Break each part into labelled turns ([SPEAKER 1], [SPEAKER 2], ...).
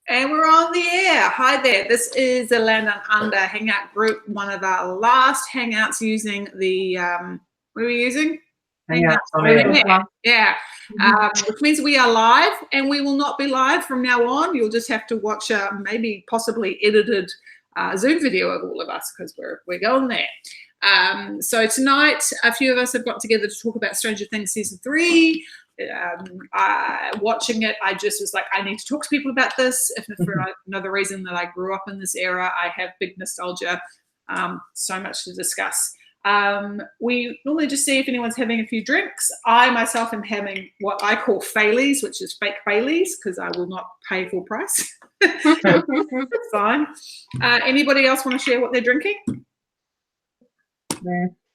[SPEAKER 1] And we're on the air. Hi there. This is the Land Down Under Hangout group, one of our last hangouts using the, what are we using?
[SPEAKER 2] Hangouts on air.
[SPEAKER 1] Yeah. Which means we are live, and we will not be live from now on. You'll just have to watch a maybe possibly edited Zoom video of all of us because we're going there. So tonight, a few of us have got together to talk about Stranger Things Season 3. Watching it, I just was like, I need to talk to people about this. If for another reason that I grew up in this era, I have big nostalgia, so much to discuss. We normally just see if anyone's having a few drinks. I myself am having what I call Baileys, which is fake Baileys, because I will not pay full price. It's fine. Anybody else want to share what they're drinking?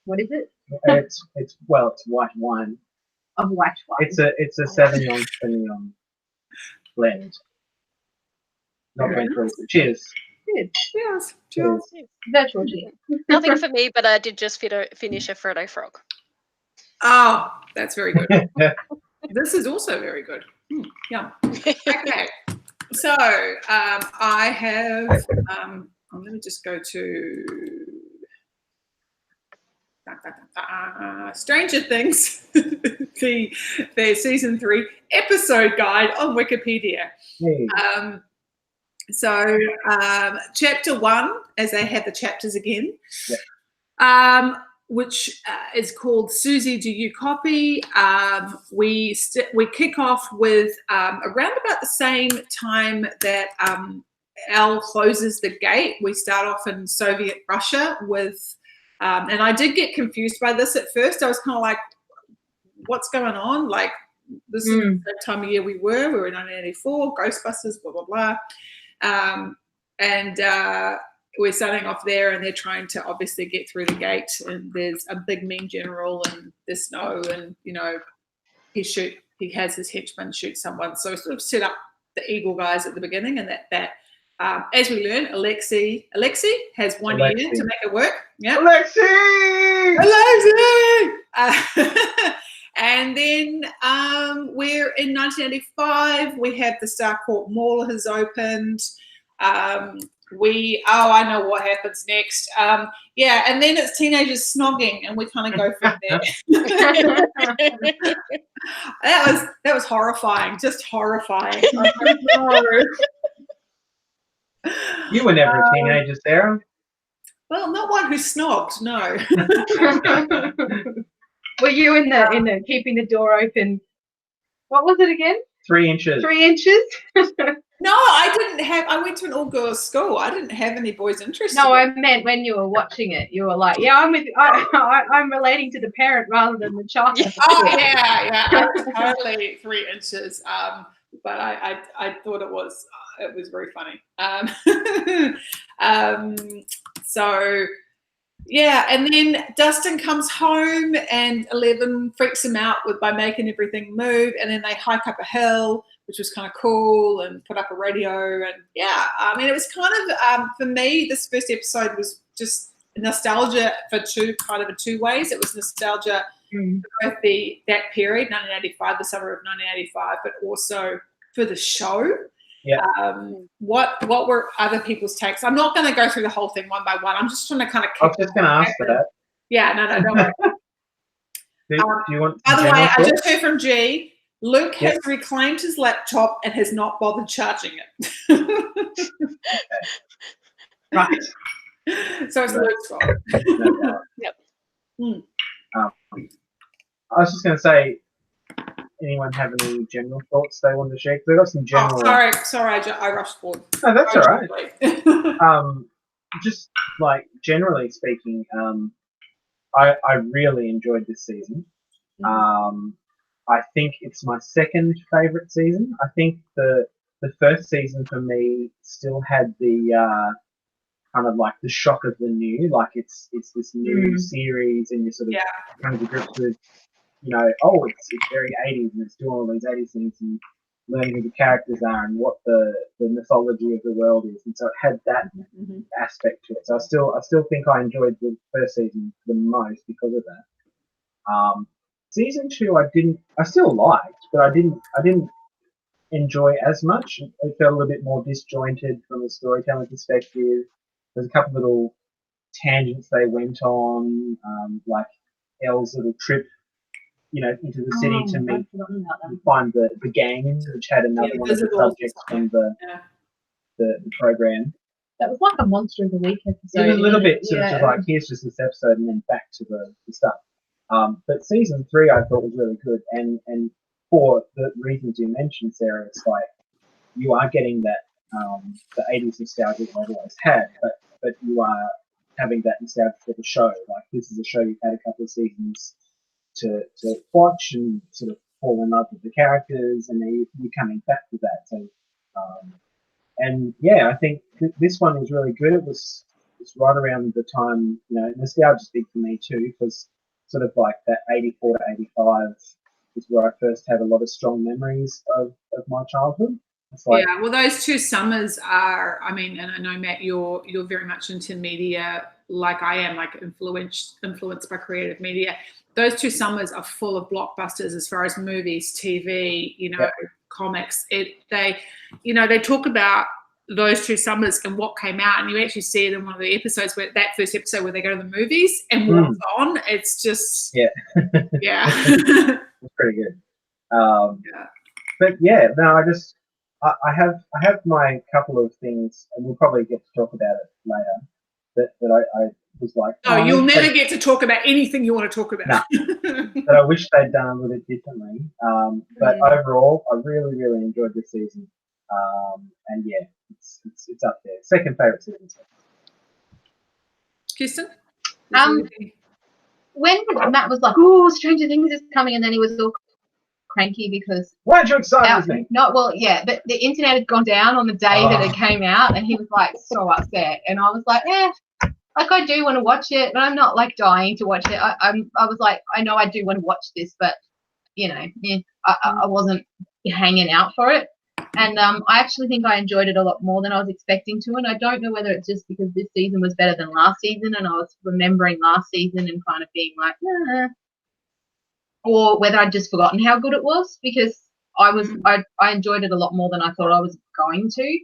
[SPEAKER 3] What is it?
[SPEAKER 2] It's white wine.
[SPEAKER 3] Of white wine.
[SPEAKER 2] It's a Sauvignon blend. Not very cool. Cheers.
[SPEAKER 1] Yes. Cheers.
[SPEAKER 3] Virtual cheers.
[SPEAKER 4] Nothing for me, but I did just finish a Frodo Frog.
[SPEAKER 1] Oh, that's very good. This is also very good. Yum. Okay. So I have, I'm going to just go to Stranger Things, the season 3 episode guide on Wikipedia.
[SPEAKER 2] Hey.
[SPEAKER 1] So chapter 1, as they have the chapters again, which is called Susie, Do You Copy? We kick off with around about the same time that Elle closes the gate. We start off in Soviet Russia with, and I did get confused by this at first. I was kind of like, what's going on? Like, this is the time of year we were in 1984, Ghostbusters, blah, blah, blah. And we're starting off there, and they're trying to obviously get through the gate, and there's a big mean general, and there's snow, and he has his henchman shoot someone. So sort of set up the evil guys at the beginning, and that as we learn, Alexei has 1 year to make it work. Yeah, Alexei. And then we're in 1985. We have the Starcourt Mall has opened. I know what happens next. And then it's teenagers snogging, and we kind of go from there. that was horrifying, just horrifying.
[SPEAKER 2] You were never a teenager, Sarah.
[SPEAKER 1] Well, not one who snogged, no.
[SPEAKER 3] Were you in the keeping the door open? What was it again?
[SPEAKER 2] 3 inches.
[SPEAKER 3] 3 inches?
[SPEAKER 1] No, I went to an all-girls school. I didn't have any boys interested.
[SPEAKER 3] No, I meant when you were watching it, you were like, I'm relating to the parent rather than the child.
[SPEAKER 1] Oh, yeah. I was totally 3 inches. But I thought it was very funny. And then Dustin comes home, and 11 freaks him out by making everything move, and then they hike up a hill, which was kind of cool, and put up a radio, and it was kind of for me, this first episode was just nostalgia for two ways. It was nostalgia for both that period, 1985, the summer of 1985, but also for the show.
[SPEAKER 2] Yeah.
[SPEAKER 1] What were other people's takes? I'm not going to go through the whole thing one by one. I'm just trying to kind of.
[SPEAKER 2] I was just going to ask that.
[SPEAKER 1] Yeah, no, don't worry.
[SPEAKER 2] Do you want?
[SPEAKER 1] By the way, I just heard from G. Luke has reclaimed his laptop and has not bothered charging it.
[SPEAKER 2] Right.
[SPEAKER 1] So it's Luke's fault.
[SPEAKER 4] Yep.
[SPEAKER 2] I was just going to say, anyone have any general thoughts they want to share? Because I got some general.
[SPEAKER 1] Oh, sorry, I rushed forward.
[SPEAKER 2] No, that's all right. Just like generally speaking, I really enjoyed this season. I think it's my second favorite season. I think the first season for me still had the kind of like the shock of the new, like it's this new series, and you're sort of coming to grips with, it's very 80s, and it's doing all these 80s things, and learning who the characters are and what the mythology of the world is, and so it had that aspect to it. So I still think I enjoyed the first season the most because of that. Season 2 I still liked, but I didn't enjoy as much. It felt a little bit more disjointed from a storytelling perspective. There's a couple of little tangents they went on, like Elle's little trip, into the city to meet and find the gang, which had another one of the subjects from the program.
[SPEAKER 3] That was like a Monster of the Week episode.
[SPEAKER 2] It was a little bit sort of just like, here's just this episode and then back to the stuff. But season 3 I thought was really good, and for the reasons you mentioned, Sarah, it's like you are getting that the 80s nostalgia that I've always had, but you are having that nostalgia for the show. Like, this is a show you've had a couple of seasons to watch and sort of fall in love with the characters, and then you're coming back to that. So, and yeah, I think this one was really good. It's right around the time, nostalgia's big for me too, because sort of like that 84 to 85 is where I first had a lot of strong memories of my childhood. It's like,
[SPEAKER 1] yeah, well, those 2 summers are, I mean, and I know, Matt, you're very much into media like I am, like influenced by creative media. Those 2 summers are full of blockbusters as far as movies, TV, comics. They talk about those 2 summers and what came out, and you actually see it in one of the episodes, where that first episode where they go to the movies and what's on. It's just yeah.
[SPEAKER 2] It's pretty good. But yeah, no, I have my couple of things, and we'll probably get to talk about it later. That I was like,
[SPEAKER 1] no, you'll never get to talk about anything you want to talk about.
[SPEAKER 2] But I wish they'd done a little bit differently. But overall, I really, really enjoyed this season. And yeah, it's up there. Second favorite season.
[SPEAKER 1] Kirsten?
[SPEAKER 3] When Matt was like, "Oh, Stranger Things is coming," and then he was all cranky because
[SPEAKER 2] why aren't you excited with me?
[SPEAKER 3] Not well, yeah, but the internet had gone down on the day that it came out, and he was like so upset, and I was like, like I do want to watch it, but I'm not like dying to watch it. I was like, I know I do want to watch this, but I wasn't hanging out for it. And I actually think I enjoyed it a lot more than I was expecting to, and I don't know whether it's just because this season was better than last season, and I was remembering last season and kind of being like, or whether I'd just forgotten how good it was, because I enjoyed it a lot more than I thought I was going to.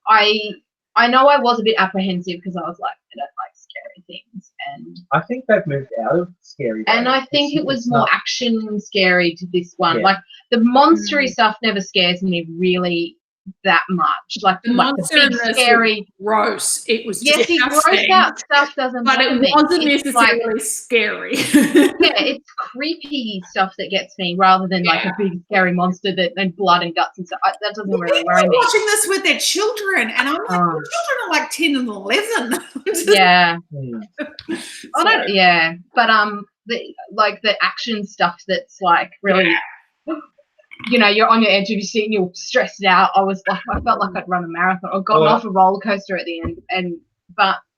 [SPEAKER 3] I know I was a bit apprehensive because I was like, I don't like scary things, and
[SPEAKER 2] I think they've moved out of scary.
[SPEAKER 3] And I think it was more action scary to this one. Yeah. Like the monstery stuff never scares me really that much. Like
[SPEAKER 1] the monster
[SPEAKER 3] the big scary,
[SPEAKER 1] gross. It was
[SPEAKER 3] yes, gross out stuff doesn't.
[SPEAKER 1] But it wasn't necessarily scary.
[SPEAKER 3] Yeah, it's creepy stuff that gets me rather than like a big scary monster and blood and guts and stuff. That doesn't really worry me.
[SPEAKER 1] Watching this with their children, and I'm like, the children are like 10 and 11.
[SPEAKER 3] Yeah. I don't. Yeah, but the action stuff that's like really. Yeah. You're on your edge of your seat and you're stressed out. I felt like I'd run a marathon or gotten off a roller coaster at the end. And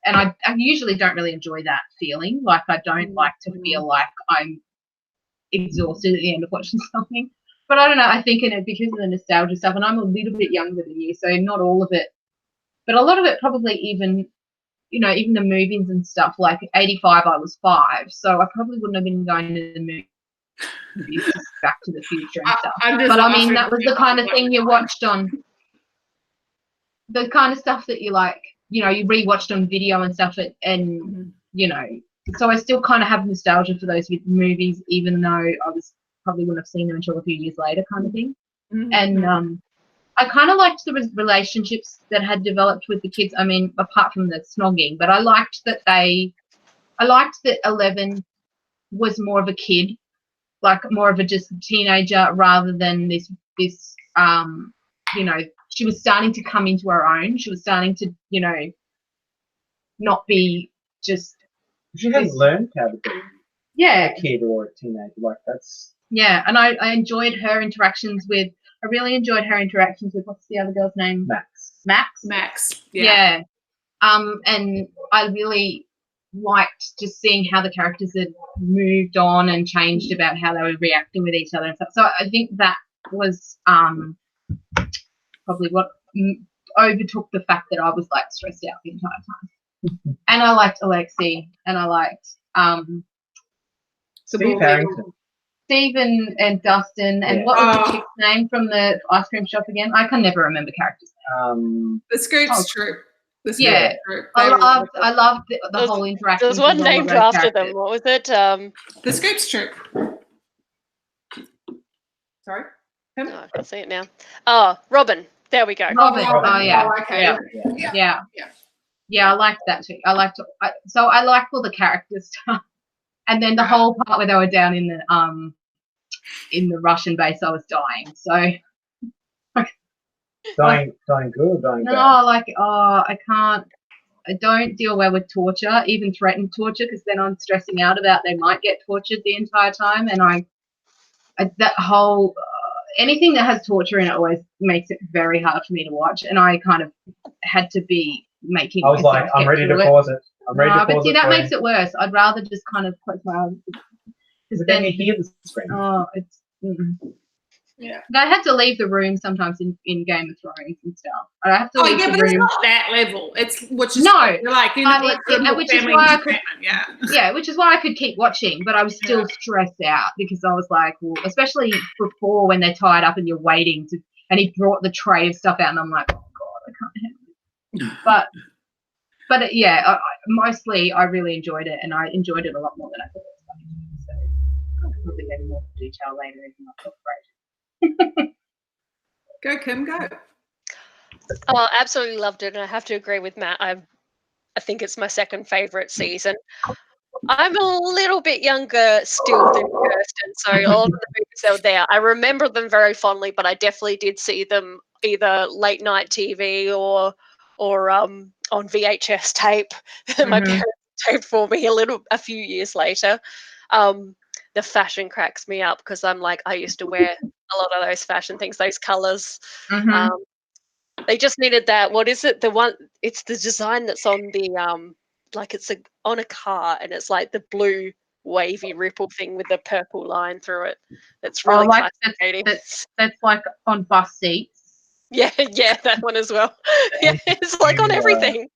[SPEAKER 3] I usually don't really enjoy that feeling. Like I don't like to feel like I'm exhausted at the end of watching something. But I don't know. I think because of the nostalgia stuff, and I'm a little bit younger than you, so not all of it, but a lot of it probably even the movies and stuff. Like 85, I was 5, so I probably wouldn't have been going to the movie. Back to the Future and stuff, but I mean that was the kind of thing you watched on, the kind of stuff that you like, you rewatched on video and stuff, and so I still kind of have nostalgia for those movies, even though I probably wouldn't have seen them until a few years later, kind of thing. And I kind of liked the relationships that had developed with the kids. I mean, apart from the snogging, but I liked that 11 was more of a kid. Like more of a just teenager rather than this she was starting to come into her own. She was starting to, not be just.
[SPEAKER 2] She hadn't learned how to be a kid or a teenager. Like that's.
[SPEAKER 3] Yeah, and I enjoyed her interactions with. I really enjoyed her interactions with, what's the other girl's name?
[SPEAKER 1] Max.
[SPEAKER 3] Yeah. And I really liked just seeing how the characters had moved on and changed about how they were reacting with each other and stuff. So I think that was probably what overtook the fact that I was like stressed out the entire time. And I liked Alexi, and I liked
[SPEAKER 2] Steve Harrington.
[SPEAKER 3] Stephen and Dustin, and
[SPEAKER 2] Yeah.
[SPEAKER 3] what was the chick's name from the ice cream shop again? I can never remember characters' names.
[SPEAKER 1] The Scoops troop. The Scoops
[SPEAKER 3] Yeah.
[SPEAKER 1] troop.
[SPEAKER 3] I loved the whole interaction.
[SPEAKER 4] There was one named after them. What was it?
[SPEAKER 1] The Scoops troop. Sorry?
[SPEAKER 4] Oh, I can't see it now. Oh, Robin. There we go.
[SPEAKER 3] Robin. Oh, yeah.
[SPEAKER 1] Oh, okay.
[SPEAKER 3] Yeah. Yeah, I liked that too. I liked all the character stuff. And then the whole part where they were down in the Russian base, I was dying. So
[SPEAKER 2] Dying good, dying
[SPEAKER 3] no,
[SPEAKER 2] bad.
[SPEAKER 3] I don't deal well with torture, even threatened torture, because then I'm stressing out about they might get tortured the entire time, and that whole anything that has torture in it always makes it very hard for me to watch, and I kind of had to be making.
[SPEAKER 2] I was like, I'm ready to pause it. I'm ready to pause it.
[SPEAKER 3] But see, that makes it worse. I'd rather just kind of close my eyes.
[SPEAKER 2] Because then you hear the scream.
[SPEAKER 3] Oh, it's.
[SPEAKER 1] Yeah.
[SPEAKER 3] I had to leave the room sometimes in Game of Thrones and stuff. I have to leave the room.
[SPEAKER 1] But it's not that level. It's which is
[SPEAKER 3] like
[SPEAKER 1] which is why I could,
[SPEAKER 3] which is why I could keep watching, but I was still stressed out because I was like, well, especially before when they're tied up and you're waiting to, and he brought the tray of stuff out, and I'm like, oh god, I can't handle it. But yeah, mostly I really enjoyed it, and I enjoyed it a lot more than I thought it was going to. So I'll probably go into more detail later if not talk great.
[SPEAKER 1] Go, Kim, go.
[SPEAKER 4] Oh, absolutely loved it, and I have to agree with Matt. I think it's my second favourite season. I'm a little bit younger still than Kirsten, so all of the movies that were there, I remember them very fondly, but I definitely did see them either late night TV or on VHS tape that my parents taped for me a few years later. The fashion cracks me up because I'm like, I used to wear a lot of those fashion things, those colors. They just needed that. What is it? It's the design that's on the like it's on a car, and it's like the blue wavy ripple thing with the purple line through it. That's really fascinating.
[SPEAKER 3] That's like on bus seats.
[SPEAKER 4] Yeah, that one as well. Yeah, it's like on everything.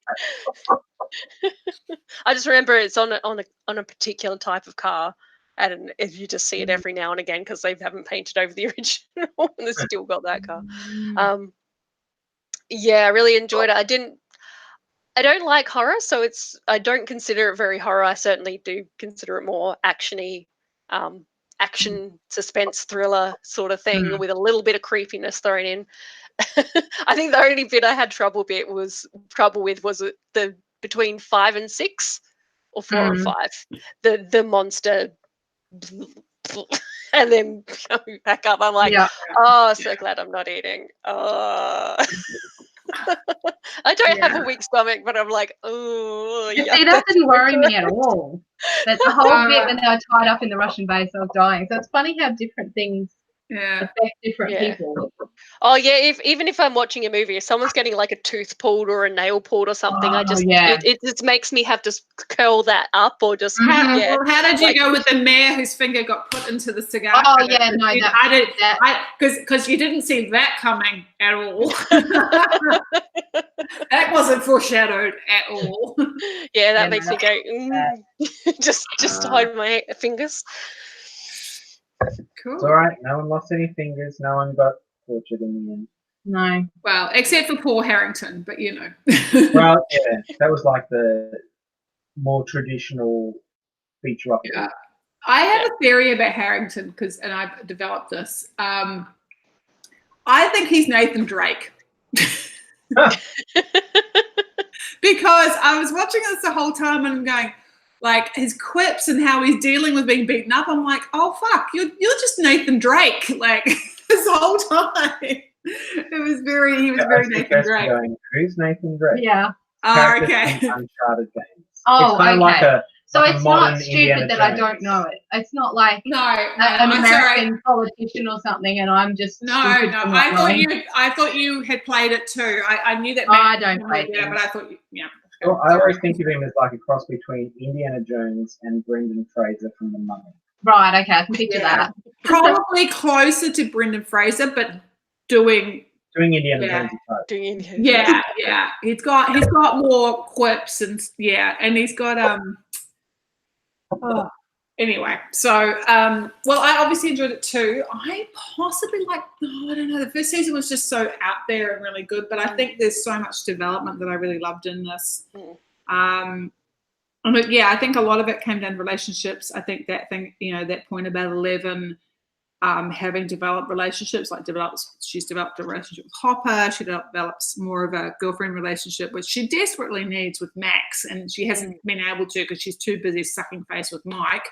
[SPEAKER 4] I just remember it's on a particular type of car. And if you just see it every now and again because they haven't painted over the original and they've still got that car. Yeah, I really enjoyed it. I don't like horror, so I don't consider it very horror. I certainly do consider it more actiony, action suspense thriller sort of thing with a little bit of creepiness thrown in. I think the only bit I had trouble with was the between 5 and 6 or 4 and 5. The monster and then coming back up. I'm like, oh, so glad I'm not eating. I don't have a weak stomach, but I'm like, oh.
[SPEAKER 3] See, that didn't worry me at all. But the whole bit when they were tied up in the Russian base, I was dying. So it's funny how different things affect different people.
[SPEAKER 4] Oh yeah, even if I'm watching a movie, if someone's getting like a tooth pulled or a nail pulled or something, it just makes me have to curl that up or just
[SPEAKER 1] Well, how did you go with the mayor whose finger got put into the cigar?
[SPEAKER 3] Oh yeah, no,
[SPEAKER 1] because you didn't see that coming at all. That wasn't foreshadowed at all.
[SPEAKER 4] Yeah, that makes me go just hide my fingers.
[SPEAKER 1] Cool.
[SPEAKER 2] It's all right. No one lost any fingers. No one got tortured in the end.
[SPEAKER 3] No.
[SPEAKER 1] Well, except for Paul Harrington, but you know.
[SPEAKER 2] Well, yeah, that was like the more traditional feature of it.
[SPEAKER 1] Yeah. I have a theory about Harrington and I've developed this. I think he's Nathan Drake. Because I was watching this the whole time and I'm going, like his quips and how he's dealing with being beaten up. I'm like, oh fuck, you're just Nathan Drake, like this whole time. He was very Nathan Drake.
[SPEAKER 2] Who's Nathan Drake?
[SPEAKER 3] Yeah.
[SPEAKER 1] Oh, okay.
[SPEAKER 2] Uncharted games.
[SPEAKER 3] Oh,
[SPEAKER 2] it's kind of like
[SPEAKER 3] so
[SPEAKER 2] like
[SPEAKER 3] it's not stupid that I don't know it. It's not like an American politician or something, and I'm just
[SPEAKER 1] no. I thought you had played it too. I knew that.
[SPEAKER 3] I don't play it,
[SPEAKER 1] but I thought
[SPEAKER 2] Well, I always think of him as like a cross between Indiana Jones and Brendan Fraser from The Mummy.
[SPEAKER 3] Right. Okay, I can picture that.
[SPEAKER 1] Probably closer to Brendan Fraser, but doing
[SPEAKER 2] Indiana Jones.
[SPEAKER 1] Yeah. He's got more quips and he's got Anyway, so well, I obviously enjoyed it too. I possibly I don't know, the first season was just so out there and really good, but I think there's so much development that I really loved in this. Yeah, I think a lot of it came down to relationships. I think that thing, that point about 11 having developed relationships, she's developed a relationship with Hopper. She develops more of a girlfriend relationship, which she desperately needs with Max, and she hasn't been able to because she's too busy sucking face with Mike.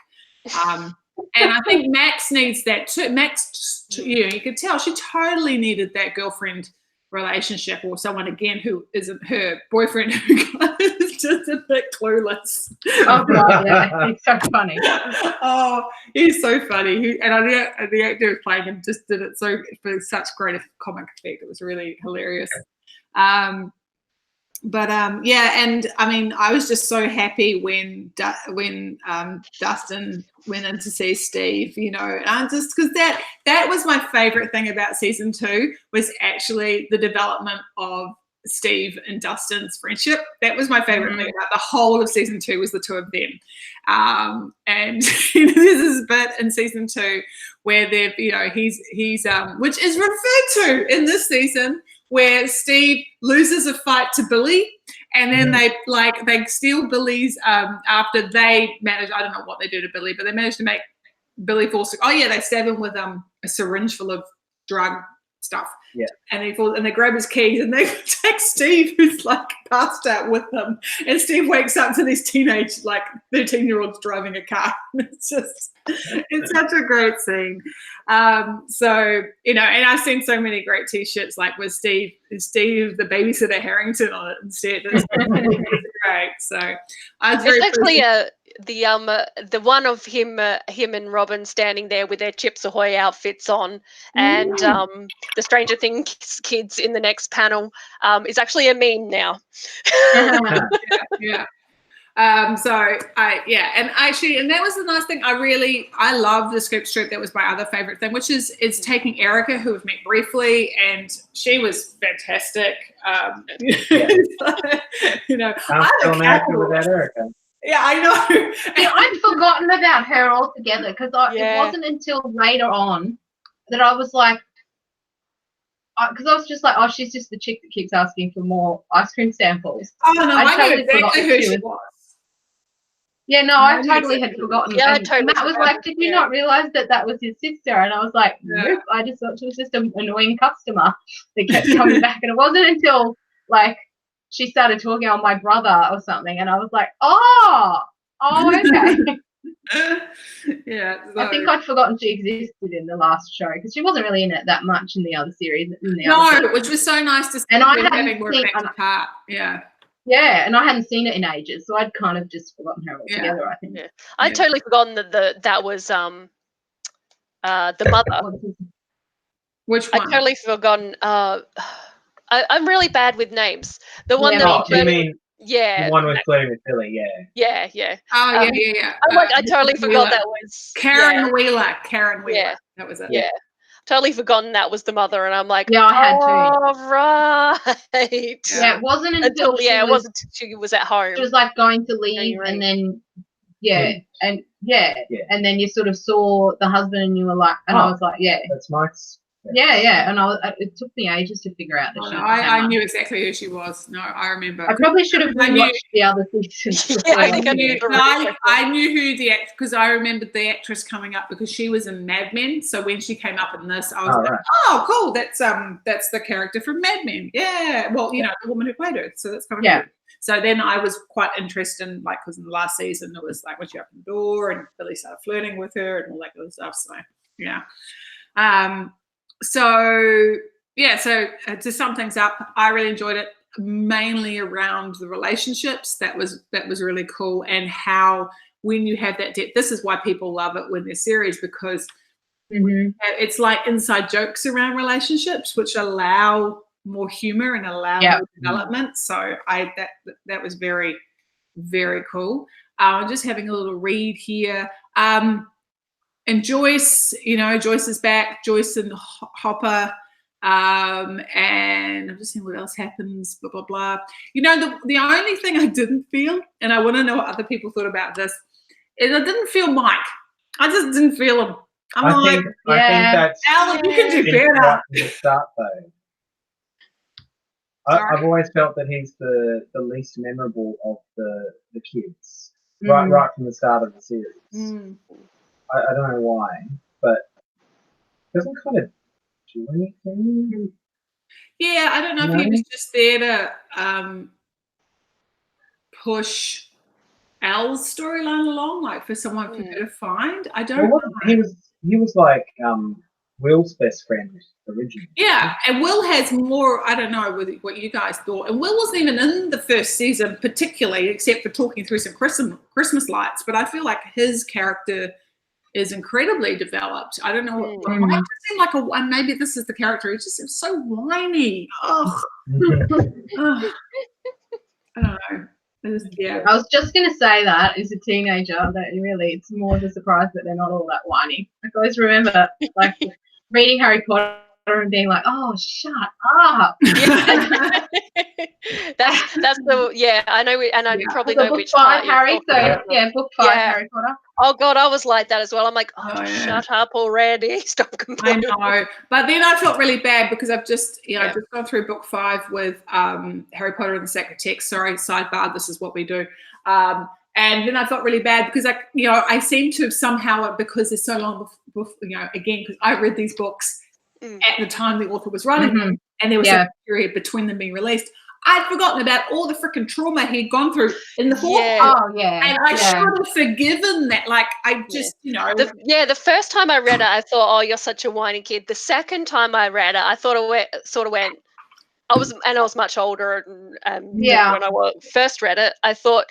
[SPEAKER 1] And I think Max needs that too. Max, you could tell she totally needed that girlfriend relationship, or someone again who isn't her boyfriend, who is just a bit clueless.
[SPEAKER 3] Oh God, yeah, he's so funny.
[SPEAKER 1] Oh, he's so funny. And the actor who's playing him just did it for such great comic effect. It was really hilarious. Yeah, and I mean, I was just so happy when Dustin went in to see Steve, and just because that was my favorite thing about season 2 was actually the development of Steve and Dustin's friendship. That was my favorite thing about the whole of season 2 was the two of them. And there's this bit in season 2 where they've, he's which is referred to in this season, where Steve loses a fight to Billy, and then they steal Billy's after they manage, I don't know what they do to Billy, but they manage to make Billy fall sick. Oh yeah, they stab him with a syringe full of drug stuff.
[SPEAKER 2] Yeah.
[SPEAKER 1] And they grab his keys and they take Steve, who's passed out with them. And Steve wakes up to these teenage 13-year-olds driving a car. It's such a great scene. So, and I've seen so many great T-shirts with Steve the babysitter Harrington on it instead. It's great. So I was very
[SPEAKER 4] actually the one of him and Robin standing there with their Chips Ahoy outfits on, and the Stranger Things kids in the next panel is actually a meme now.
[SPEAKER 1] Yeah. And that was the nice thing. I love the scoop strip. That was my other favorite thing, which is taking Erica, who we've met briefly, and she was fantastic.
[SPEAKER 2] I'm still happy with that Erica.
[SPEAKER 1] Yeah, I know.
[SPEAKER 3] I'd forgotten about her altogether because it wasn't until later on that I was like, because I was just like, oh, she's just the chick that keeps asking for more ice cream samples.
[SPEAKER 1] Oh no, I knew exactly who she was.
[SPEAKER 3] Yeah, no, I totally had forgotten.
[SPEAKER 4] Yeah,
[SPEAKER 3] and Matt was like, did you not realise that was his sister? And I was like, nope, I just thought she was just an annoying customer that kept coming back. And it wasn't until she started talking on my brother or something, and I was like, oh, okay.
[SPEAKER 1] Yeah.
[SPEAKER 3] I think I'd forgotten she existed in the last show because she wasn't really in it that much in the other series.
[SPEAKER 1] Which was so nice to see.
[SPEAKER 3] And I
[SPEAKER 1] having more of an active part. Yeah.
[SPEAKER 3] Yeah, and I hadn't seen it in ages, so I'd kind of just forgotten her altogether. I think.
[SPEAKER 4] Yeah, I'd totally forgotten that was the mother.
[SPEAKER 1] Which one?
[SPEAKER 4] I'd totally forgotten. I'm really bad with names. The one
[SPEAKER 2] you mean
[SPEAKER 4] the
[SPEAKER 2] one with flirting with Billy?
[SPEAKER 4] Yeah.
[SPEAKER 1] Oh yeah.
[SPEAKER 4] I totally forgot that was
[SPEAKER 1] Karen Wheeler. Karen Wheeler.
[SPEAKER 4] Yeah.
[SPEAKER 1] That was it.
[SPEAKER 4] Yeah. Totally forgotten that was the mother, and I'm like,
[SPEAKER 3] yeah, I had to.
[SPEAKER 4] Oh, right.
[SPEAKER 3] Yeah, it wasn't until
[SPEAKER 4] it wasn't until she was at home.
[SPEAKER 3] She was going to leave, and then and then you sort of saw the husband, and you were like, and I was like, yeah,
[SPEAKER 2] that's Mike's.
[SPEAKER 3] Yeah, and it took me ages to figure out that.
[SPEAKER 1] I knew exactly who she was. No, I remember.
[SPEAKER 3] I probably should have watched the other seasons.
[SPEAKER 1] I knew who the actress, because I remembered the actress coming up because she was in Mad Men. So when she came up in this, I was oh, cool. That's the character from Mad Men. Yeah. Well, the woman who played her. So that's kind of cool. So then I was quite interested in because in the last season it was when she opened the door and Billy started flirting with her and all that good stuff. So yeah. So to sum things up, I really enjoyed it, mainly around the relationships. That was really cool, and how when you have that depth, this is why people love it when they're series, because it's like inside jokes around relationships, which allow more humor and allow more development. So that was very, very cool. I'm just having a little read here. And Joyce, Joyce is back. Joyce and Hopper, and I'm just seeing what else happens. Blah blah blah. The only thing I didn't feel, and I want to know what other people thought about this, and I didn't feel Mike. I just didn't feel him.
[SPEAKER 2] I think that's
[SPEAKER 1] Al, you can do better.
[SPEAKER 2] right from the start, though. I've always felt that he's the least memorable of the kids, right from the start of the series. I don't know why, but doesn't kind of do anything.
[SPEAKER 1] Yeah, I don't know if he was just there to push Al's storyline along, like for someone for her to find. I don't know.
[SPEAKER 2] He was like Will's best friend originally.
[SPEAKER 1] Yeah, and Will has more. I don't know what you guys thought. And Will wasn't even in the first season particularly, except for talking through some Christmas lights. But I feel like his character is incredibly developed. I don't know. It might just seem like maybe this is the character. He just seems so whiny. Oh, I don't know. Yeah.
[SPEAKER 3] I was just going to say that as a teenager, that really it's more of a surprise that they're not all that whiny. I always remember like reading Harry Potter and being like, "Oh, shut up."
[SPEAKER 4] Yeah. that's the I know, and I probably know which part.
[SPEAKER 3] Harry, book 5, Harry Potter.
[SPEAKER 4] Oh God, I was like that as well. I'm like, shut up already. Stop complaining.
[SPEAKER 1] I know, but then I felt really bad because I've just I've just gone through book 5 with Harry Potter and the Sacred Text. Sorry, sidebar. This is what we do. And then I felt really bad because I seem to have somehow, because there's so long before, again, because I read these books at the time the author was writing them, and there was a period between them being released. I'd forgotten about all the freaking trauma he'd gone through in the fourth book. And I should have forgiven that. Like, I just,
[SPEAKER 4] the first time I read it, I thought, oh, you're such a whiny kid. The second time I read it, I thought I was much older. And when I first read it, I thought,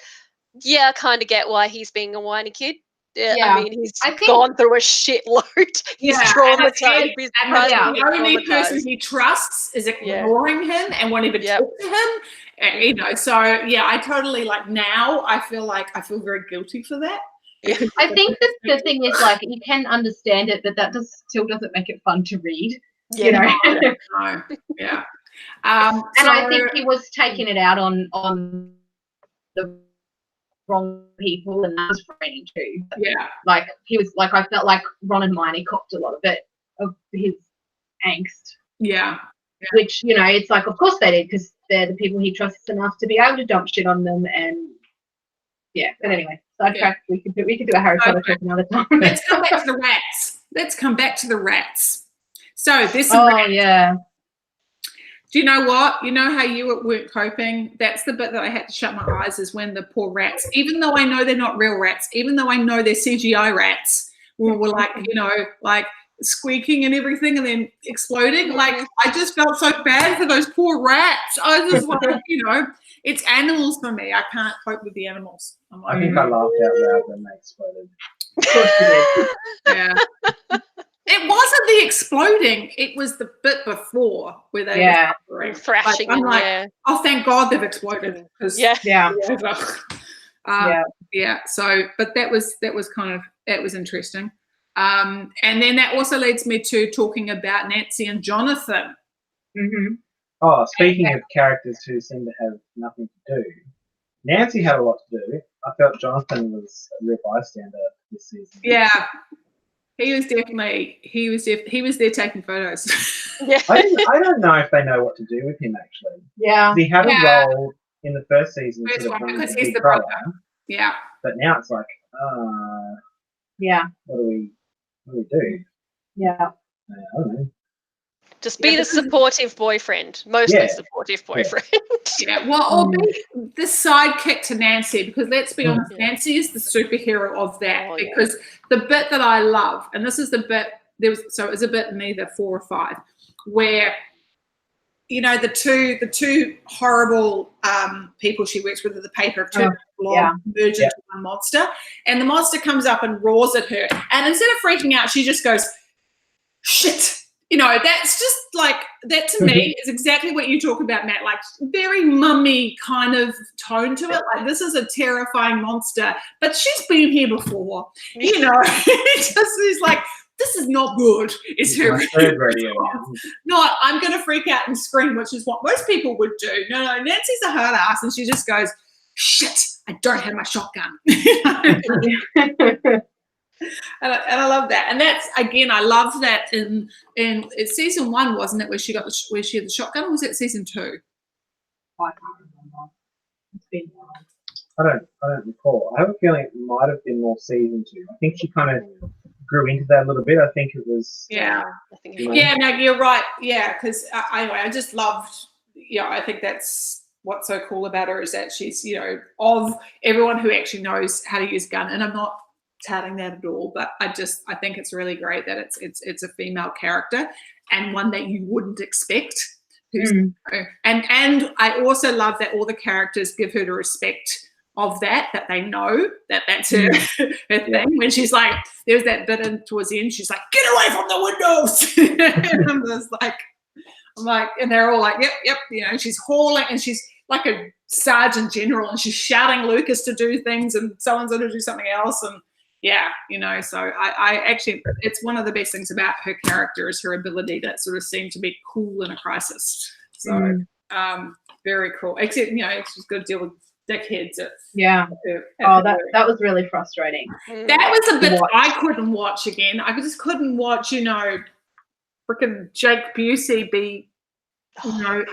[SPEAKER 4] I kind of get why he's being a whiny kid. I mean, he's gone through a shitload. He's traumatized.
[SPEAKER 1] The only person he trusts is ignoring him and won't even talk to him. And, so I totally now I feel very guilty for that.
[SPEAKER 3] Yeah. I think that the thing is you can understand it, but that still doesn't make it fun to read.
[SPEAKER 1] Yeah.
[SPEAKER 3] And I think he was taking it out on the wrong people, and that was frightening too. He was I felt like Ron and Hermione copped a lot of it, of his angst. Which it's of course they did, because they're the people he trusts enough to be able to dump shit on them. And but anyway, sidetrack. We could do a Harry Potter talk another time.
[SPEAKER 1] Let's come back to the rats. So there's some rats. Do you know what? You know how you weren't coping? That's the bit that I had to shut my eyes, is when the poor rats, even though I know they're not real rats, even though I know they're CGI rats, were like squeaking and everything and then exploding. Like, I just felt so bad for those poor rats. I was just like, it's animals for me. I can't cope with the animals.
[SPEAKER 2] I think I laughed out loud when they exploded.
[SPEAKER 3] Of course you did.
[SPEAKER 1] Yeah. It wasn't the exploding. It was the bit before where they were
[SPEAKER 4] thrashing.
[SPEAKER 1] I'm like, oh, thank God they've exploded. So, but that was interesting. And then that also leads me to talking about Nancy and Jonathan.
[SPEAKER 2] Oh, speaking of characters who seem to have nothing to do, Nancy had a lot to do. I felt Jonathan was a real bystander this season.
[SPEAKER 1] Yeah. He was there taking photos.
[SPEAKER 2] I don't know if they know what to do with him, actually.
[SPEAKER 3] Yeah.
[SPEAKER 2] He had a role in the first season
[SPEAKER 1] because he's the brother. Yeah.
[SPEAKER 2] But now it's like, what do we do?
[SPEAKER 3] Yeah.
[SPEAKER 2] I don't know.
[SPEAKER 4] Just be the supportive boyfriend, mostly supportive boyfriend.
[SPEAKER 1] Or be the sidekick to Nancy, because let's be honest, Nancy is the superhero of that. Because the bit that I love, and this is the bit, it was a bit in either 4 or 5, where the two horrible people she works with at the paper of two merge into one monster, and the monster comes up and roars at her, and instead of freaking out, she just goes, shit. That's just that to me is exactly what you talk about, Matt, like very mummy kind of tone to it. Like, this is a terrifying monster, but she's been here before. It just is like, this is not good. It's her
[SPEAKER 2] radio.
[SPEAKER 1] Not, I'm going to freak out and scream, which is what most people would do. No, Nancy's a hard ass, and she just goes, shit, I don't have my shotgun. And I love that, and that's again, I love that in it's season 1, wasn't it, where she had the shotgun, or was it season 2?
[SPEAKER 3] I can't remember. It's been a while.
[SPEAKER 2] I don't recall. I have a feeling it might have been more season 2. I think she kind of grew into that a little bit. I think it was.
[SPEAKER 1] Yeah.
[SPEAKER 4] I think
[SPEAKER 1] Yeah, no, you're right. Yeah, because anyway, I just loved. I think that's what's so cool about her, is that she's, of everyone who actually knows how to use a gun, and I'm not touting that at all, but I think it's really great that it's a female character, and one that you wouldn't expect. And I also love that all the characters give her the respect of that they know that's her, her thing. When she's like, there's that bit towards the end, she's like, get away from the windows. And I'm just like, and they're all like, yep, she's hauling, and she's like a sergeant general, and she's shouting Lucas to do things, and someone's going to do something else, and so I actually, it's one of the best things about her character is her ability to sort of seem to be cool in a crisis. So very cool. Except she's got to deal with dickheads.
[SPEAKER 3] That was really frustrating.
[SPEAKER 1] That was a bit I couldn't watch again. I just couldn't watch, freaking Jake Busey be,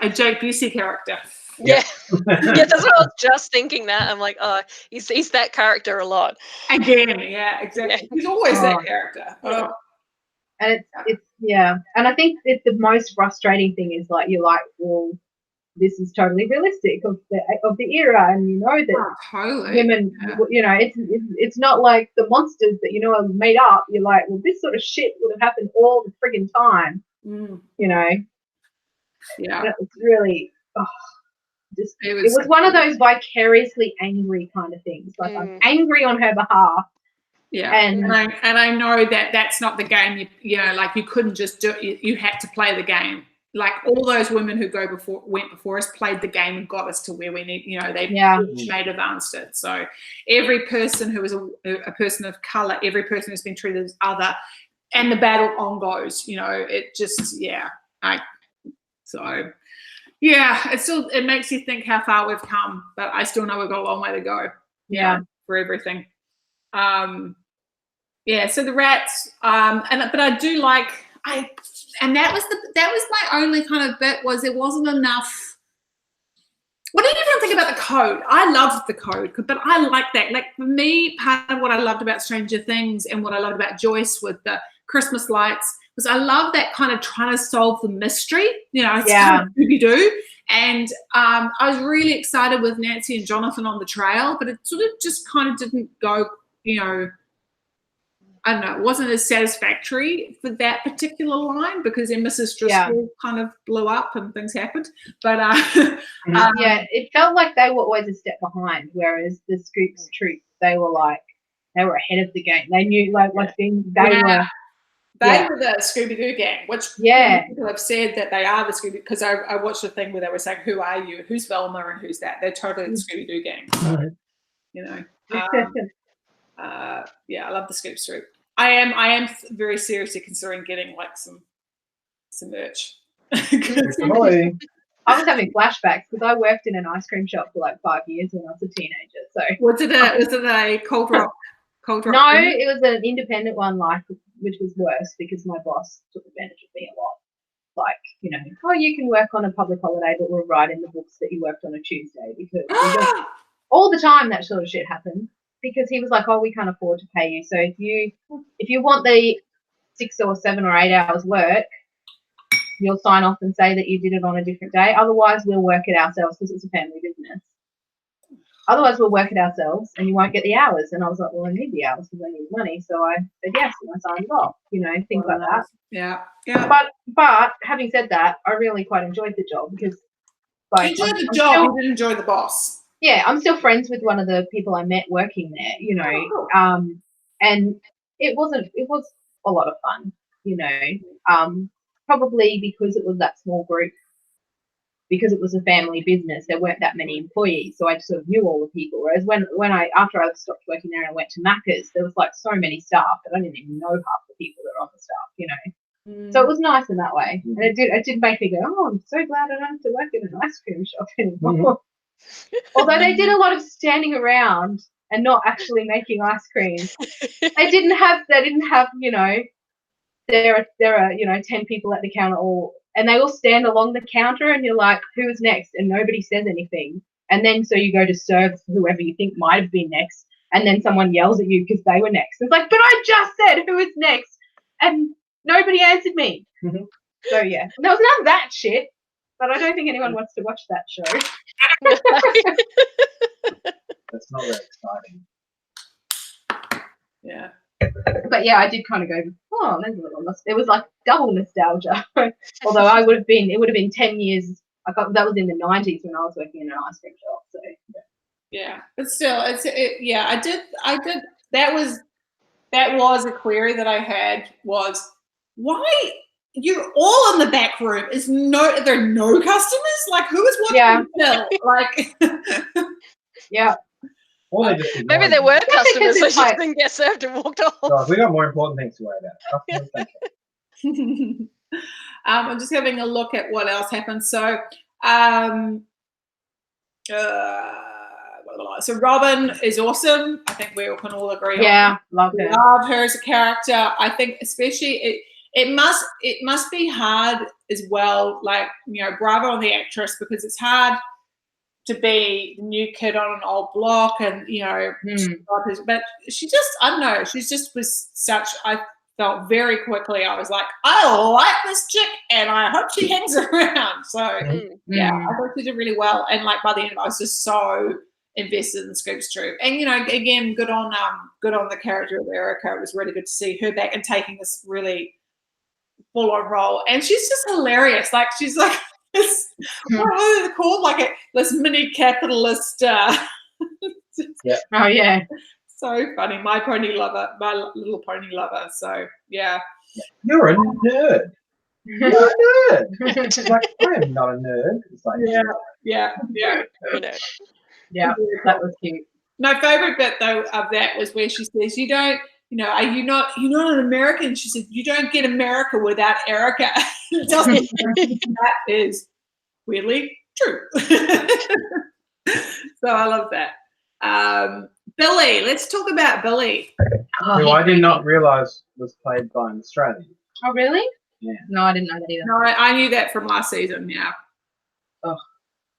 [SPEAKER 1] a Jake Busey character.
[SPEAKER 4] Yeah. That's what I was just thinking. That I'm like, oh, he's that character a lot.
[SPEAKER 1] Again, yeah, exactly. Yeah. He's always that character. Oh.
[SPEAKER 3] And it's and I think it's the most frustrating thing is like, you're like, well, this is totally realistic of the era, and that
[SPEAKER 1] totally.
[SPEAKER 3] Women, it's not like the monsters that are made up. You're like, well, this sort of shit would have happened all the friggin' time.
[SPEAKER 1] Yeah,
[SPEAKER 3] it's really. It was one of those vicariously angry kind of things. Like, I'm angry on her behalf.
[SPEAKER 1] Yeah, and I know that that's not the game. Like, you couldn't just do it. You had to play the game. Like, all those women who went before us played the game and got us to where we need. They made advanced it. So every person who is a person of color, every person who's been treated as other, and the battle on goes. It just it makes you think how far we've come, but I still know we've got a long way to go. For everything. So the rats, but I do like, and that was my only kind of bit, was there wasn't enough. What did everyone think about the code? I loved the code, but I like that. Like, for me, part of what I loved about Stranger Things and what I loved about Joyce with the Christmas lights was I love that kind of trying to solve the mystery. It's kind of Scooby-Doo. And I was really excited with Nancy and Jonathan on the trail, but it sort of just kind of didn't go, I don't know, it wasn't as satisfactory for that particular line, because then Mrs. Driscoll kind of blew up and things happened. But
[SPEAKER 3] it felt like they were always a step behind, whereas the Scoops troop, they were ahead of the game. They knew they were.
[SPEAKER 1] They were the Scooby-Doo gang, which people have said that they are the Scooby, because I watched a thing where they were saying, who are you? Who's Velma and who's that? They're totally the Scooby-Doo gang. So, I love the Scoops troop. I am very seriously considering getting like some merch.
[SPEAKER 3] I was having flashbacks because I worked in an ice cream shop for like 5 years when I was a teenager. So
[SPEAKER 1] was it a cold rock?
[SPEAKER 3] No, it was an independent one, which was worse because my boss took advantage of me a lot. Like, you can work on a public holiday, but we'll write in the books that you worked on a Tuesday, because all the time that sort of shit happened. Because he was like, we can't afford to pay you. So if you want the 6 or 7 or 8 hours work, you'll sign off and say that you did it on a different day. Otherwise, we'll work it ourselves, because it's a family business. Otherwise, we'll work it ourselves and you won't get the hours. And I was like, well, I need the hours because I need the money. So I said yes, and I signed it off, things like that.
[SPEAKER 1] Yeah.
[SPEAKER 3] But having said that, I really quite enjoyed the job, because
[SPEAKER 1] you enjoyed the job, you didn't enjoy the boss.
[SPEAKER 3] Yeah, I'm still friends with one of the people I met working there, and it was a lot of fun, probably because it was that small group, because it was a family business, there weren't that many employees, so I sort of knew all the people. Whereas after I stopped working there and I went to Macca's, there was like so many staff that I didn't even know half the people that are on the staff, So it was nice in that way, and it did make me go, I'm so glad I don't have to work in an ice cream shop anymore. Although they did a lot of standing around and not actually making ice cream. They didn't have, you know, there are, you know, 10 people at the counter and they all stand along the counter and you're like, who's next? And nobody says anything. And then so you go to serve whoever you think might have been next. And then someone yells at you because they were next. It's like, but I just said who is next. And nobody answered me.
[SPEAKER 2] Mhm.
[SPEAKER 3] So, yeah. And there was none of that shit. But I don't think anyone wants to watch that show.
[SPEAKER 2] That's not very exciting.
[SPEAKER 1] Yeah.
[SPEAKER 3] But yeah, I did kind of go, oh, there's a little it was like double nostalgia. Although it would have been 10 years. That was in the 90s when I was working in an ice cream shop. So
[SPEAKER 1] yeah, but still, yeah. I did. That was a query that I had, was why you're all in the back room. There are no customers? Like, who is watching the film? Like,
[SPEAKER 3] yeah.
[SPEAKER 2] Or they just
[SPEAKER 4] Maybe there were customers, they just didn't get served and walked off.
[SPEAKER 2] God, we got more important things to worry about.
[SPEAKER 1] I'm just having a look at what else happened. So, so Robin is awesome. I think we can all agree.
[SPEAKER 3] Yeah, love her.
[SPEAKER 1] Love her as a character. I think especially it must be hard as well. Like, you know, bravo on the actress, because it's hard to be the new kid on an old block, and you know, but she just, I don't know, she just was such. I felt very quickly, I was like, I like this chick, and I hope she hangs around. So yeah, I thought she did really well, and like by the end, I was just so invested in Scoop's Troop. And you know, again, good on the character of Erica. It was really good to see her back and taking this really full-on role, and she's just hilarious. Like, she's like this, what is it called? Like this mini capitalist.
[SPEAKER 2] Yeah.
[SPEAKER 3] Oh yeah.
[SPEAKER 1] So funny. My little pony lover. So yeah.
[SPEAKER 2] You're a nerd. You're a nerd. It's like, I am not a nerd. It's like,
[SPEAKER 1] yeah.
[SPEAKER 4] You know.
[SPEAKER 3] Yeah, that was cute.
[SPEAKER 1] My favorite bit though of that was where she says, "You don't, you know, you're not an American." She said, "You don't get America without Erica." It doesn't. That is weirdly true. So I love that. Billy, let's talk about Billy.
[SPEAKER 2] who I did not realise was played by an Australian.
[SPEAKER 3] Oh really?
[SPEAKER 2] Yeah.
[SPEAKER 3] No, I didn't know that either.
[SPEAKER 1] No, I knew that from last season. Yeah.
[SPEAKER 3] Oh,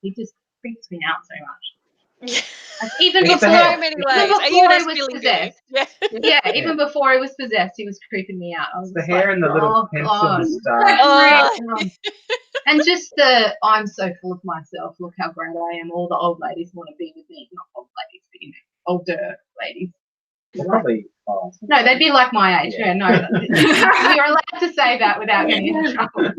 [SPEAKER 3] he just freaks me out so much.
[SPEAKER 4] Yeah.
[SPEAKER 3] Even
[SPEAKER 2] It's
[SPEAKER 3] before,
[SPEAKER 2] the hair.
[SPEAKER 4] So many
[SPEAKER 3] even
[SPEAKER 4] ways.
[SPEAKER 3] before
[SPEAKER 4] Are you
[SPEAKER 3] he
[SPEAKER 4] just
[SPEAKER 3] was
[SPEAKER 4] feeling
[SPEAKER 3] possessed.
[SPEAKER 4] Yeah.
[SPEAKER 3] Yeah, even before he was possessed, he was creeping me out. I was
[SPEAKER 2] The
[SPEAKER 3] just
[SPEAKER 2] hair
[SPEAKER 3] like,
[SPEAKER 2] and the little
[SPEAKER 3] oh,
[SPEAKER 2] pencil
[SPEAKER 3] God.
[SPEAKER 2] moustache.
[SPEAKER 4] Oh.
[SPEAKER 3] And just I'm so full of myself. Look how great I am. All the old ladies want to be with me. Not old ladies, but you know, older ladies.
[SPEAKER 2] Well, probably. Oh,
[SPEAKER 3] No, they'd be like my age.
[SPEAKER 2] Yeah.
[SPEAKER 3] Yeah, no. You're allowed to say that without getting in trouble.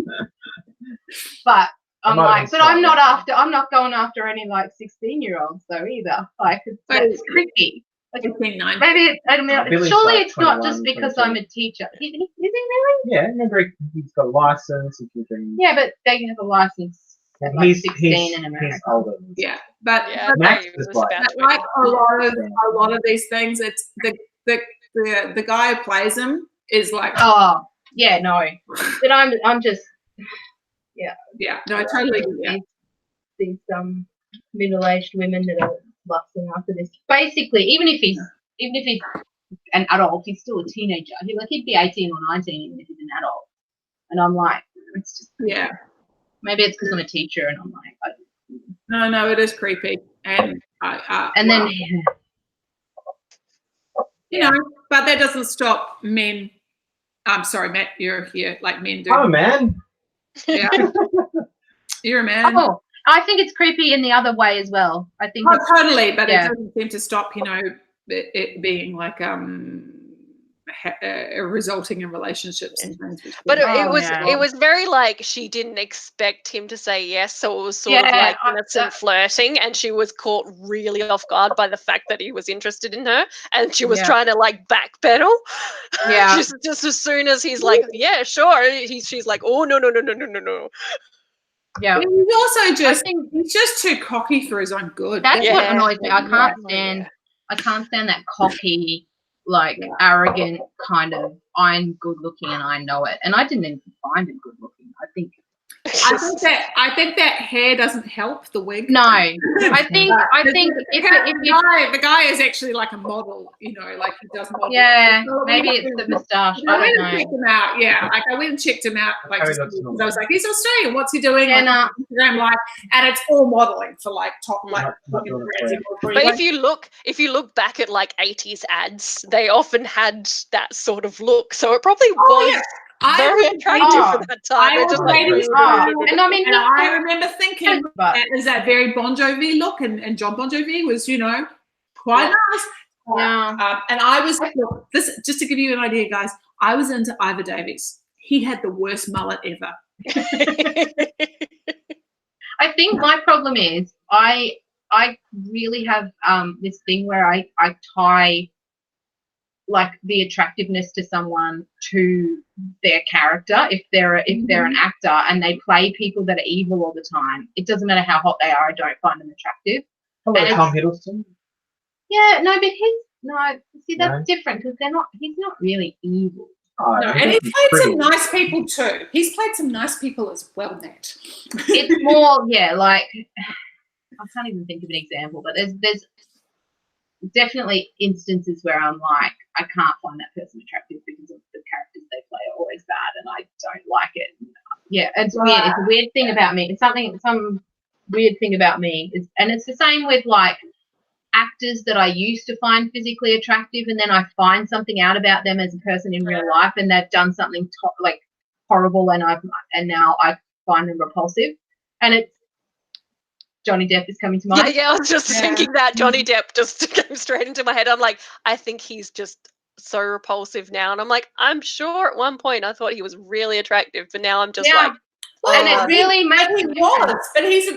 [SPEAKER 3] But I'm like, but I'm not going after any like 16-year-olds though either. Like, it's creepy. Like, maybe
[SPEAKER 2] Billy's
[SPEAKER 3] surely
[SPEAKER 2] like
[SPEAKER 3] it's not
[SPEAKER 2] 21,
[SPEAKER 3] just because
[SPEAKER 2] 22.
[SPEAKER 3] I'm a teacher. Is he really?
[SPEAKER 2] Yeah, remember he's got a license. He can.
[SPEAKER 3] Yeah, but they have a license at like 16 in America.
[SPEAKER 2] He's older.
[SPEAKER 1] Yeah, but
[SPEAKER 2] Max
[SPEAKER 4] it
[SPEAKER 2] is
[SPEAKER 4] was
[SPEAKER 2] like-
[SPEAKER 4] about
[SPEAKER 1] like
[SPEAKER 4] 20.
[SPEAKER 1] a lot of these things, it's the guy who plays him is like,
[SPEAKER 3] Oh, yeah, no. But I'm just
[SPEAKER 1] yeah, no, I totally get that.
[SPEAKER 3] these middle-aged women that are lusting after this. Basically, even if he's an adult, he's still a teenager. He'd be 18 or 19 even if he's an adult. And I'm like, it's just
[SPEAKER 1] Yeah.
[SPEAKER 3] maybe it's because I'm a teacher and I'm like,
[SPEAKER 1] No, it is creepy, and
[SPEAKER 3] then
[SPEAKER 1] you know, but that doesn't stop men. I'm sorry, Matt, you're here like men do.
[SPEAKER 2] Oh man.
[SPEAKER 1] Yeah. You're a man.
[SPEAKER 3] oh, I think it's creepy in the other way as well. I think
[SPEAKER 1] Totally, but
[SPEAKER 3] yeah.
[SPEAKER 1] it doesn't seem to stop, you know, it being like resulting in relationships and things.
[SPEAKER 4] But
[SPEAKER 3] yeah.
[SPEAKER 4] it was very like she didn't expect him to say yes, so it was sort of like innocent flirting, and she was caught really off guard by the fact that he was interested in her, and she was trying to like backpedal.
[SPEAKER 3] Yeah.
[SPEAKER 4] just as soon as he's like, yeah, sure, she's like, oh no.
[SPEAKER 3] Yeah.
[SPEAKER 1] He's also he's just too cocky for his own good.
[SPEAKER 3] That's what
[SPEAKER 4] Yeah.
[SPEAKER 3] annoys me. I can't
[SPEAKER 4] Yeah.
[SPEAKER 3] stand that cocky, like arrogant kind of I'm good looking and I know it. And I didn't even find him good looking. I think
[SPEAKER 1] I think that hair doesn't help the wig.
[SPEAKER 3] No, I think
[SPEAKER 1] the guy is actually like a model, you know, like he does model.
[SPEAKER 3] Yeah, maybe it's the moustache. I don't know.
[SPEAKER 1] Checked him out. Yeah, like I went and checked him out. Like just, I was like, he's Australian. What's he doing?
[SPEAKER 3] Yeah,
[SPEAKER 1] like, Instagram Live, and it's all modeling for like top like.
[SPEAKER 2] Not
[SPEAKER 4] but if you look back at like 80s ads, they often had that sort of look, so it probably was. Very attractive for that time.
[SPEAKER 1] And I remember thinking that is that very Bon Jovi look, and John Bon Jovi was, you know, quite nice.
[SPEAKER 3] Yeah.
[SPEAKER 1] And I was this just to give you an idea, guys. I was into Ivor Davies. He had the worst mullet ever.
[SPEAKER 3] I think my problem is I really have this thing where I tie like the attractiveness to someone to their character. If they're an actor and they play people that are evil all the time, it doesn't matter how hot they are, I don't find them attractive.
[SPEAKER 2] Hello, Tom Hiddleston.
[SPEAKER 3] Yeah, no, but that's different because he's not really evil.
[SPEAKER 1] No, and he's played some nice people too. He's played some nice people as well, Matt.
[SPEAKER 3] It's more, like I can't even think of an example, but there's definitely instances where I'm like, I can't find that person attractive because of the characters they play are always bad, and I don't like it. Yeah, it's weird. It's a weird thing about me. It's some weird thing about me. And it's the same with like actors that I used to find physically attractive, and then I find something out about them as a person in real life, and they've done something like horrible, and now I find them repulsive. And it's Johnny Depp is coming to mind.
[SPEAKER 4] Yeah, I was just thinking that Johnny Depp just came straight into my head. I'm like, I think he's just so repulsive now, and I'm like, I'm sure at one point I thought he was really attractive, but now I'm just like.
[SPEAKER 3] And it really makes
[SPEAKER 1] me was, but he's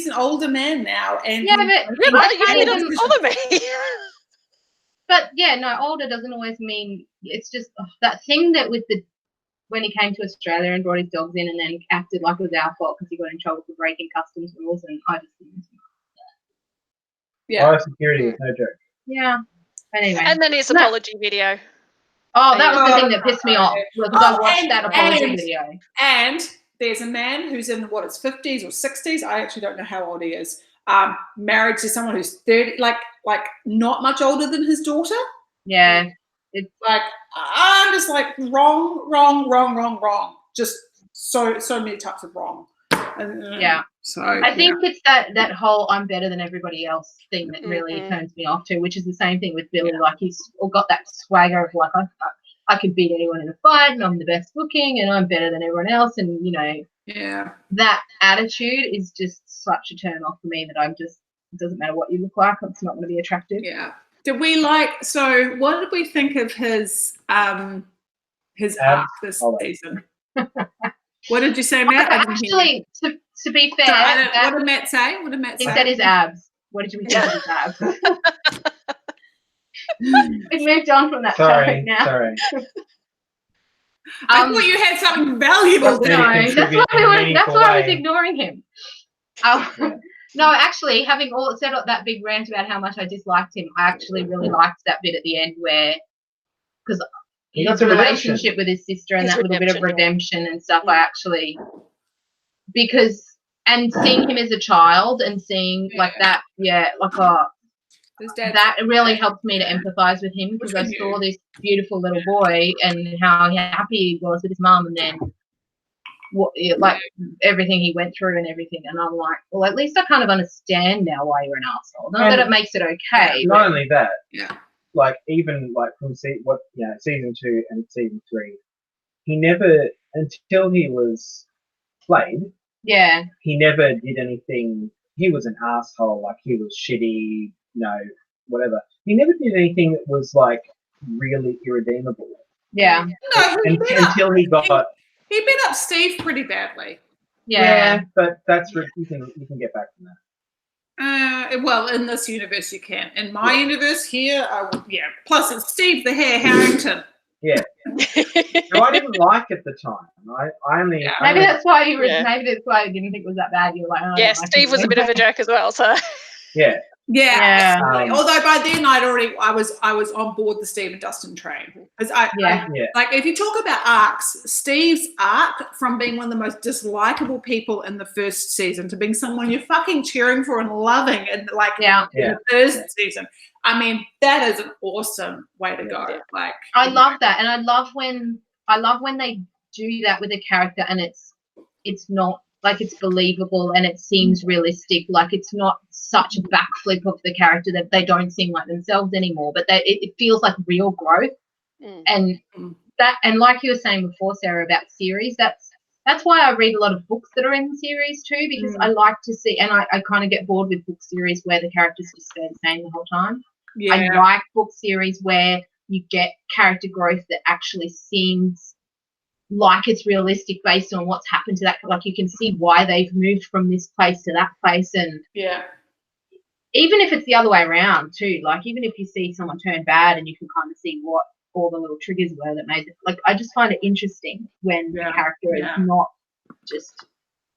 [SPEAKER 1] an older man now, and
[SPEAKER 4] but really, doesn't bother me.
[SPEAKER 3] But older doesn't always mean it's just that thing that when he came to Australia and brought his dogs in and then acted like it was our fault because he got in trouble for breaking customs rules, and I just didn't
[SPEAKER 2] security is no joke.
[SPEAKER 3] Yeah. Anyway.
[SPEAKER 4] And then his apology video.
[SPEAKER 3] Oh, that was the thing that pissed me off because I watched that apology video.
[SPEAKER 1] And there's a man who's in his 50s or 60s. I actually don't know how old he is. Married to someone who's 30, like not much older than his daughter.
[SPEAKER 3] Yeah.
[SPEAKER 1] It's like I'm just like wrong. Just so many types of wrong. So
[SPEAKER 3] I think it's that whole I'm better than everybody else thing that really turns me off too, which is the same thing with Billy. Like he's got that swagger of like I could beat anyone in a fight, and I'm the best looking, and I'm better than everyone else, and that attitude is just such a turn off for me that it doesn't matter what you look like, it's not going to be attractive.
[SPEAKER 1] Yeah. Did we so what did we think of his arc this season? What did you say, Matt?
[SPEAKER 3] Actually, to be fair,
[SPEAKER 1] what did Matt say?
[SPEAKER 3] He said his abs. What did you think of his abs? We've moved on from that topic now.
[SPEAKER 2] Sorry.
[SPEAKER 1] I thought you had something valuable to know.
[SPEAKER 3] That's why I was ignoring him. No, actually, having said that big rant about how much I disliked him, I actually really liked that bit at the end because his relationship with his sister and that little bit of redemption and stuff, and seeing him as a child and seeing like that, that really helped me to empathize with him because I saw this beautiful little boy and how happy he was with his mum, and then everything he went through and everything, and I'm like, well, at least I kind of understand now why you're an asshole. Not that it makes it okay.
[SPEAKER 2] Not only that, like even like from season 2 and season 3, he never, until he was played, he never did anything. He was an asshole, like he was shitty, whatever. He never did anything that was like really irredeemable.
[SPEAKER 3] Yeah.
[SPEAKER 1] No,
[SPEAKER 2] until he got.
[SPEAKER 1] He beat up Steve pretty badly.
[SPEAKER 3] Yeah,
[SPEAKER 2] but that's you can get back from that.
[SPEAKER 1] Well, in this universe you can. In my universe here, Plus it's Steve the Hare Harrington.
[SPEAKER 2] Yeah. No, I didn't like it at the time. I only.
[SPEAKER 3] Maybe that's why you. Maybe that's why you didn't think it was that bad. You were like,
[SPEAKER 4] Steve was a bit of a jerk as well. So.
[SPEAKER 2] Yeah.
[SPEAKER 1] Yeah.
[SPEAKER 3] Yeah.
[SPEAKER 1] Absolutely. Although by then I was on board the Steve and Dustin train. Because
[SPEAKER 3] Yeah.
[SPEAKER 1] like if you talk about arcs, Steve's arc from being one of the most dislikable people in the first season to being someone you're fucking cheering for and loving in like in the first season. I mean, that is an awesome way to go.
[SPEAKER 4] Yeah.
[SPEAKER 1] Like
[SPEAKER 3] I love that, and I love when they do that with a character, and it's not like it's believable and it seems realistic. Like it's not such a backflip of the character that they don't seem like themselves anymore, but it feels like real growth. And that, and like you were saying before, Sarah, about series, that's why I read a lot of books that are in the series too, because I like to see, and I kind of get bored with book series where the characters just stay the same the whole time.
[SPEAKER 1] Yeah.
[SPEAKER 3] I like book series where you get character growth that actually seems like it's realistic based on what's happened to that. Like you can see why they've moved from this place to that place, and even if it's the other way around too, like even if you see someone turn bad and you can kind of see what all the little triggers were that made it, like I just find it interesting when the character is not just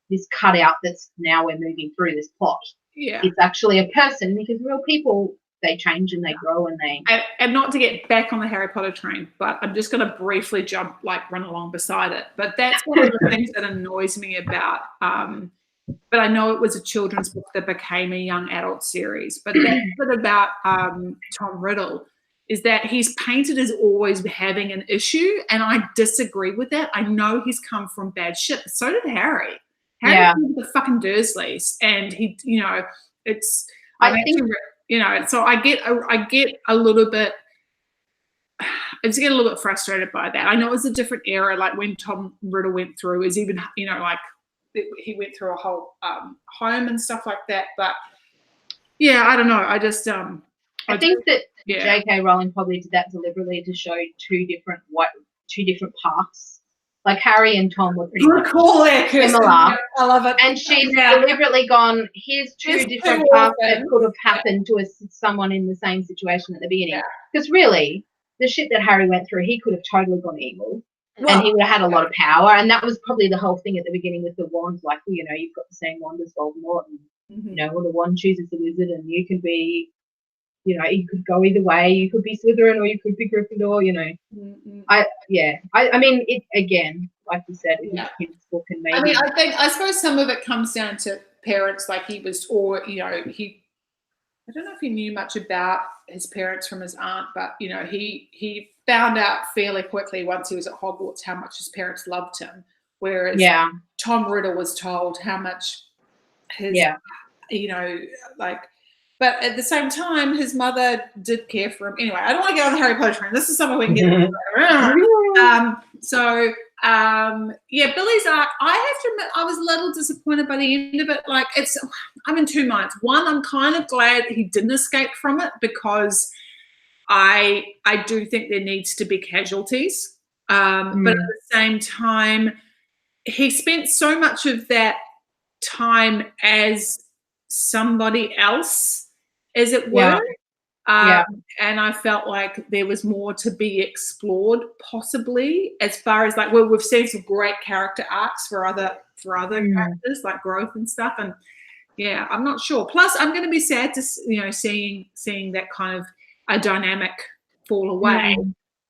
[SPEAKER 3] this cutout that's now we're moving through this plot. It's actually a person, because real people, they change and they grow and they...
[SPEAKER 1] And not to get back on the Harry Potter train, but I'm just going to briefly run along beside it. But that's one of the things that annoys me about, but I know it was a children's book that became a young adult series. But that's what about Tom Riddle, is that he's painted as always having an issue, and I disagree with that. I know he's come from bad shit, but so did Harry. Harry was the fucking Dursleys, and he, you know, it's... You know, so I get a little bit, I just get a little bit frustrated by that. I know it was a different era, like when Tom Riddle went through, is even, you know, like he went through a whole home and stuff like that. But yeah, I don't know. I just
[SPEAKER 3] I think that J.K. Rowling probably did that deliberately to show two different paths. Like Harry and Tom were pretty much similar.
[SPEAKER 1] I love it.
[SPEAKER 3] And she's deliberately gone, here's two different paths that could have happened to someone in the same situation at the beginning. Because really, the shit that Harry went through, he could have totally gone evil. And he would have had a lot of power. And that was probably the whole thing at the beginning with the wands. Like, well, you know, you've got the same wand as Voldemort. And, you know, well, the wand chooses the wizard, and you can be... You know, you could go either way. You could be Slytherin or you could be Gryffindor, you know. I mean, it again, like you said, it's his book, and maybe...
[SPEAKER 1] I suppose some of it comes down to parents, like he was, or, you know, I don't know if he knew much about his parents from his aunt, but, you know, he found out fairly quickly once he was at Hogwarts how much his parents loved him, whereas Tom Riddle was told how much his, you know, like... But at the same time, his mother did care for him. Anyway, I don't want to get on the Harry Potter train. This is something we can get around. Billy's arc, I have to admit, I was a little disappointed by the end of it. Like, I'm in two minds. One, I'm kind of glad he didn't escape from it, because I do think there needs to be casualties. But at the same time, he spent so much of that time as somebody else, as it were. And I felt like there was more to be explored, possibly, as far as like, well, we've seen some great character arcs for other characters, like growth and stuff. And yeah, I'm not sure. Plus, I'm going to be sad to, you know, seeing that kind of a dynamic fall away.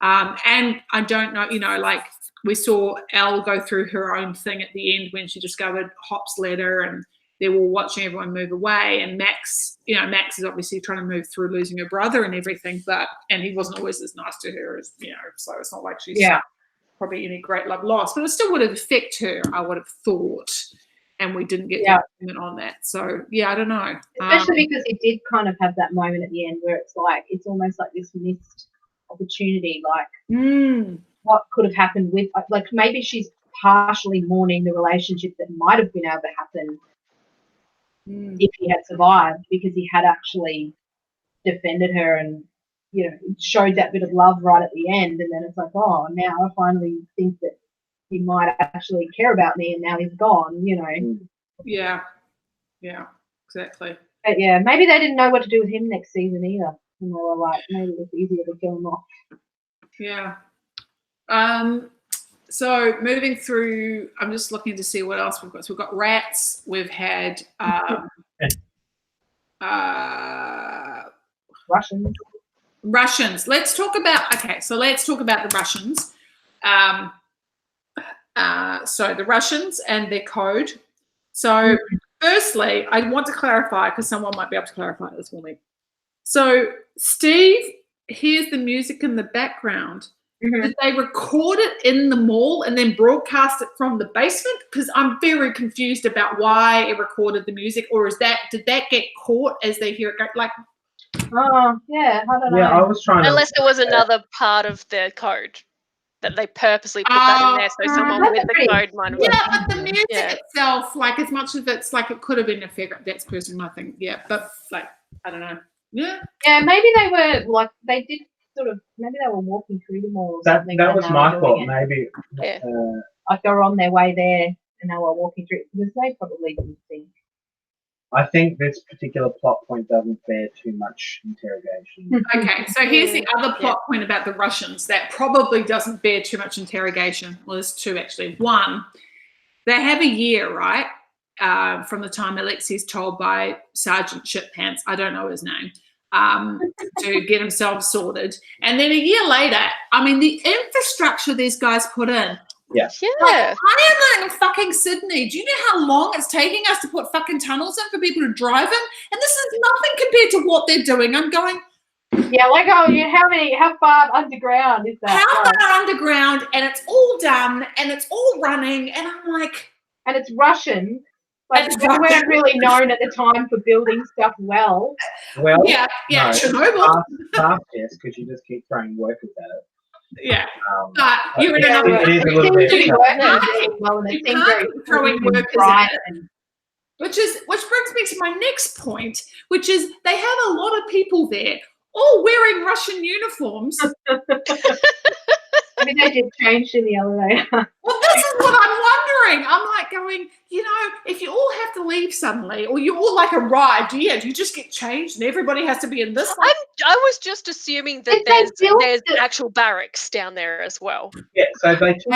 [SPEAKER 1] And I don't know, you know, like we saw Elle go through her own thing at the end when she discovered Hop's letter, and they were watching everyone move away, and Max is obviously trying to move through losing her brother and everything, and he wasn't always as nice to her as, you know, so it's not like she's probably any great love lost, but it still would have affected her, I would have thought, and we didn't get the on that. So yeah, I don't know.
[SPEAKER 3] Especially because it did kind of have that moment at the end where it's like, it's almost like this missed opportunity, like what could have happened with, like maybe she's partially mourning the relationship that might have been able to happen if he had survived, because he had actually defended her and, you know, showed that bit of love right at the end. And then it's like, oh, now I finally think that he might actually care about me, and now he's gone, you know.
[SPEAKER 1] Yeah, exactly.
[SPEAKER 3] But yeah, maybe they didn't know what to do with him next season either, and they were like, maybe it was easier to kill him off. Yeah.
[SPEAKER 1] So moving through, I'm just looking to see what else we've got. So we've got rats. We've had
[SPEAKER 3] Russians.
[SPEAKER 1] Russians. Let's talk about the Russians. So the Russians and their code. So firstly, I want to clarify, because someone might be able to clarify this for me. So Steve hears the music in the background. Did they record it in the mall and then broadcast it from the basement? Because I'm very confused about why it recorded the music, or did that get caught as they hear it go? Like,
[SPEAKER 3] oh yeah, I don't know.
[SPEAKER 2] Yeah, I was trying
[SPEAKER 4] Unless there was another part of the code that they purposely put that in there, so someone with the code might have.
[SPEAKER 1] Yeah, but the music itself, like, as much as it's like it could have been a that's personal, I think. Yeah, but like, I don't know. Yeah.
[SPEAKER 3] Yeah, maybe they were like they did sort of. Maybe they were walking through the mall or something.
[SPEAKER 2] that was my thought.
[SPEAKER 3] It.
[SPEAKER 2] Maybe.
[SPEAKER 4] Yeah.
[SPEAKER 3] Like they were on their way there and they were walking through, because they probably didn't think.
[SPEAKER 2] I think this particular plot point doesn't bear too much interrogation.
[SPEAKER 1] Okay, so here's the other plot point about the Russians that probably doesn't bear too much interrogation. Well, there's two actually. One, they have a year, right, from the time Alexei's told by Sergeant Shitpants, I don't know his name, to get himself sorted. And then a year later, I mean, the infrastructure these guys put in.
[SPEAKER 2] Yeah.
[SPEAKER 1] Like, I am in fucking Sydney. Do you know how long it's taking us to put fucking tunnels in for people to drive in? And this is nothing compared to what they're doing. I'm going,
[SPEAKER 3] yeah, like, how far underground is that?
[SPEAKER 1] How far underground, and it's all done, and it's all running, and I'm like...
[SPEAKER 3] And it's Russian. Like, they weren't really known at the time for building stuff well.
[SPEAKER 2] Well,
[SPEAKER 1] yeah,
[SPEAKER 2] no,
[SPEAKER 1] Chernobyl.
[SPEAKER 2] Half yes, because you just keep throwing workers at it.
[SPEAKER 1] Yeah, but you're in
[SPEAKER 2] it is a little bit.
[SPEAKER 1] Throwing workers at it. Which brings me to my next point, which is they have a lot of people there, all wearing Russian uniforms.
[SPEAKER 3] Maybe they just changed in the elevator.
[SPEAKER 1] Well, this is what I'm wondering. I'm like going, if you all have to leave suddenly, or you all like arrive, do you just get changed and everybody has to be in this?
[SPEAKER 4] I was just assuming that there's actual barracks down there as well.
[SPEAKER 2] Yeah, so they took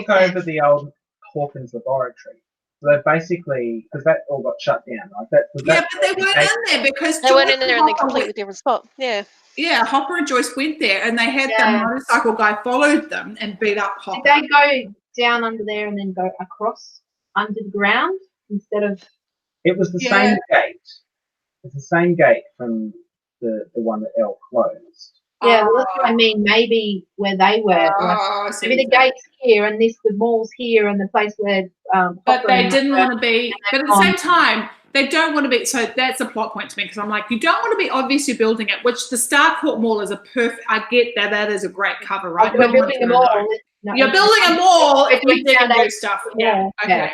[SPEAKER 2] over the old Hawkins laboratory. So they basically, because that all got shut down, right?
[SPEAKER 1] But they weren't in there because
[SPEAKER 4] they weren't in there in a completely different spot. Yeah.
[SPEAKER 1] Yeah, Hopper and Joyce went there, and they had the motorcycle guy followed them and beat up Hopper.
[SPEAKER 3] Did they go down under there and then go across under the ground instead of?
[SPEAKER 2] It was the same gate. It's the same gate from the one that Elle closed.
[SPEAKER 3] Yeah, well, that's what I mean. Maybe where they were, maybe the gate's here and the mall's here and the place where.
[SPEAKER 1] But they didn't want to be. But at the same time, they don't want to be. So that's a plot point to me, because I'm like, you don't want to be obviously building it. Which the Starcourt Mall is a perfect. I get that. That is a great cover, right?
[SPEAKER 3] We're building a mall.
[SPEAKER 1] You're building a mall if you dig and do stuff. Yeah. Okay.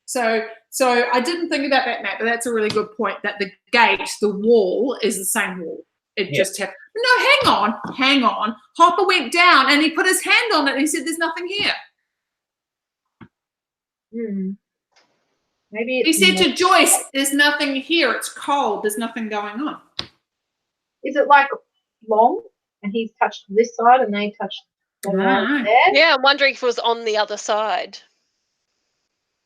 [SPEAKER 1] So I didn't think about that, Matt, but that's a really good point. That the gate, the wall, is the same wall. It just happened. No, hang on. Hopper went down and he put his hand on it and he said, "There's nothing here."
[SPEAKER 3] Maybe
[SPEAKER 1] he said to Joyce, "There's nothing here. It's cold. There's nothing going on."
[SPEAKER 3] Is it like long and he's touched this side and they touched the there?
[SPEAKER 4] Yeah, I'm wondering if it was on the other side.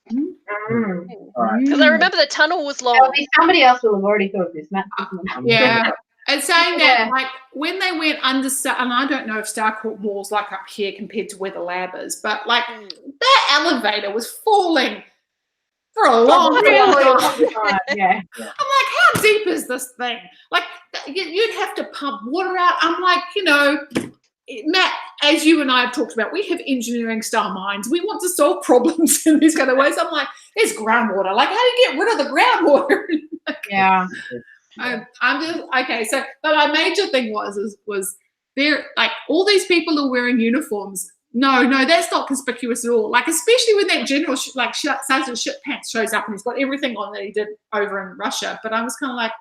[SPEAKER 4] Because I remember the tunnel was long.
[SPEAKER 3] Somebody else will have already thought of this, Matt.
[SPEAKER 1] Yeah. And saying that, like, when they went under, and I don't know if Starcourt Mall's like up here compared to where the lab is, but like that elevator was falling for a long time.
[SPEAKER 3] Yeah.
[SPEAKER 1] I'm like, how deep is this thing? Like, you'd have to pump water out. I'm like, Matt, as you and I have talked about, we have engineering style minds. We want to solve problems in these kind of ways. I'm like, there's groundwater. Like, how do you get rid of the groundwater?
[SPEAKER 3] Yeah.
[SPEAKER 1] I'm just okay. So, but my major thing was there, like, all these people are wearing uniforms. No, that's not conspicuous at all. Like, especially when that general, Sergeant Shitpants shows up and he's got everything on that he did over in Russia. But I was kind of like,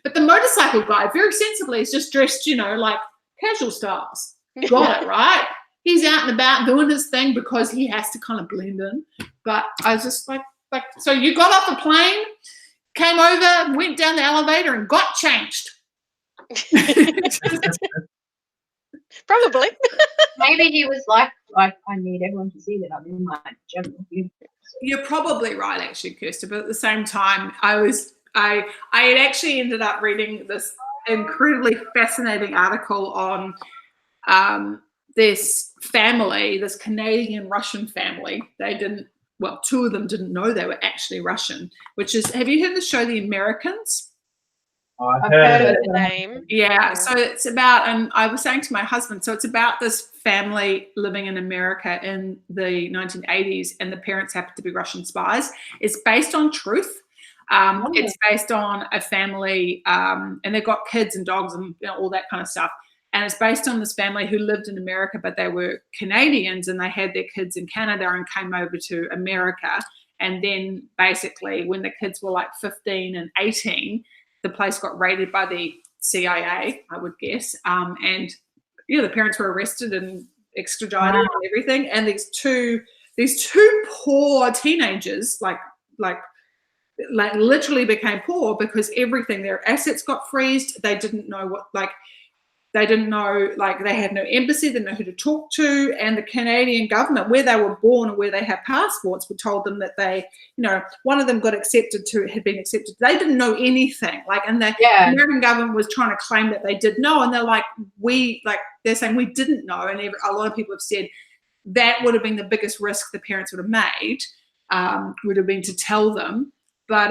[SPEAKER 1] But the motorcycle guy, very sensibly, is just dressed, like casual styles. Got it, right? He's out and about doing his thing because he has to kind of blend in. But I was just like, so you got off the plane, came over, went down the elevator, and got changed.
[SPEAKER 4] Probably.
[SPEAKER 3] Maybe he was like, I need everyone to see that I'm in my general uniform.
[SPEAKER 1] You're probably right, actually, Kirsten. But at the same time, I was I had actually ended up reading this incredibly fascinating article on this family, this Canadian Russian family. Two of them didn't know they were actually Russian, which is, have you heard the show The Americans?
[SPEAKER 2] I've heard of it.
[SPEAKER 4] The name.
[SPEAKER 1] Yeah, so it's about, and I was saying to my husband, so it's about this family living in America in the 1980s, and the parents happen to be Russian spies. It's based on truth. It's based on a family, and they've got kids and dogs and all that kind of stuff. And it's based on this family who lived in America, but they were Canadians, and they had their kids in Canada and came over to America. And then basically when the kids were like 15 and 18, the place got raided by the CIA, I would guess. And the parents were arrested and extradited and everything. And these two poor teenagers, like literally became poor because everything, their assets got freezed. They didn't know they had no embassy, they didn't know who to talk to, and the Canadian government, where they were born and where they had passports, were told them that they, one of them had been accepted. They didn't know anything. And the American government was trying to claim that they did know, and they're saying we didn't know, and a lot of people have said that would have been the biggest risk the parents would have made, would have been to tell them. But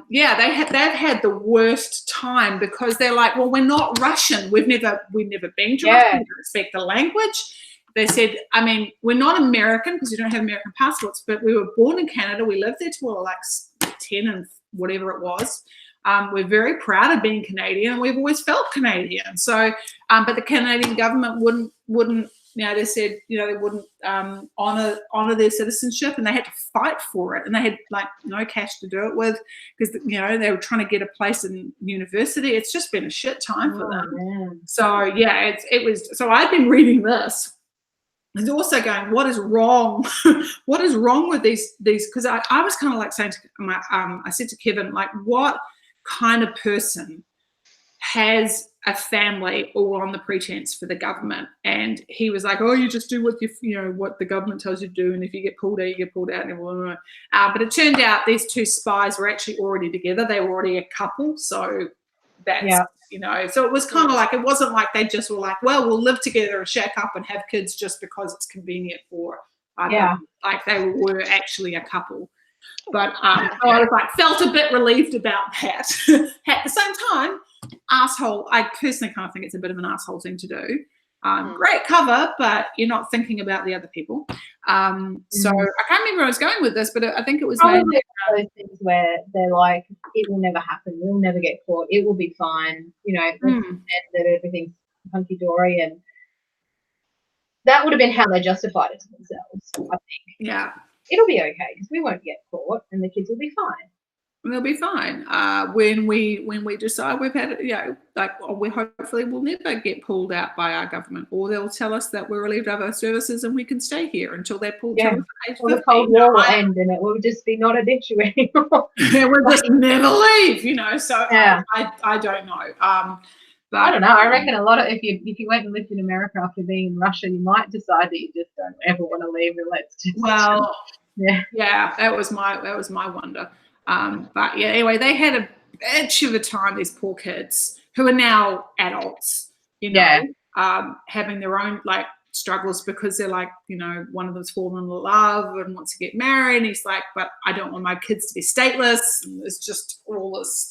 [SPEAKER 1] they've had the worst time because they're like, well, we're not Russian. We've never been to Russia. We don't speak the language. They said, I mean, we're not American because we don't have American passports, but we were born in Canada. We lived there till we were like 10 and whatever it was. We're very proud of being Canadian, and we've always felt Canadian. So, but the Canadian government wouldn't. They said, they wouldn't honor their citizenship, and they had to fight for it, and they had no cash to do it with because they were trying to get a place in university. It's just been a shit time for them.
[SPEAKER 3] Man.
[SPEAKER 1] So it was. So I've been reading this. And also going, what is wrong? What is wrong with these? Because I was kind of saying to I said to Kevin, what kind of person has a family all on the pretense for the government? And he was like, oh, you just do what what the government tells you to do, and if you get pulled out, you get pulled out. And but it turned out these two spies were actually already together. They were already a couple. So that's so it was kind of it wasn't like they just were like, well, we'll live together and shack up and have kids just because it's convenient for them. They were actually a couple. But I was felt a bit relieved about that. At the same time, asshole, I personally kind of think it's a bit of an asshole thing to do. Great cover, but you're not thinking about the other people. So I can't remember where I was going with this, but I think it was
[SPEAKER 3] probably one of those things where they're like, it will never happen. We'll never get caught. It will be fine. And that everything's hunky dory, and that would have been how they justified it to themselves. I think. Yeah. It'll be okay because we won't get caught, and the kids will be fine.
[SPEAKER 1] They'll be fine. When we decide we've had it, we hopefully will never get pulled out by our government, or they'll tell us that we're relieved of our services and we can stay here until they're pulled out.
[SPEAKER 3] Or the Cold War will end, and it will just be not an issue anymore.
[SPEAKER 1] We'll just never leave, So I don't know. But
[SPEAKER 3] I don't know. I reckon a lot of if you went and lived in America after being in Russia, you might decide that you just don't ever want to leave, and let's just that was my wonder. But anyway, they had a bitch of a time, these poor kids who are now adults, having their own struggles because they're one of them's fallen in love and wants to get married, and he's like, but I don't want my kids to be stateless, and there's just all this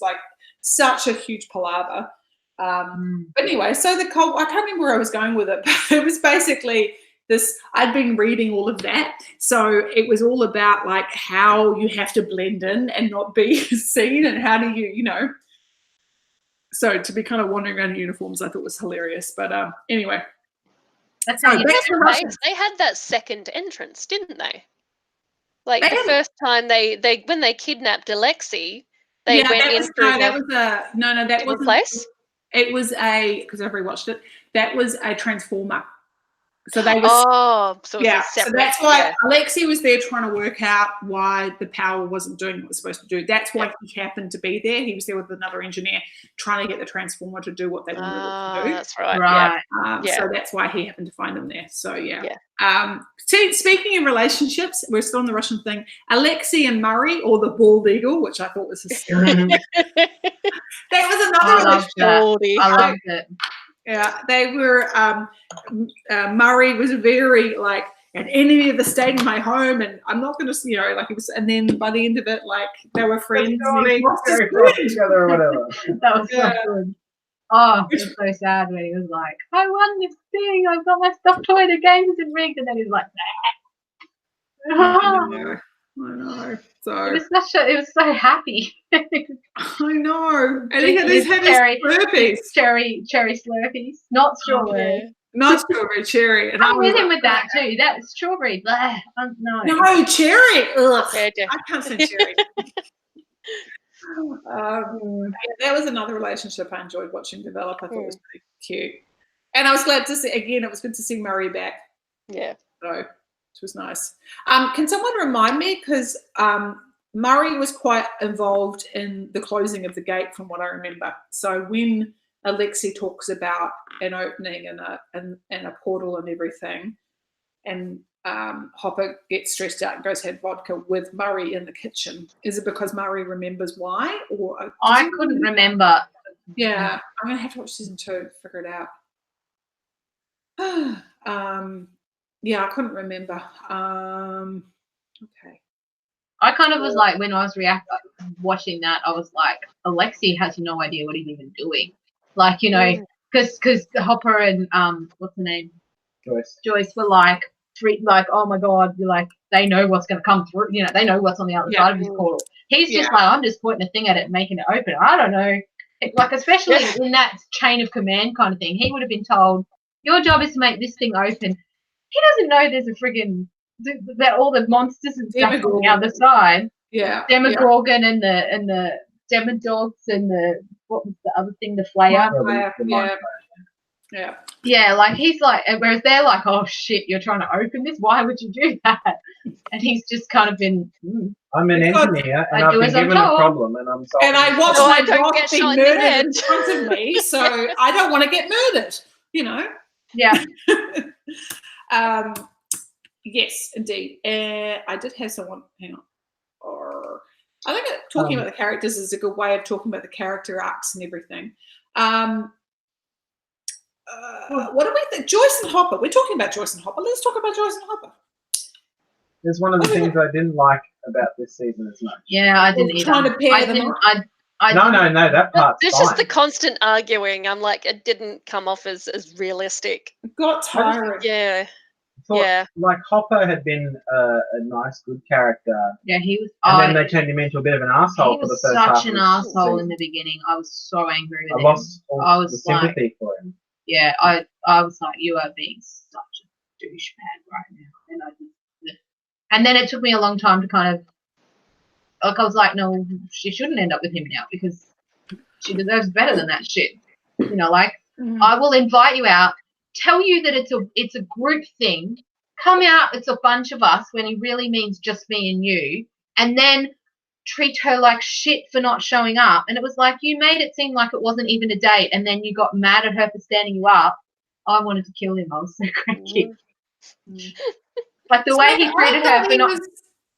[SPEAKER 3] such a huge palaver. But anyway, so I can't remember where I was going with it, but it was basically this. I'd been reading all of that, so it was all about how you have to blend in and not be seen, and how do you so to be kind of wandering around in uniforms, I thought was hilarious. But anyway, that's how
[SPEAKER 4] they had that second entrance, didn't they? The first time they when they kidnapped Alexei, they went in through
[SPEAKER 1] that wasn't
[SPEAKER 4] place.
[SPEAKER 1] It was because I've rewatched it. That was a transformer. So they were
[SPEAKER 4] Oh, so it was
[SPEAKER 1] yeah,
[SPEAKER 4] a separate.
[SPEAKER 1] so that's why
[SPEAKER 4] yeah.
[SPEAKER 1] Alexei was there trying to work out why the power wasn't doing what it was supposed to do. That's why
[SPEAKER 4] Yep.
[SPEAKER 1] he happened to be there. He was there with another engineer trying to get the transformer to do what they wanted it to do.
[SPEAKER 4] That's right.
[SPEAKER 3] Right.
[SPEAKER 4] Yeah.
[SPEAKER 1] So that's why he happened to find them there. So yeah.
[SPEAKER 4] Yeah.
[SPEAKER 1] Speaking of relationships, we're still on the Russian thing. Alexei and Murray, or the bald eagle, which I thought was hysterical. That was another
[SPEAKER 3] I loved that.
[SPEAKER 4] Baldy.
[SPEAKER 3] I loved it.
[SPEAKER 1] Yeah, they were. Murray was very like an enemy of the state in my home, and I'm not going to, like it was. And then by the end of it, like they were friends. And he lost his
[SPEAKER 2] Very close together or whatever.
[SPEAKER 3] That was
[SPEAKER 1] Yeah.
[SPEAKER 3] so good. Oh, it was so sad when he was like, I won this thing, I've got my stuffed toy, the game's been rigged, and then he's like,
[SPEAKER 1] I know. So
[SPEAKER 3] it was so happy.
[SPEAKER 1] I know, and he had his Slurpees,
[SPEAKER 3] cherry Slurpees, not strawberry.
[SPEAKER 1] not strawberry, cherry. And
[SPEAKER 3] I'm with him with that too. That's strawberry. Blah. No.
[SPEAKER 1] No, cherry. Ugh.
[SPEAKER 4] Yeah.
[SPEAKER 1] I can't say cherry. That was another relationship I enjoyed watching develop. I thought it was pretty cute, and I was glad to see. Again, it was good to see Murray back.
[SPEAKER 4] Yeah.
[SPEAKER 1] So it was nice. Can someone remind me, because Murray was quite involved in the closing of the gate, from what I remember. So when Alexei talks about an opening and a portal and everything, and Hopper gets stressed out and goes have vodka with Murray in the kitchen. Is it because Murray remembers why? Or
[SPEAKER 3] I couldn't remember.
[SPEAKER 1] Yeah, I'm gonna have to watch season 2 to figure it out. Yeah, I couldn't remember. Okay.
[SPEAKER 3] I kind of was like, when I was watching that, I was like, Alexei has no idea what he's even doing. Like, because Hopper and what's the name? Joyce were like, oh my god, you're like, they know what's going to come through, they know what's on the other side of this portal. He's just like, I'm just pointing a thing at it and making it open. I don't know, like, especially in that chain of command kind of thing, he would have been told, your job is to make this thing open. He doesn't know there's a friggin' that all the monsters and stuff on the other side. Demogorgon and the Demodogs and what was the other thing, the Flayer. Yeah, like he's like, whereas they're like, oh shit, you're trying to open this? Why would you do that? And he's just kind of been.
[SPEAKER 2] I'm an engineer, and I've been given a problem, and I'm solving.
[SPEAKER 1] And I watched my boss be murdered in front of me, so I don't want to get murdered.
[SPEAKER 3] Yeah.
[SPEAKER 1] Yes, indeed. I did have someone. Hang on. I think talking about the characters is a good way of talking about the character arcs and everything. What do we think? Joyce and Hopper. We're talking about Joyce and Hopper. Let's talk about Joyce and Hopper.
[SPEAKER 2] There's one of the things I didn't like about this season as much.
[SPEAKER 3] Yeah, I didn't either.
[SPEAKER 1] Trying to pair them up.
[SPEAKER 2] No, that part's
[SPEAKER 4] There's
[SPEAKER 2] fine.
[SPEAKER 4] just the constant arguing. I'm like, it didn't come off as realistic.
[SPEAKER 1] It got tiring.
[SPEAKER 4] Yeah.
[SPEAKER 2] Thought, like, Hopper had been a nice, good character.
[SPEAKER 3] Yeah, he was.
[SPEAKER 2] And then they turned him into a bit of an asshole for the first half.
[SPEAKER 3] He was such an asshole in the beginning. I was so angry with him.
[SPEAKER 2] I lost all the sympathy for him.
[SPEAKER 3] Yeah, I was like, you are being such a douchebag right now. And then it took me a long time to kind of, like, I was like, no, she shouldn't end up with him now because she deserves better than that shit. I will invite you out, tell you that it's a group thing, come out, it's a bunch of us when he really means just me and you, and then treat her like shit for not showing up. And it was like, you made it seem like it wasn't even a date, and then you got mad at her for standing you up. I wanted to kill him. I was so cranky. Like the way he treated her for not.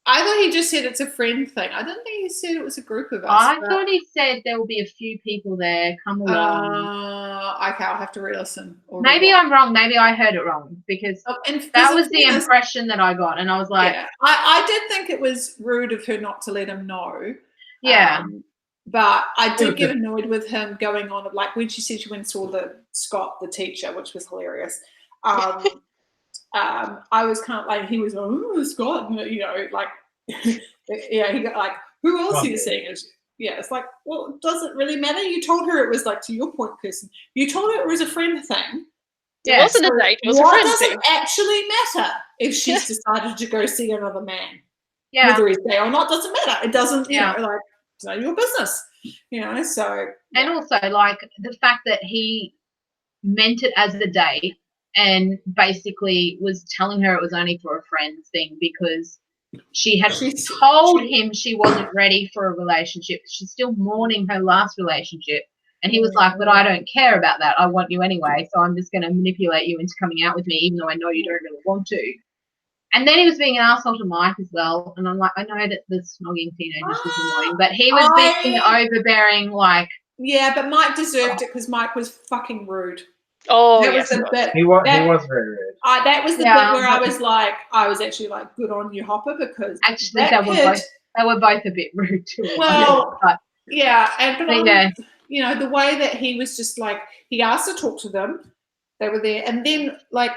[SPEAKER 1] I thought he just said it's a friend thing. I didn't think he said it was a group of us.
[SPEAKER 3] I thought he said there will be a few people there. Come along.
[SPEAKER 1] Okay, I'll have to re-listen.
[SPEAKER 3] Maybe I'm wrong. Maybe I heard it wrong because that was the impression that I got, and I was like,
[SPEAKER 1] I did think it was rude of her not to let him know.
[SPEAKER 3] Yeah.
[SPEAKER 1] But I did get annoyed with him going on, like when she said she went and saw Scott, the teacher, which was hilarious. I was kind of like, he was, oh, Scott, like, yeah, he got like, who else are you seeing? Yeah, it's like, well, does it really matter? You told her it was, like, to your point, Kirsten, you told her it was a friend thing.
[SPEAKER 4] Yeah, it wasn't a date, it was a friend thing.
[SPEAKER 1] What does it actually matter if she's decided to go see another man?
[SPEAKER 3] Yeah.
[SPEAKER 1] Whether he's there or not doesn't matter. It doesn't, like, it's none of your business, so.
[SPEAKER 3] And also, like, the fact that he meant it as a date and basically was telling her it was only for a friends thing because she had told him she wasn't ready for a relationship. She's still mourning her last relationship. And he was like, but I don't care about that. I want you anyway, so I'm just going to manipulate you into coming out with me, even though I know you don't really want to. And then he was being an asshole to Mike as well. And I'm like, I know that the snogging teenagers was annoying, but he was being overbearing, like.
[SPEAKER 1] Yeah, but Mike deserved it because Mike was fucking rude.
[SPEAKER 4] Oh,
[SPEAKER 1] that
[SPEAKER 4] yes.
[SPEAKER 1] was the bit.
[SPEAKER 2] He was very rude.
[SPEAKER 1] That was the bit where I was actually like, good on you, Hopper, because
[SPEAKER 3] actually they were both a bit rude too.
[SPEAKER 1] Well,
[SPEAKER 3] but,
[SPEAKER 1] yeah, you know, the way that he was just like, he asked to talk to them, they were there, and then like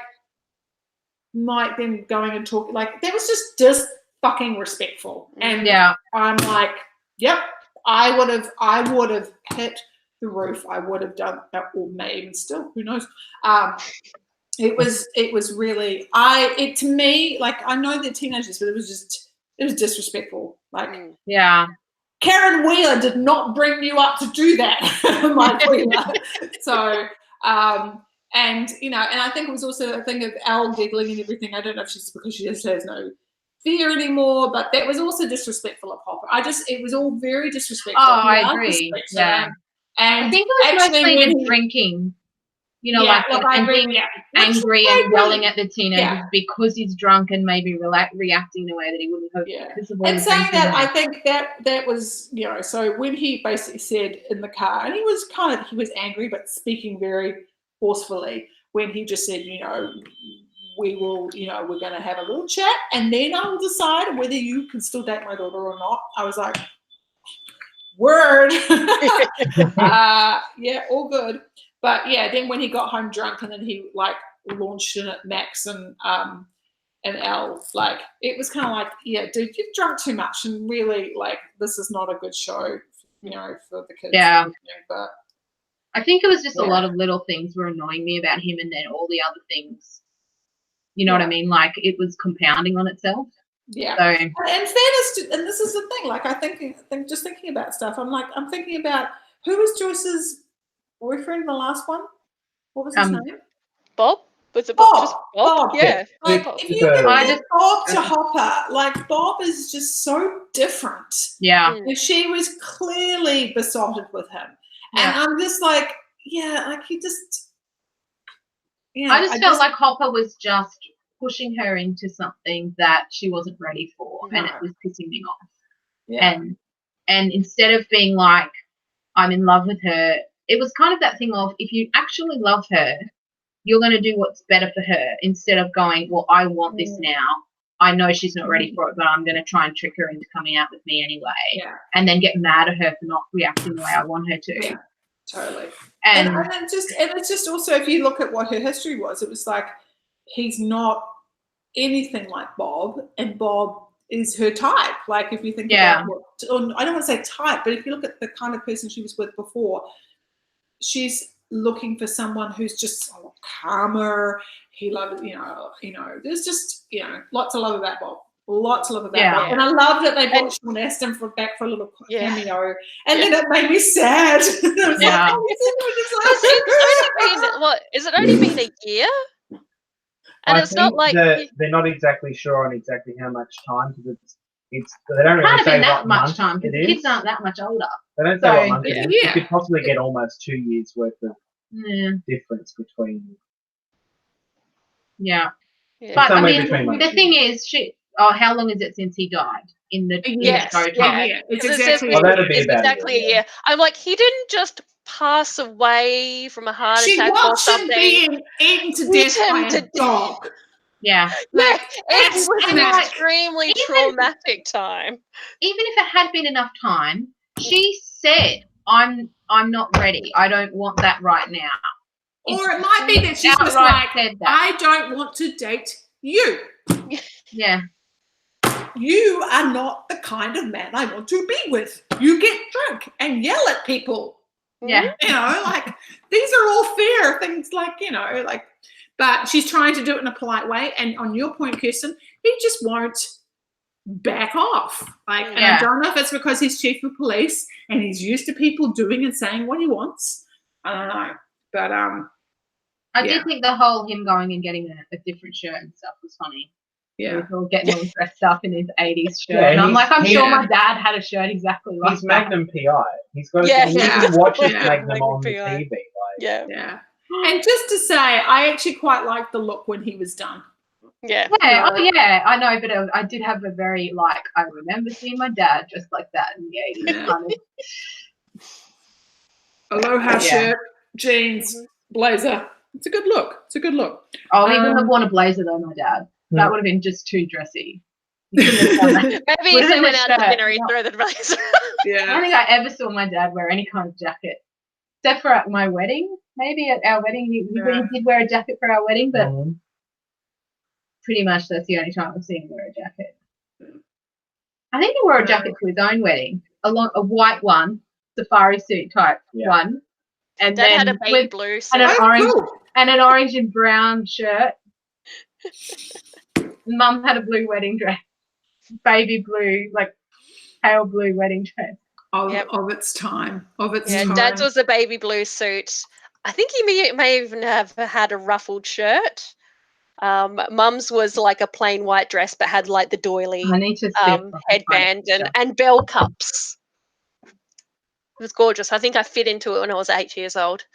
[SPEAKER 1] Mike then going and talking, like that was just fucking respectful. And I'm like, yep, I would have hit the roof. I would have done that, or maybe even still, who knows? It was really to me, like, I know they're teenagers, but it was disrespectful. Like, Karen Wheeler did not bring you up to do that, Mike Wheeler. So, and you know, and I think it was also a thing of Al giggling and everything. I don't know if she's because she just has no fear anymore, but that was also disrespectful of Hopper. It was all very disrespectful.
[SPEAKER 3] Oh, I agree. Yeah.
[SPEAKER 1] And
[SPEAKER 3] I think it was mostly the drinking. You know, and being angry and yelling at the teenagers because he's drunk and maybe reacting in a way that he wouldn't have.
[SPEAKER 1] And saying that, I think that was, you know, so when he basically said in the car, and he was angry, but speaking very forcefully, when he just said, you know, we will, you know, we're going to have a little chat and then I will decide whether you can still date my daughter or not. I was like, word. Yeah, all good. But yeah, then when he got home drunk and then he like launched in at Max and Elle, like it was kind of like, yeah, dude, you've drunk too much and really like this is not a good show, you know, for the kids.
[SPEAKER 3] Yeah.
[SPEAKER 1] But
[SPEAKER 3] I think it was just a lot of little things were annoying me about him, and then all the other things, you know what I mean? Like it was compounding on itself.
[SPEAKER 1] Yeah.
[SPEAKER 3] So,
[SPEAKER 1] and fairness to, and this is the thing, like I think just thinking about stuff, I'm thinking about who was Joyce's boyfriend, the last one? What was his name?
[SPEAKER 4] Bob? Was it Bob? Just
[SPEAKER 1] Bob.
[SPEAKER 4] Yeah.
[SPEAKER 1] Like, if you compare Bob to Hopper, like Bob is just so different.
[SPEAKER 3] Yeah.
[SPEAKER 1] And she was clearly besotted with him. And I'm just like, like he just,
[SPEAKER 3] I just felt like Hopper was just pushing her into something that she wasn't ready for, and it was pissing me off. Yeah. And instead of being like, I'm in love with her, it was kind of that thing of, if you actually love her, you're going to do what's better for her instead of going, well, I want this now. I know she's not ready for it, but I'm going to try and trick her into coming out with me anyway. Yeah. And then get mad at her for not reacting the way I want her to.
[SPEAKER 1] Yeah, totally. And it's just also, if you look at what her history was, it was like he's not anything like Bob, and Bob is her type. Like if you think about I don't want to say type, but if you look at the kind of person she was with before, she's looking for someone who's just a lot calmer. He loves, you know, there's just, you know, lots of love about Bob. Lots of love about Bob. And I love that they brought Sean Astin back for a little cameo. And then it made me sad. Is
[SPEAKER 4] it only been a year? And
[SPEAKER 2] I
[SPEAKER 4] it's not like
[SPEAKER 2] they're not exactly sure on exactly how much time, because it's they don't really say
[SPEAKER 3] that
[SPEAKER 2] what
[SPEAKER 3] much
[SPEAKER 2] month
[SPEAKER 3] time,
[SPEAKER 2] it
[SPEAKER 3] because
[SPEAKER 2] is.
[SPEAKER 3] kids aren't that much older.
[SPEAKER 2] They don't say what month it is. You could possibly get almost 2 years worth of difference between.
[SPEAKER 3] Yeah. But I mean, the thing is, how long is it since he died in the show time?
[SPEAKER 1] It's exactly.
[SPEAKER 4] Exactly a year. I'm like, he didn't just pass away from a heart attack or something.
[SPEAKER 1] She watched him being eaten to death by a dog.
[SPEAKER 3] Yeah.
[SPEAKER 4] Like, it was an extremely traumatic time.
[SPEAKER 3] Even if it had been enough time, she said, I'm not ready. I don't want that right now.
[SPEAKER 1] Or it might be that she's just like, I don't want to date you.
[SPEAKER 3] Yeah.
[SPEAKER 1] You are not the kind of man I want to be with. You get drunk and yell at people.
[SPEAKER 3] Yeah.
[SPEAKER 1] You know, like, these are all fair things, like, you know, like, but she's trying to do it in a polite way. And on your point, Kirsten, he just won't back off. Like, and I don't know if it's because he's chief of police and he's used to people doing and saying what he wants. I don't know. But
[SPEAKER 3] I did think the whole him going and getting a different shirt and stuff was funny.
[SPEAKER 1] Yeah.
[SPEAKER 3] He was all getting all dressed up in his 80s shirt.
[SPEAKER 2] Yeah,
[SPEAKER 3] and I'm like, I'm sure
[SPEAKER 1] yeah.
[SPEAKER 3] my dad had a shirt exactly like
[SPEAKER 2] He's
[SPEAKER 3] that.
[SPEAKER 2] Magnum PI. He's got.
[SPEAKER 4] Yeah,
[SPEAKER 2] You
[SPEAKER 1] yeah.
[SPEAKER 2] can watch his
[SPEAKER 1] Yeah.
[SPEAKER 2] Magnum on the
[SPEAKER 4] Magnum PI.
[SPEAKER 2] TV. Like,
[SPEAKER 4] Yeah.
[SPEAKER 1] Yeah. And just to say, I actually quite liked the look when he was done.
[SPEAKER 4] Yeah.
[SPEAKER 3] Yeah, oh yeah, I know, but I did have a very, like, I remember seeing my dad just like that in the 80s
[SPEAKER 1] Yeah.
[SPEAKER 3] kind of.
[SPEAKER 1] Aloha
[SPEAKER 3] Yeah.
[SPEAKER 1] shirt, jeans, blazer. It's a good look. It's a good look.
[SPEAKER 3] Oh, he wouldn't have worn a blazer though, my dad. That would have been just too dressy. You couldn't have done that.
[SPEAKER 4] Maybe
[SPEAKER 3] Put
[SPEAKER 4] if
[SPEAKER 3] it
[SPEAKER 4] they
[SPEAKER 3] in
[SPEAKER 4] went
[SPEAKER 3] the
[SPEAKER 4] out to
[SPEAKER 3] shirt.
[SPEAKER 4] dinner, he'd throw the blazer.
[SPEAKER 3] I don't
[SPEAKER 1] Yeah.
[SPEAKER 3] think I ever saw my dad wear any kind of jacket, except for at my wedding. Maybe at our wedding, he did wear a jacket for our wedding, but pretty much that's the only time I've seen him wear a jacket. I think he wore a jacket to his own wedding, a white one, safari suit type one, and
[SPEAKER 4] Dad
[SPEAKER 3] then
[SPEAKER 4] had a baby
[SPEAKER 3] with
[SPEAKER 4] blue
[SPEAKER 3] and
[SPEAKER 4] suit.
[SPEAKER 3] an orange
[SPEAKER 1] Cool.
[SPEAKER 3] and an orange and brown shirt. Mum had a blue wedding dress, baby blue, like pale blue wedding dress.
[SPEAKER 1] Of its time. Of its
[SPEAKER 4] Yeah,
[SPEAKER 1] time.
[SPEAKER 4] Dad's was a baby blue suit. I think he may even have had a ruffled shirt. Mum's was like a plain white dress, but had like the doily
[SPEAKER 3] I need to see
[SPEAKER 4] headband and bell cups. It was gorgeous. I think I fit into it when I was 8 years old.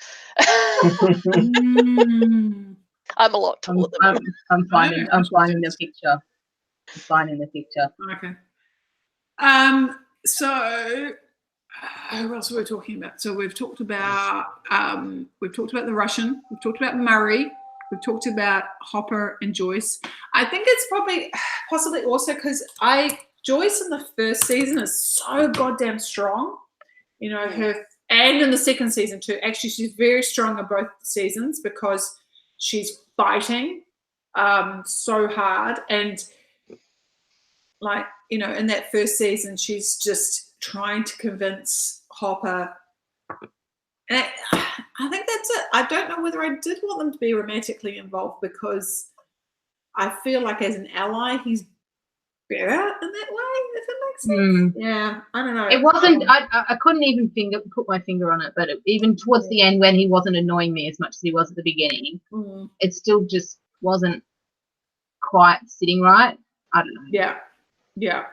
[SPEAKER 1] Mm.
[SPEAKER 4] I'm a lot taller than Mum.
[SPEAKER 3] I'm finding the picture. I'm finding the picture.
[SPEAKER 1] Okay. So who else were we talking about? So we've talked about the Russian. We've talked about Murray. We've talked about Hopper and Joyce. I think it's possibly also because Joyce in the first season is so goddamn strong. You know, and in the second season too. Actually, she's very strong in both seasons because she's fighting so hard, and like, you know, in that first season, she's just trying to convince Hopper. And I think that's it. I don't know whether I did want them to be romantically involved because I feel like as an ally, he's better in that way, if it makes sense. Yeah, I don't know.
[SPEAKER 3] It wasn't. I couldn't even put my finger on it, but even towards the end, when he wasn't annoying me as much as he was at the beginning, it still just wasn't quite sitting right. I don't know.
[SPEAKER 1] Yeah.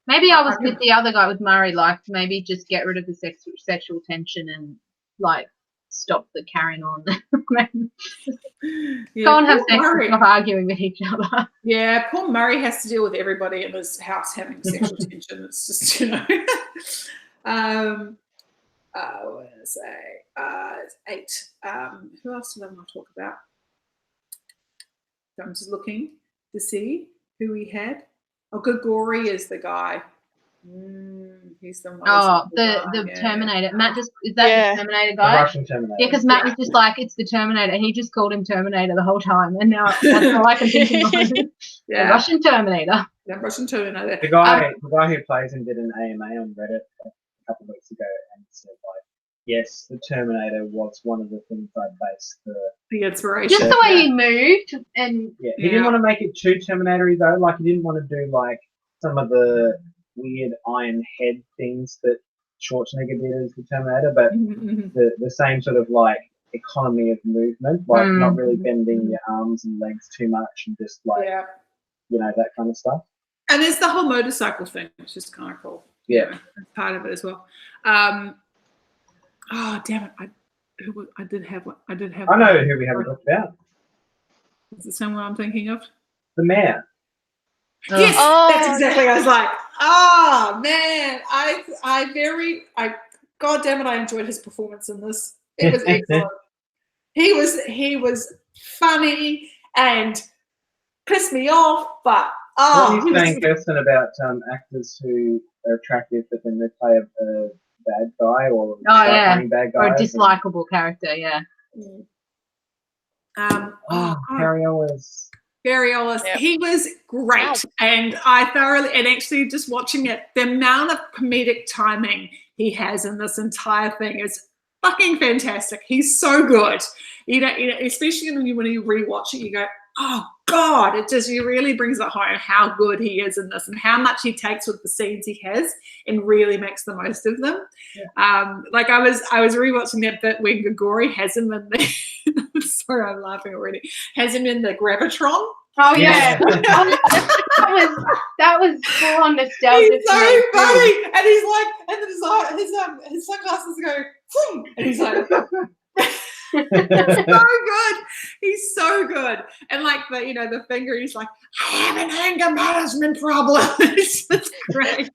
[SPEAKER 3] Maybe I was with the other guy, with Murray. Like, maybe just get rid of the sexual tension and like stop the carrying on. Go and have sex and stop arguing with each other.
[SPEAKER 1] Yeah, poor Murray has to deal with everybody in his house having sexual tension. It's just, you know. What did I say? It's 8. Who else did I want to talk about? I'm just looking to see who we had. Oh, Grigori is the guy. He's the
[SPEAKER 3] the Terminator. Matt is that the Terminator guy?
[SPEAKER 2] The Russian Terminator.
[SPEAKER 3] Yeah, because Matt was just like, it's the Terminator. He just called him Terminator the whole time, and now that's all I can think of. The Russian Terminator.
[SPEAKER 1] The Russian Terminator.
[SPEAKER 2] The guy who plays him did an AMA on Reddit a couple of weeks ago and said, like, yes, the Terminator was one of the things I based the
[SPEAKER 1] inspiration.
[SPEAKER 3] Just the way he moved, and
[SPEAKER 2] he didn't want to make it too Terminator-y though. Like, he didn't want to do like some of the weird iron head things that Schwarzenegger did as the Terminator, but the same sort of like economy of movement, like not really bending your arms and legs too much, and just like you know, that kind of stuff.
[SPEAKER 1] And there's the whole motorcycle thing, which is kind of cool.
[SPEAKER 2] Yeah,
[SPEAKER 1] that's part of it as well. Oh damn it! I did have one. I
[SPEAKER 2] know who we haven't talked about.
[SPEAKER 1] Is it someone I'm thinking of?
[SPEAKER 2] The mayor.
[SPEAKER 1] Yes, that's exactly. I was like, oh man, God damn it, I enjoyed his performance in this. It was excellent. He was funny and pissed me off, but
[SPEAKER 2] what are you saying, Kirsten, about actors who are attractive but then they play a bad guy or bad guy,
[SPEAKER 3] or a dislikable character? Yeah.
[SPEAKER 2] Harry Ellis.
[SPEAKER 1] He was great, and I thoroughly, and actually just watching it, the amount of comedic timing he has in this entire thing is fucking fantastic. He's so good, you know, especially when you rewatch it, you go, oh God, it just really brings it home how good he is in this and how much he takes with the scenes he has and really makes the most of them.
[SPEAKER 2] Yeah.
[SPEAKER 1] Like I was rewatching that bit when Grigori has him in the sorry, I'm laughing already. Has him in the Gravitron.
[SPEAKER 3] Oh yeah, that was full on nostalgia.
[SPEAKER 1] He's so funny, and he's like, and then his sunglasses go, boom, and he's like, so good. He's so good, and like the finger, he's like, I have an anger management problem. It's just great.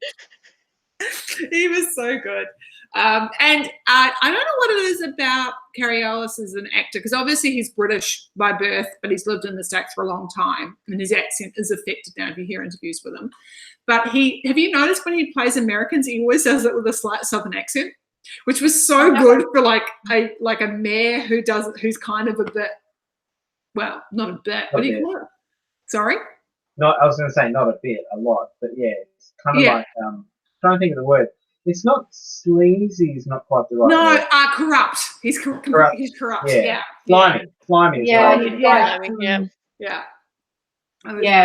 [SPEAKER 1] He was so good. And I don't know what it is about Cary Ellis as an actor, because obviously he's British by birth, but he's lived in the States for a long time, and his accent is affected now if you hear interviews with him. But have you noticed when he plays Americans, he always does it with a slight Southern accent, which was so good for like a mayor who's kind of a bit, well, not a bit. What do you call it? Sorry?
[SPEAKER 2] I was going to say not a bit, a lot, but yeah, it's kind of like trying to think of the word. It's not sleazy. Is not quite the right word.
[SPEAKER 1] No, corrupt. He's corrupt. He's corrupt. Yeah.
[SPEAKER 2] Slimy.
[SPEAKER 3] Yeah.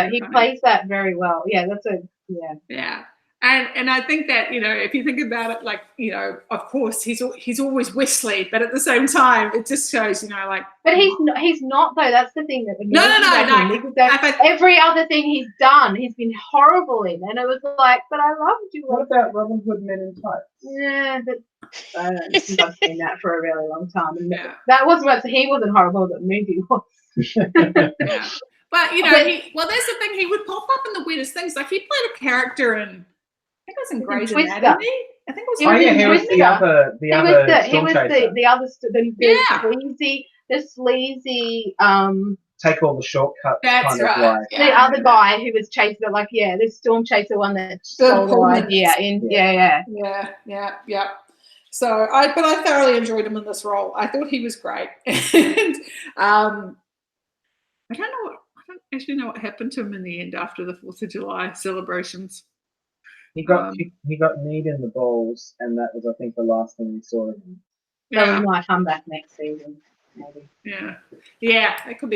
[SPEAKER 3] He plays that very well. Yeah, that's a
[SPEAKER 1] Yeah. And I think that, if you think about it, like, of course he's always Wesley, but at the same time, it just shows, like.
[SPEAKER 3] But he's not though. That's the thing that.
[SPEAKER 1] No.
[SPEAKER 3] Every other thing he's done, he's been horrible in, and it was like, but I loved you.
[SPEAKER 2] What about Robin Hood Men in Tights?
[SPEAKER 3] Yeah, but I don't think I've seen that for a really long time. And that wasn't he wasn't horrible. The movie was.
[SPEAKER 1] Yeah. But that's the thing. He would pop up in the weirdest things. Like he played a character in. I think it was in Grey's Anatomy. I think it was.
[SPEAKER 2] He was the other.
[SPEAKER 3] The sleazy.
[SPEAKER 2] Take all the shortcuts.
[SPEAKER 1] That's
[SPEAKER 2] kind
[SPEAKER 1] right.
[SPEAKER 2] Of like,
[SPEAKER 3] the other guy who was chasing, the storm chaser one that stole the idea in. Yeah.
[SPEAKER 1] So I thoroughly enjoyed him in this role. I thought he was great, and I don't actually know what happened to him in the end after the 4th of July celebrations.
[SPEAKER 2] He got kneed in the balls, and that was, I think, the last thing we saw of him.
[SPEAKER 3] So he might come back next season, maybe.
[SPEAKER 1] Yeah, it could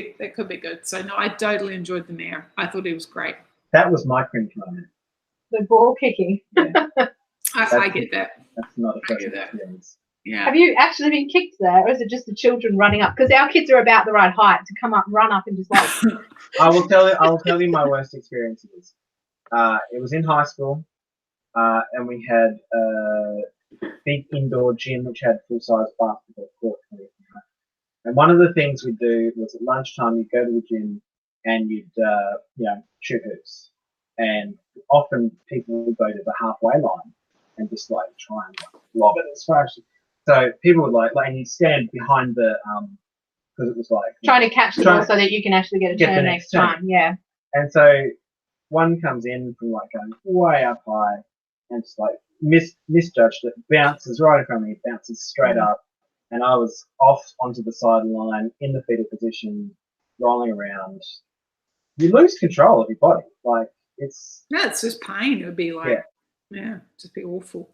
[SPEAKER 1] be good. So no, I totally enjoyed the mayor. I thought he was great.
[SPEAKER 2] That was my cringe moment.
[SPEAKER 3] The ball kicking.
[SPEAKER 1] Yeah. I get that.
[SPEAKER 2] That's not a pleasant experience.
[SPEAKER 1] Yeah.
[SPEAKER 3] Have you actually been kicked there, or is it just the children running up? Because our kids are about the right height to come up, run up, and just like.
[SPEAKER 2] I will tell you my worst experiences. It was in high school. And we had a big indoor gym which had full-size basketball court. And one of the things we'd do was at lunchtime you'd go to the gym and you'd shoot hoops. And often people would go to the halfway line and just like try and lob it as far as. So people would and you'd stand behind the because it was like
[SPEAKER 3] trying to catch the ball so that you can actually get a turn next time. Yeah.
[SPEAKER 2] And so one comes in from like going way up high. And just like misjudged it, bounces right in front of me, bounces straight up, and I was off onto the sideline in the fetal position, rolling around. You lose control of your body, like it's
[SPEAKER 1] just pain. It would be like, just be awful.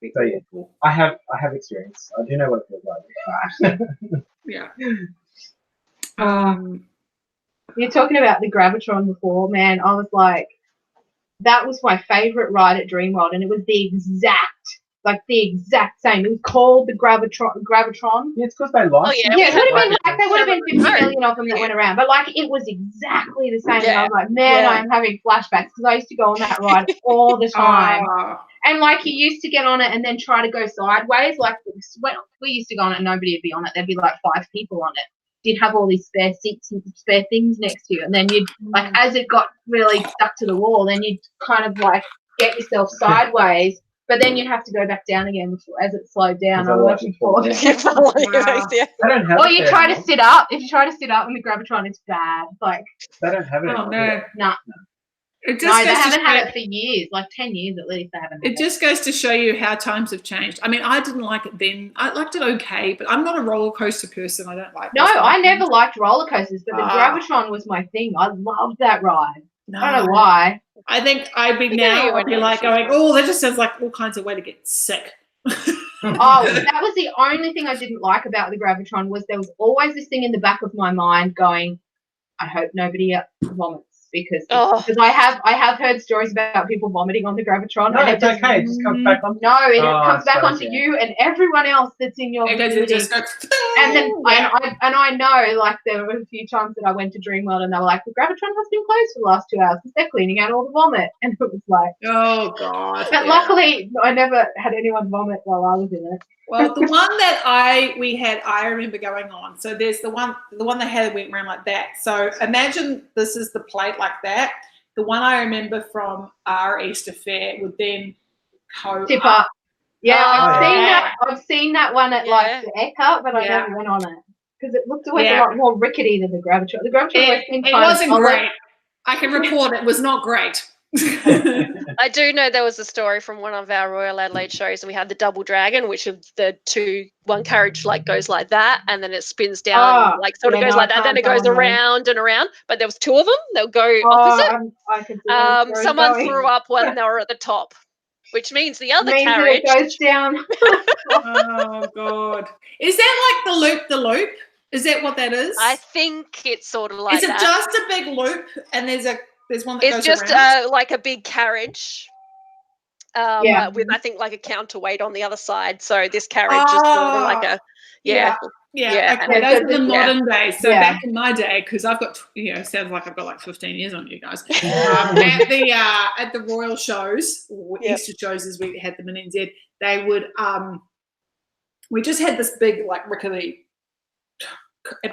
[SPEAKER 2] Awful. I have experience. I do know what it feels like.
[SPEAKER 1] Yeah.
[SPEAKER 3] You're talking about the Gravitron before, man. I was like. That was my favourite ride at Dreamworld, and it was the exact same. It was called the Gravitron.
[SPEAKER 2] Yeah, it's because they lost.
[SPEAKER 4] Oh, yeah,
[SPEAKER 3] it would have been there would have been 50 million of them that went around, but it was exactly the same. And I was like, man, I'm having flashbacks because I used to go on that ride all the time. And you used to get on it and then try to go sideways. Like when we used to go on it, and nobody would be on it. There'd be like 5 people on it. You'd have all these spare seats and spare things next to you, and then you'd as it got really stuck to the wall, then you'd kind of get yourself sideways, but then you'd have to go back down again as it slowed down. Or you try to sit up. If you try to sit up in the Gravitron, it's bad.
[SPEAKER 2] They don't have it.
[SPEAKER 1] Oh no.
[SPEAKER 3] No. They haven't had it for years, 10 years at least. They haven't.
[SPEAKER 1] It just goes to show you how times have changed. I mean, I didn't like it then. I liked it okay, but I'm not a roller coaster person. I don't like.
[SPEAKER 3] No, I never liked roller coasters, but the Gravitron was my thing. I loved that ride. No. I don't know why.
[SPEAKER 1] I think I'd be going, oh, that just sounds like all kinds of way to get sick.
[SPEAKER 3] That was the only thing I didn't like about the Gravitron was there was always this thing in the back of my mind going, I hope nobody vomits because
[SPEAKER 4] Oh.
[SPEAKER 3] I have heard stories about people vomiting on the Gravitron.
[SPEAKER 2] No,
[SPEAKER 3] and
[SPEAKER 2] it's okay. It just comes back on.
[SPEAKER 3] No, it
[SPEAKER 2] Oh,
[SPEAKER 3] comes back
[SPEAKER 2] so
[SPEAKER 3] onto
[SPEAKER 2] sad.
[SPEAKER 3] you and everyone else that's in your
[SPEAKER 1] It
[SPEAKER 3] vicinity.
[SPEAKER 1] just goes,
[SPEAKER 3] And then
[SPEAKER 1] yeah.
[SPEAKER 3] I know, like, there were a few times that I went to Dreamworld and they were like, the Gravitron has been closed for the last 2 hours because they're cleaning out all the vomit. And it was like,
[SPEAKER 1] Oh God.
[SPEAKER 3] but
[SPEAKER 1] yeah.
[SPEAKER 3] luckily I never had anyone vomit while I was in it.
[SPEAKER 1] Well, the one that I remember going on. So there's the one that had went around like that. So imagine this is the plate like that. The one I remember from our Easter fair would then go
[SPEAKER 3] Tip
[SPEAKER 1] up.
[SPEAKER 3] up. Yeah,
[SPEAKER 2] Oh,
[SPEAKER 3] I've seen that one at like the Eckhart, but I never went on it because it looked always a lot more rickety than the Gravitron. The Gravitron always seemed
[SPEAKER 1] It
[SPEAKER 3] kind of
[SPEAKER 1] wasn't
[SPEAKER 3] solid.
[SPEAKER 1] great. I can report it was not great.
[SPEAKER 4] I do know there was a story from one of our Royal Adelaide shows, and we had the double dragon, which of the one carriage like goes like that, and then it spins down, like sort of goes like that, then it goes around and around. But there was two of them; they'll go opposite.
[SPEAKER 3] I can see
[SPEAKER 4] someone threw up when they were at the top, which means the other carriage
[SPEAKER 3] goes down.
[SPEAKER 1] Oh God! Is that like the loop? Is that what that is?
[SPEAKER 4] I think it's sort of like
[SPEAKER 1] is it
[SPEAKER 4] that.
[SPEAKER 1] just a big loop and there's one that
[SPEAKER 4] it's
[SPEAKER 1] goes
[SPEAKER 4] just
[SPEAKER 1] around?
[SPEAKER 4] like a big carriage with I think like a counterweight on the other side, so this carriage is sort of like a
[SPEAKER 1] yeah. Okay, those are the modern days. So back in my day, because I've got sounds like I've got like 15 years on you guys. At the royal shows, or Easter shows as we had them in NZ, they would we just had this big like rickety,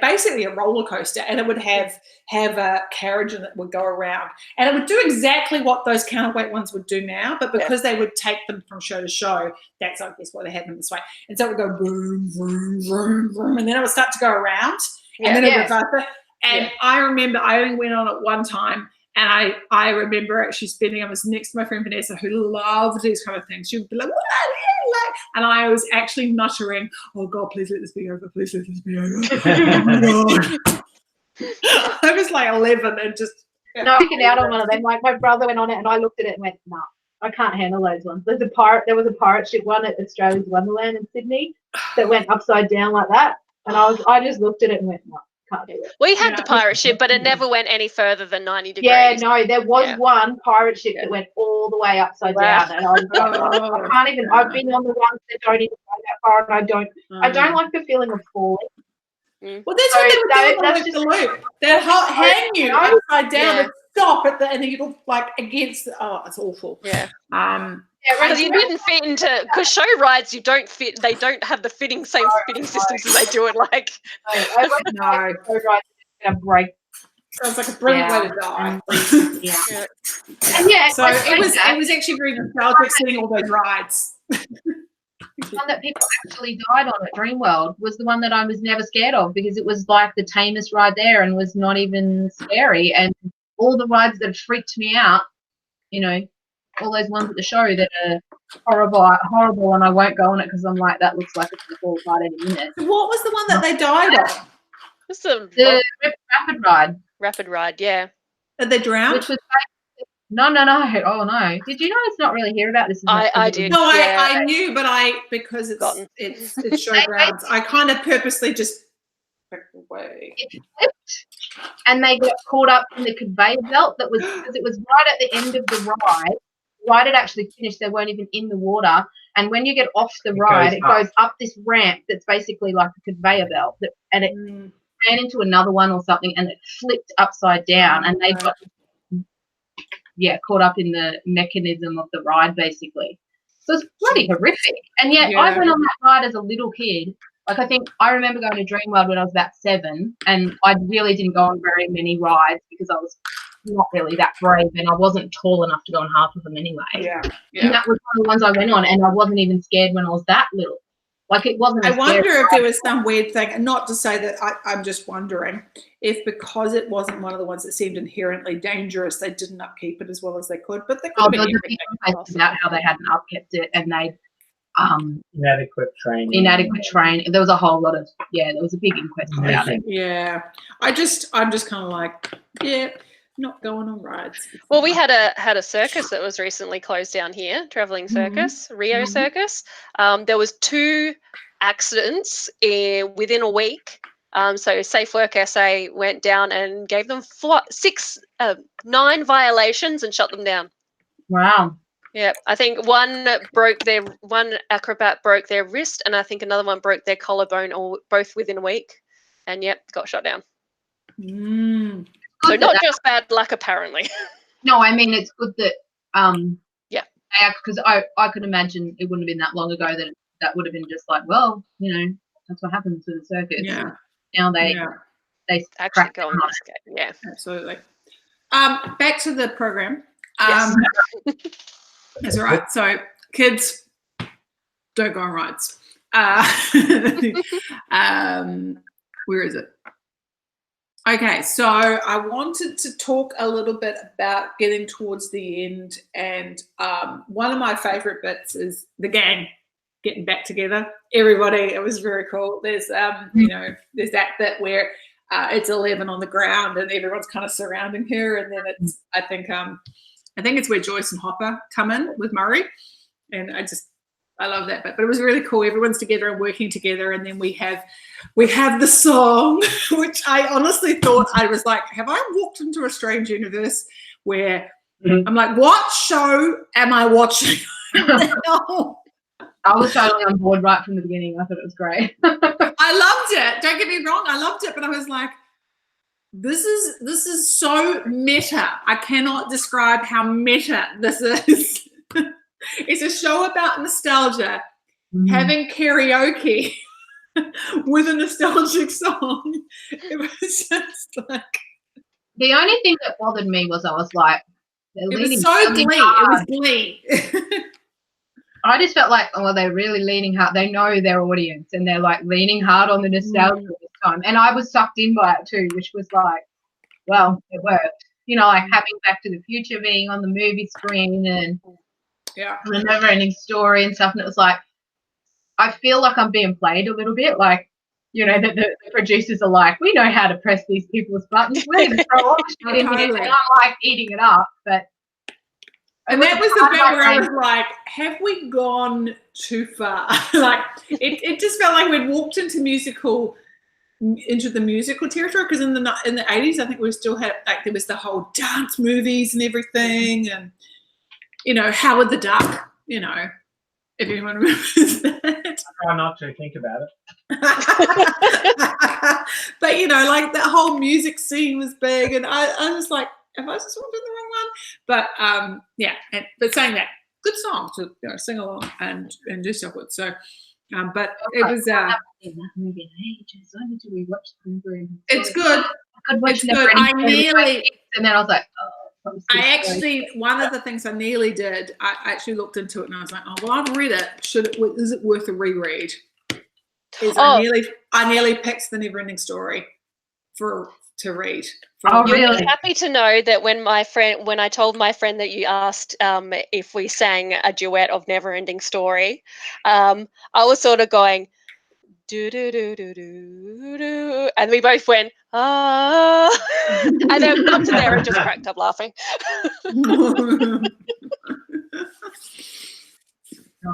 [SPEAKER 1] basically a roller coaster, and it would have a carriage and it would go around, and it would do exactly what those counterweight ones would do now, but because they would take them from show to show, that's I guess why they had them this way, and so it would go boom, boom, boom, boom, and then it would start to go around, and then it would go faster. And I remember I only went on it one time, and I remember actually I was next to my friend Vanessa, who loved these kind of things. She would be like, what? And I was actually muttering, oh God, please let this be over. Please let this be over. Oh God. I was like 11 and just.
[SPEAKER 3] No, I took it out on one of them. Like my brother went on it and I looked at it and went, no, I can't handle those ones. There was a pirate ship one at Australia's Wonderland in Sydney that went upside down like that. And I just looked at it and went, no.
[SPEAKER 4] We had the pirate ship, but it never went any further than 90 degrees.
[SPEAKER 3] Yeah, no, there was one pirate ship that went all the way upside down, and I was like, I can't even. I've been on the ones that don't even go that far, and I don't like the feeling of falling.
[SPEAKER 1] Well, that's what they would do with the loop. They'd hang you upside down and stop at and then you'd like against. It's awful.
[SPEAKER 4] Yeah.
[SPEAKER 3] Because
[SPEAKER 4] you didn't fit into show rides. You don't fit. They don't have the same fitting systems as they do it. Like
[SPEAKER 3] no, show rides are break.
[SPEAKER 1] Sounds like a brilliant way to die.
[SPEAKER 3] And
[SPEAKER 1] so it was actually very nostalgic seeing all those rides.
[SPEAKER 3] The one that people actually died on at Dreamworld was the one that I was never scared of because it was like the tamest ride there and was not even scary. And all the rides that freaked me out, all those ones at the show that are horrible, and I won't go on it because I'm like, that looks like it's going to fall apart any minute.
[SPEAKER 1] What was the one that they died on?
[SPEAKER 3] The rapid ride.
[SPEAKER 4] Rapid ride, yeah.
[SPEAKER 1] Did they drown?
[SPEAKER 3] Which was no. Oh no! Did you guys not really hear about this?
[SPEAKER 4] I did.
[SPEAKER 1] No, I knew, but because it's showgrounds, I kind of purposely just backed away.
[SPEAKER 3] It flipped, and they got caught up in the conveyor belt that was because it was right at the end of the ride. Ride had actually finished. They weren't even in the water, and when you get off the ride, it goes up this ramp that's basically like a conveyor belt, and it ran into another one or something, and it flipped upside down, and they got caught up in the mechanism of the ride, basically. So it's bloody horrific. And yet I went on that ride as a little kid. Like I remember going to Dreamworld when I was about 7, and I really didn't go on very many rides because I was not really that brave, and I wasn't tall enough to go on half of them anyway.
[SPEAKER 1] Yeah.
[SPEAKER 3] And that was one of the ones I went on, and I wasn't even scared when I was that little. Like it wasn't.
[SPEAKER 1] I wonder if there was some weird thing, and not to say that I'm just wondering if because it wasn't one of the ones that seemed inherently dangerous, they didn't upkeep it as well as they could. But they could have been
[SPEAKER 3] about how they hadn't upkept it, and they
[SPEAKER 2] inadequate training.
[SPEAKER 3] There was a whole lot of there was a big inquest about it.
[SPEAKER 1] Yeah, I'm just kind of like not going on rides.
[SPEAKER 4] Well, we had a circus that was recently closed down here, traveling circus, Rio Circus. There was 2 accidents within a week So Safe Work SA went down and gave them 9 violations and shut them down.
[SPEAKER 3] Wow.
[SPEAKER 4] Yeah, I think one acrobat broke their wrist, and I think another one broke their collarbone, all both within a week, and got shut down.
[SPEAKER 1] Mm.
[SPEAKER 4] So not just bad luck, apparently.
[SPEAKER 3] No, I mean it's good that
[SPEAKER 4] yeah,
[SPEAKER 3] because I could imagine it wouldn't have been that long ago that would have been just like, well, that's what happens to the circuits.
[SPEAKER 1] Yeah.
[SPEAKER 3] Now they
[SPEAKER 4] actually go on this game. Yeah,
[SPEAKER 1] absolutely. Back to the program.
[SPEAKER 4] Yes.
[SPEAKER 1] That's all right. So kids, don't go on rides. Where is it? Okay, so I wanted to talk a little bit about getting towards the end, and one of my favorite bits is the gang getting back together. Everybody, it was very cool. There's there's that bit where it's 11 on the ground and everyone's kind of surrounding her, and then it's I think it's where Joyce and Hopper come in with Murray, and I love that bit. But it was really cool. Everyone's together and working together, and then we have the song, which I honestly thought, I was like, have I walked into a strange universe where I'm like, what show am I watching? No.
[SPEAKER 3] I was totally on board right from the beginning. I thought it was great.
[SPEAKER 1] I loved it. Don't get me wrong, I loved it, but I was like, this is so meta. I cannot describe how meta this is. It's a show about nostalgia, having karaoke with a nostalgic song. It was just like,
[SPEAKER 3] the only thing that bothered me was I was like,
[SPEAKER 1] it was so Glee. It was Glee.
[SPEAKER 3] I just felt like, they're really leaning hard. They know their audience, and they're like leaning hard on the nostalgia this time. And I was sucked in by it too, which was like, well, it worked. Like having Back to the Future being on the movie screen and the never-ending story and stuff. And it was like, I feel like I'm being played a little bit. Like, the producers are like, we know how to press these people's buttons. We're going to throw all the shit in here. And I'm like eating it up, but.
[SPEAKER 1] And that was the bit where I was like, have we gone too far? Like, it just felt like we'd walked into the musical territory, because in the 80s, I think we still had, like, there was the whole dance movies and everything, and, Howard the Duck, if anyone remembers that.
[SPEAKER 2] I try not to think about it.
[SPEAKER 1] But, like, that whole music scene was big, and I was like, have I just walked in the wrong one? But but saying that, good song to sing along and do stuff with. So, but it was.
[SPEAKER 3] That movie in ages. I need to rewatch the
[SPEAKER 1] It's good.
[SPEAKER 3] It's
[SPEAKER 1] good. I nearly.
[SPEAKER 3] And then I was like,
[SPEAKER 1] one of the things I nearly did, I actually looked into it and I was like, oh well, I've read it. Is it worth a reread? I nearly picked the Neverending Story to read.
[SPEAKER 3] Oh,
[SPEAKER 4] You'll
[SPEAKER 3] really?
[SPEAKER 4] be happy to know that when I told my friend that you asked if we sang a duet of Neverending Story, I was sort of going do do do do do do, and we both went ah, and then got to there and just cracked up laughing.
[SPEAKER 1] It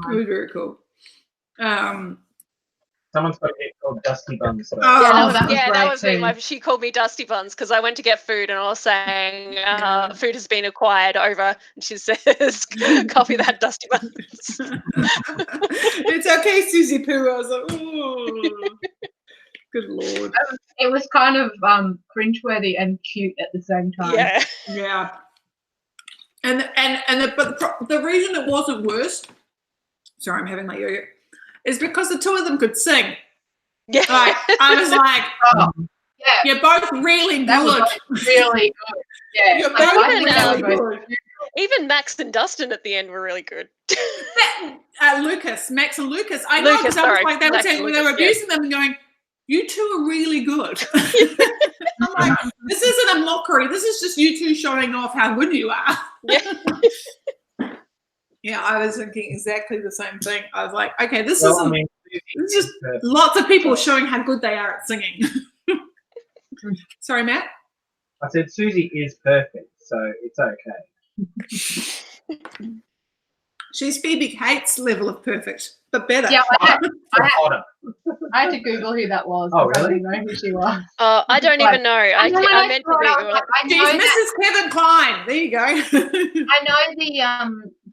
[SPEAKER 1] was very cool.
[SPEAKER 2] Someone's got a hit called Dusty Buns.
[SPEAKER 3] That was
[SPEAKER 4] me. She called me Dusty Buns because I went to get food and I was saying food has been acquired over, and she says, copy that, Dusty Buns.
[SPEAKER 1] It's okay, Susie Poo. I was like, oh, good Lord.
[SPEAKER 3] It was kind of cringeworthy and cute at the same time.
[SPEAKER 1] Yeah. But the reason it wasn't worse, sorry, I'm having my yo-yo, is because the two of them could sing.
[SPEAKER 4] Yeah.
[SPEAKER 1] Like, I was like, you're both really good.
[SPEAKER 3] Really good. Yeah.
[SPEAKER 1] You're both really good.
[SPEAKER 4] Even Max and Dustin at the end were really good.
[SPEAKER 1] Max and Lucas. I know, because I was like, they were saying when they were abusing them and going, you two are really good. I'm like, this isn't a mockery. This is just you two showing off how good you are. Yeah. Yeah, I was thinking exactly the same thing. I was like, okay, this is just lots of people showing how good they are at singing. Sorry, Matt?
[SPEAKER 2] I said Susie is perfect, so it's okay.
[SPEAKER 1] She's Phoebe Cates' level of perfect, but better.
[SPEAKER 3] Yeah,
[SPEAKER 2] Hotter.
[SPEAKER 3] I had to Google who that was.
[SPEAKER 2] Oh,
[SPEAKER 3] 'cause I
[SPEAKER 2] really?
[SPEAKER 3] didn't know who she was.
[SPEAKER 4] I don't even know. I meant to be.
[SPEAKER 3] I
[SPEAKER 1] She's
[SPEAKER 3] know that,
[SPEAKER 1] Mrs. Kevin Kline. There you go.
[SPEAKER 3] I know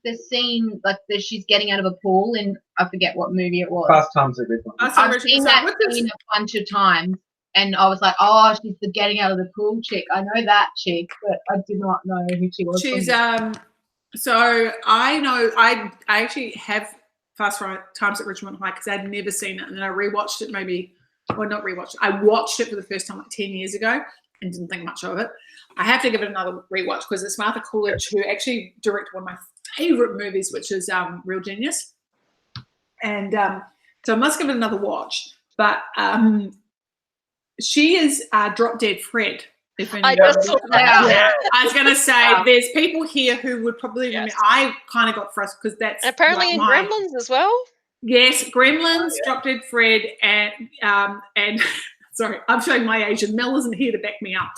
[SPEAKER 3] the scene like she's getting out of a pool in I forget what movie it was.
[SPEAKER 2] Fast Times at Ridgemont.
[SPEAKER 3] I've seen that scene a bunch of times, and I was like, oh, she's the getting out of the pool chick. I know that chick, but I did not know who she was.
[SPEAKER 1] She's so I know I actually have Fast Times at Ridgemont High because I'd never seen it, and then I rewatched it not rewatched it. I watched it for the first time like 10 years ago and didn't think much of it. I have to give it another rewatch because it's Martha Coolidge who actually directed one of my favorite movies, which is Real Genius, and so I must give it another watch. But she is Drop Dead Fred.
[SPEAKER 4] I just saw that.
[SPEAKER 1] Yeah. I was going to say, there's people here who would probably remember. I kind of got frustrated because that's
[SPEAKER 4] apparently in Gremlins as well.
[SPEAKER 1] Yes, Gremlins, Drop Dead Fred, and sorry, I'm showing my age, and Mel isn't here to back me up.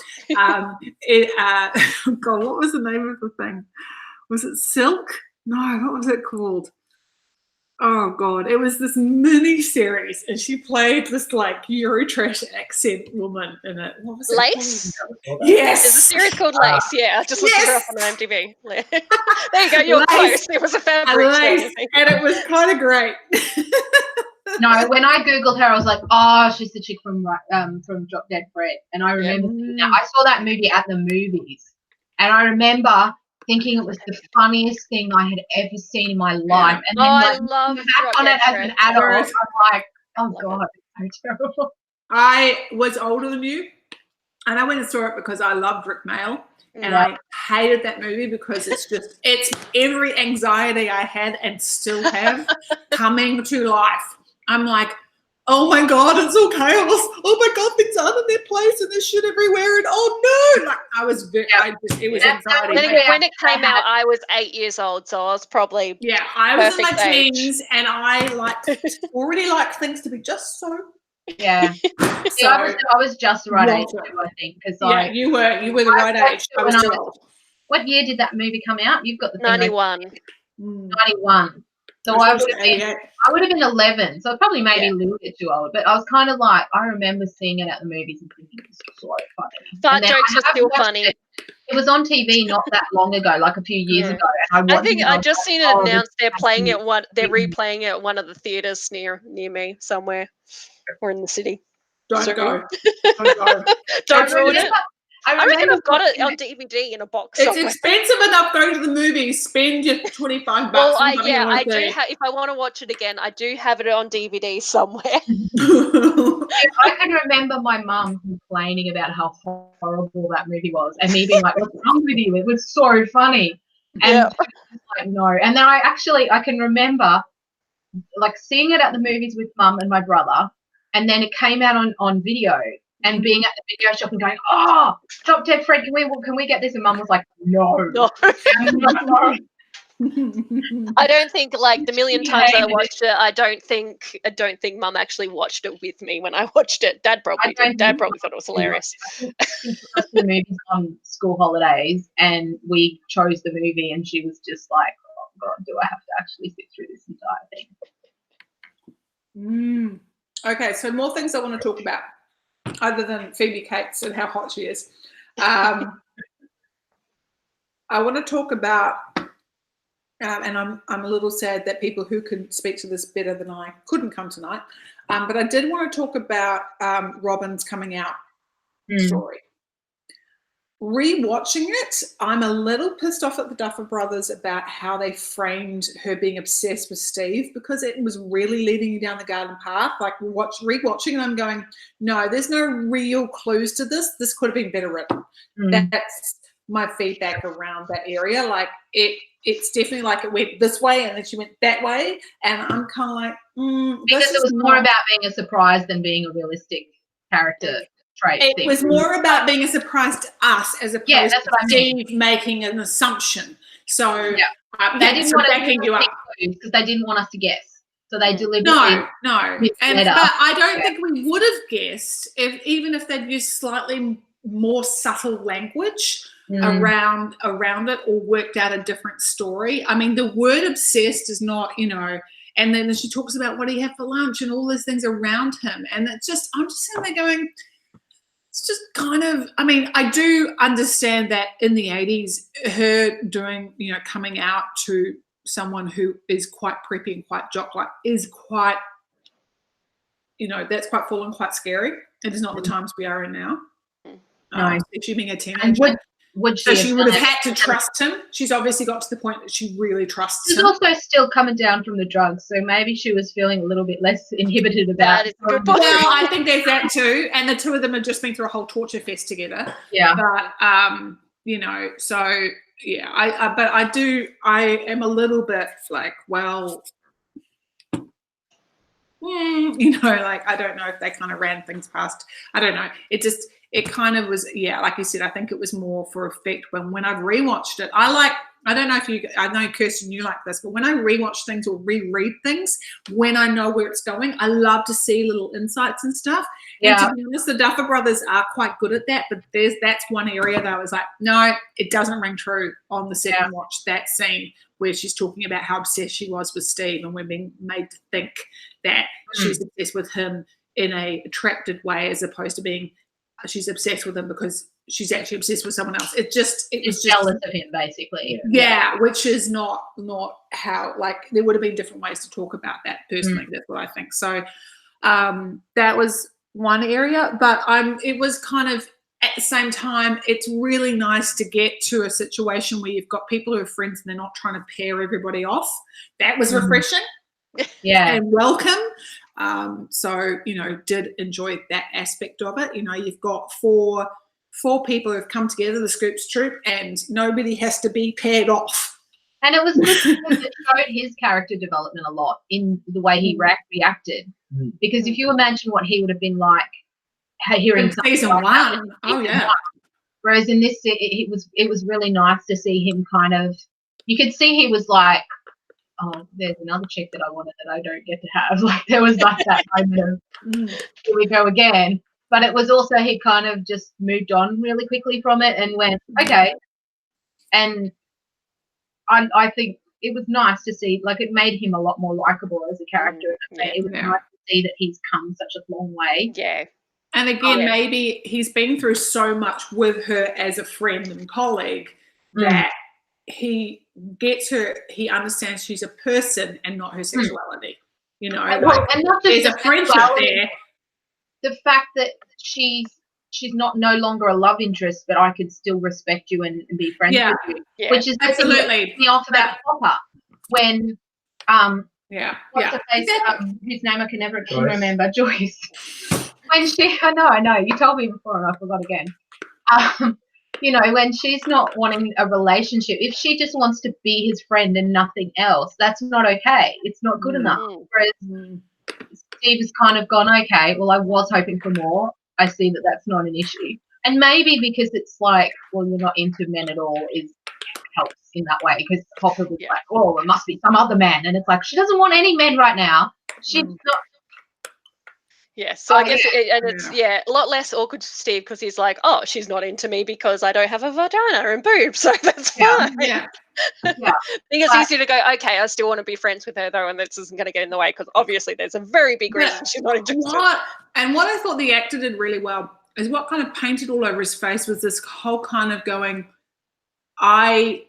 [SPEAKER 1] God, what was the name of the thing? Was it Silk? No, what was it called? Oh God, it was this mini series, and she played this like Eurotrash accent woman in it. What was it
[SPEAKER 4] Lace?
[SPEAKER 1] called? Yes,
[SPEAKER 4] there's a series called Lace. Yeah, I just looked her up on IMDb. There you go. You're close. It was a fabric
[SPEAKER 1] Lace, and it was kind of great.
[SPEAKER 3] No, when I googled her, I was like, oh, she's the chick from Drop Dead Fred, and I remember now, I saw that movie at the movies, and I remember thinking it was the funniest thing I had ever seen in my life. And then
[SPEAKER 4] I love
[SPEAKER 3] back on it as an adult, I'm like, oh God, it's so terrible.
[SPEAKER 1] I was older than you, and I went and saw it because I loved Rick Mail, and I hated that movie because it's every anxiety I had and still have coming to life. I'm like, oh my God, it's all chaos. Oh my God, things aren't in their place and there's shit everywhere. And oh no, like I was very, it was anxiety.
[SPEAKER 4] When it came out, I was 8 years old, so I was probably
[SPEAKER 1] I was in my
[SPEAKER 4] age.
[SPEAKER 1] teens, and I already liked things to be just so.
[SPEAKER 3] Yeah,
[SPEAKER 1] So,
[SPEAKER 3] I was just the right age too, I think, because
[SPEAKER 1] you were the right age. I was too old.
[SPEAKER 3] What year did that movie come out? You've got the
[SPEAKER 4] 91.
[SPEAKER 3] 91. So I would have been 11, so probably maybe a little bit too old. But I was kind of like, I remember seeing it at the movies and thinking it was so funny.
[SPEAKER 4] Fart jokes are still funny.
[SPEAKER 3] It was on TV not that long ago, like a few years ago. And
[SPEAKER 4] I think I just seen it announced they're playing it. They're replaying it at one of the theaters near me somewhere, or in the city.
[SPEAKER 1] Don't go.
[SPEAKER 4] Don't ruin it. I reckon I've got it on DVD in a box.
[SPEAKER 1] It's expensive enough going to the movies. Spend your $25.
[SPEAKER 4] Well, I do. If I want to watch it again, I do have it on DVD somewhere.
[SPEAKER 3] I can remember my mum complaining about how horrible that movie was, and me being like, "What's wrong with you? It was so funny." And like, no. And then I can remember like seeing it at the movies with mum and my brother, and then it came out on video. And being at the video shop and going, oh, Drop Dead Fred, can we get this? And Mum was like, no.
[SPEAKER 4] I don't think like the million times I watched it, I don't think Mum actually watched it with me when I watched it. Dad probably did. Dad probably thought it was hilarious.
[SPEAKER 3] The movies on school holidays, and we chose the movie, and she was just like, oh God, do I have to actually sit through this entire thing?
[SPEAKER 1] Okay, so more things I want to talk about. Other than Phoebe Cates and how hot she is. I want to talk about, and I'm a little sad that people who can speak to this better than I couldn't come tonight, but I did want to talk about Robin's coming out story. Rewatching it, I'm a little pissed off at the Duffer Brothers about how they framed her being obsessed with Steve, because it was really leading you down the garden path. Like rewatching, and I'm going, no, there's no real clues to this. This could have been better written. That's my feedback around that area. Like it's definitely like it went this way and then she went that way, and I'm kind of like,
[SPEAKER 3] because it was more about being a surprise than being a realistic character.
[SPEAKER 1] It was more about being a surprise to us as opposed to Steve making an assumption. So
[SPEAKER 3] they didn't want to because they didn't want us to guess. So they deliberately
[SPEAKER 1] but I don't think we would have guessed even if they'd used slightly more subtle language. around it or worked out a different story. I mean, the word obsessed is not, and then she talks about what he had for lunch and all these things around him. And it's just, I'm just sitting there going, it's just kind of, I mean, I do understand that in the 80s, her doing, coming out to someone who is quite preppy and quite jock-like is quite, that's quite full and quite scary. It is not the times we are in now.
[SPEAKER 3] No.
[SPEAKER 1] Especially being a teenager.
[SPEAKER 3] And would
[SPEAKER 1] so she would have
[SPEAKER 3] done
[SPEAKER 1] had to trust him. She's obviously got to the point that she really trusts
[SPEAKER 3] She's
[SPEAKER 1] him.
[SPEAKER 3] also still coming down from the drugs, so maybe she was feeling a little bit less inhibited about
[SPEAKER 4] That is a good point.
[SPEAKER 1] Well, I think there's that too. And the two of them have just been through a whole torture fest together.
[SPEAKER 3] Yeah.
[SPEAKER 1] But, so, yeah, I am a little bit like, well, like, I don't know if they kind of ran things past. I don't know. It kind of was, like you said, I think it was more for effect when I've rewatched it. I don't know I know, Kirsten, you like this, but when I rewatch things or reread things, when I know where it's going, I love to see little insights and stuff.
[SPEAKER 3] Yeah.
[SPEAKER 1] And to be honest, the Duffer Brothers are quite good at that, but that's one area that I was like, no, it doesn't ring true on the second watch, that scene where she's talking about how obsessed she was with Steve, and we're being made to think that she's obsessed with him in a attracted way, as opposed to being she's obsessed with him because she's actually obsessed with someone else. It was just
[SPEAKER 3] jealous of him, basically.
[SPEAKER 1] Yeah, which is not how, like, there would have been different ways to talk about that personally. That's what I think. So that was one area, but it was kind of at the same time, it's really nice to get to a situation where you've got people who are friends and they're not trying to pair everybody off. That was refreshing.
[SPEAKER 3] Yeah.
[SPEAKER 1] And welcome. So, did enjoy that aspect of it. You've got four people who've come together, the Scoops Troop, and nobody has to be paired off.
[SPEAKER 3] And it was good because it showed his character development a lot in the way he reacted. Because if you imagine what he would have been like hearing
[SPEAKER 1] in season
[SPEAKER 3] like
[SPEAKER 1] one. Oh, yeah.
[SPEAKER 3] Whereas in this, it was really nice to see him kind of, you could see he was like, oh, there's another chick that I wanted that I don't get to have. Like, there was like that moment of, here we go again. But it was also, he kind of just moved on really quickly from it and went, okay. And I think it was nice to see, like, it made him a lot more likable as a character. It was nice to see that he's come such a long way.
[SPEAKER 4] Yeah.
[SPEAKER 1] And again, maybe he's been through so much with her as a friend and colleague that he gets her, he understands she's a person and not her sexuality. And not just there's a friendship there.
[SPEAKER 3] The fact that she's no longer a love interest, but I could still respect you and be friends with you.
[SPEAKER 1] Yeah,
[SPEAKER 3] which is
[SPEAKER 1] absolutely
[SPEAKER 3] me off about Popper when what's the face,
[SPEAKER 1] exactly.
[SPEAKER 3] whose name I can never remember, Joyce. When I know, you told me before and I forgot again. When she's not wanting a relationship, if she just wants to be his friend and nothing else, that's not okay. It's not good enough. Whereas Steve has kind of gone, okay, well, I was hoping for more. I see that that's not an issue. And maybe because it's like, well, you're not into men at all helps in that way, because Hopper was like, oh, it must be some other man. And it's like, she doesn't want any men right now. She's not.
[SPEAKER 4] Yeah, so I guess it's a lot less awkward for Steve because he's like, oh, she's not into me because I don't have a vagina and boobs, so that's fine.
[SPEAKER 1] Yeah.
[SPEAKER 4] I think it's easy to go, okay, I still want to be friends with her though, and this isn't going to get in the way because obviously there's a very big reason she's not interested.
[SPEAKER 1] What I thought the actor did really well is what kind of painted all over his face was this whole kind of going, I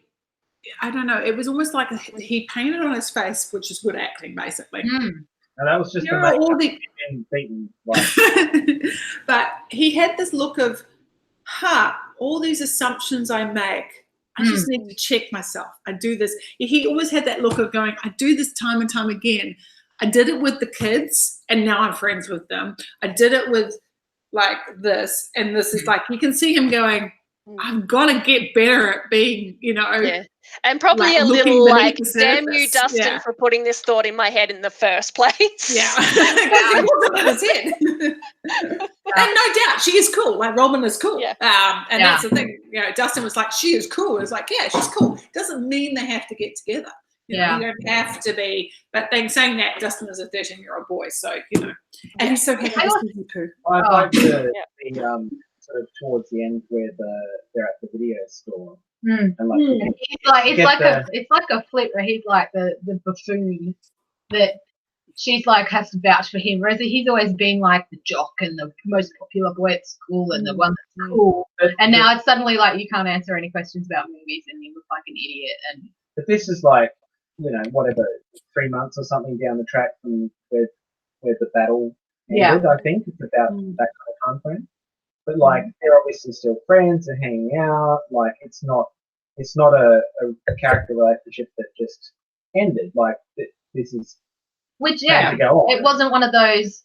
[SPEAKER 1] don't know, it was almost like he painted on his face, which is good acting, basically.
[SPEAKER 2] And that was just beaten.
[SPEAKER 1] But he had this look of, all these assumptions I make, I just need to check myself. I do this. He always had that look of going, I do this time and time again. I did it with the kids, and now I'm friends with them. I did it with like this, and this is like, you can see him going, I've got to get better at being,
[SPEAKER 4] and probably
[SPEAKER 1] like
[SPEAKER 4] a little like, damn you,
[SPEAKER 1] surface.
[SPEAKER 4] Dustin, for putting this thought in my head in the first place.
[SPEAKER 1] Yeah, it wasn't in his head. And no doubt, she is cool. Like, Robin is cool.
[SPEAKER 4] Yeah.
[SPEAKER 1] And that's the thing. Dustin was like, she is cool. It was like, yeah, she's cool. Doesn't mean they have to get together. You don't have to be. But then saying that, Dustin is a 13-year-old boy, so and he's so happy to see you poo.
[SPEAKER 2] I like the sort of towards the end where they're at the video store.
[SPEAKER 3] Mm.
[SPEAKER 2] And like,
[SPEAKER 3] And he's like, it's like a flip where he's like the buffoon that she's like has to vouch for him, whereas he's always been like the jock and the most popular boy at school and the one that's cool. And now it's suddenly like you can't answer any questions about movies and you look like an idiot. And
[SPEAKER 2] but this is like, you know, whatever, 3 months or something down the track from where the battle ended. I think it's about that kind of time frame. But like, they're obviously still friends and hanging out. Like, it's not a character relationship that just ended. Like, this is
[SPEAKER 3] which
[SPEAKER 2] to go on.
[SPEAKER 3] It wasn't one of those.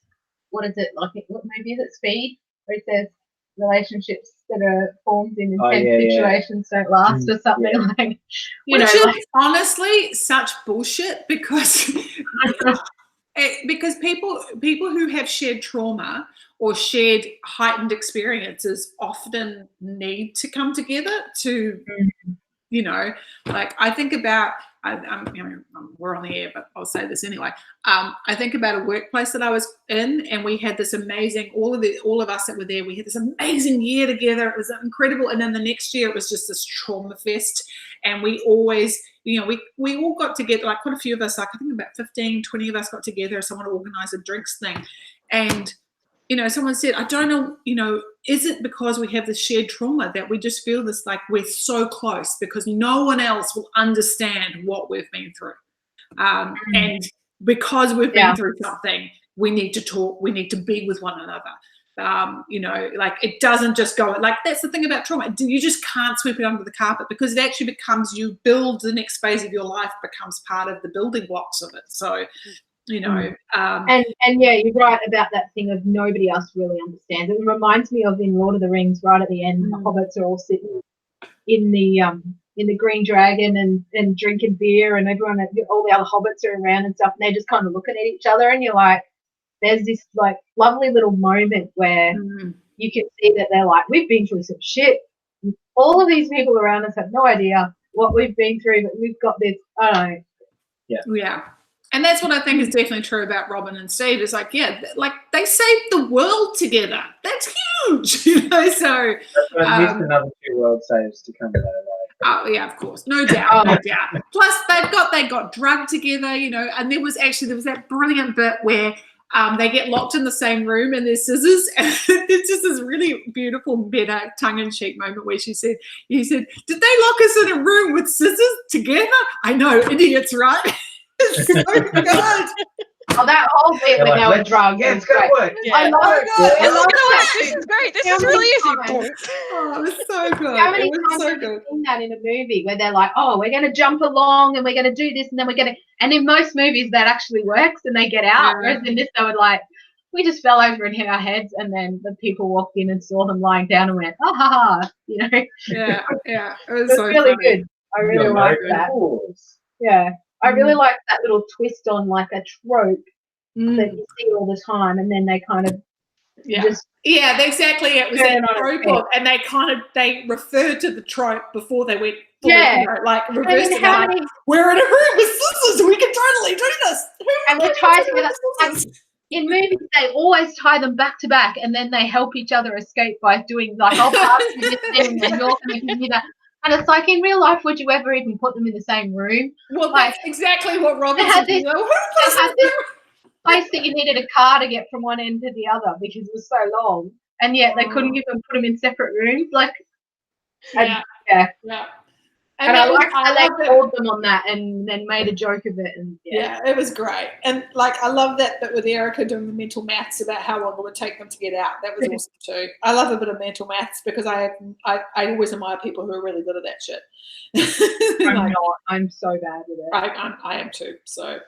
[SPEAKER 3] What is it like? What movie is it? Speed, where it says relationships that are formed in intense situations don't last, or something like.
[SPEAKER 1] Which is honestly such bullshit because. Because people who have shared trauma or shared heightened experiences often need to come together to, you know, like I think about, we're on the air, but I'll say this anyway. I think about a workplace that I was in, and we had this amazing, all of us that were there, we had this amazing year together. It was incredible. And then the next year it was just this trauma fest. And we always, you know, we all got together, like quite a few of us, like I think about 15, 20 of us got together, someone organized a drinks thing. And, you know, someone said, I don't know, you know, is it because we have this shared trauma that we just feel this, like we're so close because no one else will understand what we've been through. And because we've been through something, we need to talk, we need to be with one another. You know, like it doesn't just go, like that's the thing about trauma. You just can't sweep it under the carpet because it actually becomes, you build the next phase of your life becomes part of the building blocks of it. So, you know.
[SPEAKER 3] And yeah, you're right about that thing of nobody else really understands. It reminds me of in Lord of the Rings, right at the end, the hobbits are all sitting in the Green Dragon and drinking beer, and everyone, all the other hobbits are around and stuff, and they're just kind of looking at each other, and you're like, there's this like lovely little moment where you can see that they're like, we've been through some shit. All of these people around us have no idea what we've been through, but we've got this. I don't know.
[SPEAKER 1] Yeah. And that's what I think is definitely true about Robin and Steve. It's like, yeah, like they saved the world together. That's huge, you know. So
[SPEAKER 2] at least another 2 world saves to come to that.
[SPEAKER 1] Oh yeah, of course, no doubt, no doubt. Plus, they got drugged together, you know. And there was that brilliant bit where they get locked in the same room and there's scissors, and it's just this really beautiful meta tongue-in-cheek moment where he said, did they lock us in a room with scissors together? I know, idiots, right? It's so good.
[SPEAKER 3] Oh, that whole bit when they were drugged.
[SPEAKER 2] Yeah, it's gonna work.
[SPEAKER 3] Yeah. I love it.
[SPEAKER 4] This is great. This is really easy.
[SPEAKER 1] Oh, it was so good.
[SPEAKER 3] How many times have you seen that in a movie where they're like, oh, we're going to jump along and we're going to do this and then we're going to, and in most movies that actually works and they get out, whereas in this they were like, we just fell over and hit our heads, and then the people walked in and saw them lying down and went, oh, ha, ha, you know.
[SPEAKER 1] Yeah, it was
[SPEAKER 3] so
[SPEAKER 1] funny.
[SPEAKER 3] really good. I really like that. Yeah. I really like that little twist on like a trope that you see all the time, and then they kind of just
[SPEAKER 1] exactly. It was that trope, and they referred to the trope before they went. Like reversed it. Like, we're in a room with scissors. We can totally do this.
[SPEAKER 3] And we're tied together. In movies, they always tie them back to back, and then they help each other escape by doing like, I'll pass you this thing, and you're going to give me that. And it's like, in real life, would you ever even put them in the same room?
[SPEAKER 1] Well, like, that's exactly what Robin said.
[SPEAKER 3] They had this place that you needed a car to get from one end to the other because it was so long, and yet they couldn't even put them in separate rooms. Like, And I like how they called them on that and then made a joke of it. And
[SPEAKER 1] it was great. And like, I love that bit with Erica doing the mental maths about how long it would take them to get out. That was awesome too. I love a bit of mental maths because I always admire people who are really good at that shit.
[SPEAKER 3] I'm not. I'm so bad with it.
[SPEAKER 1] I am too. So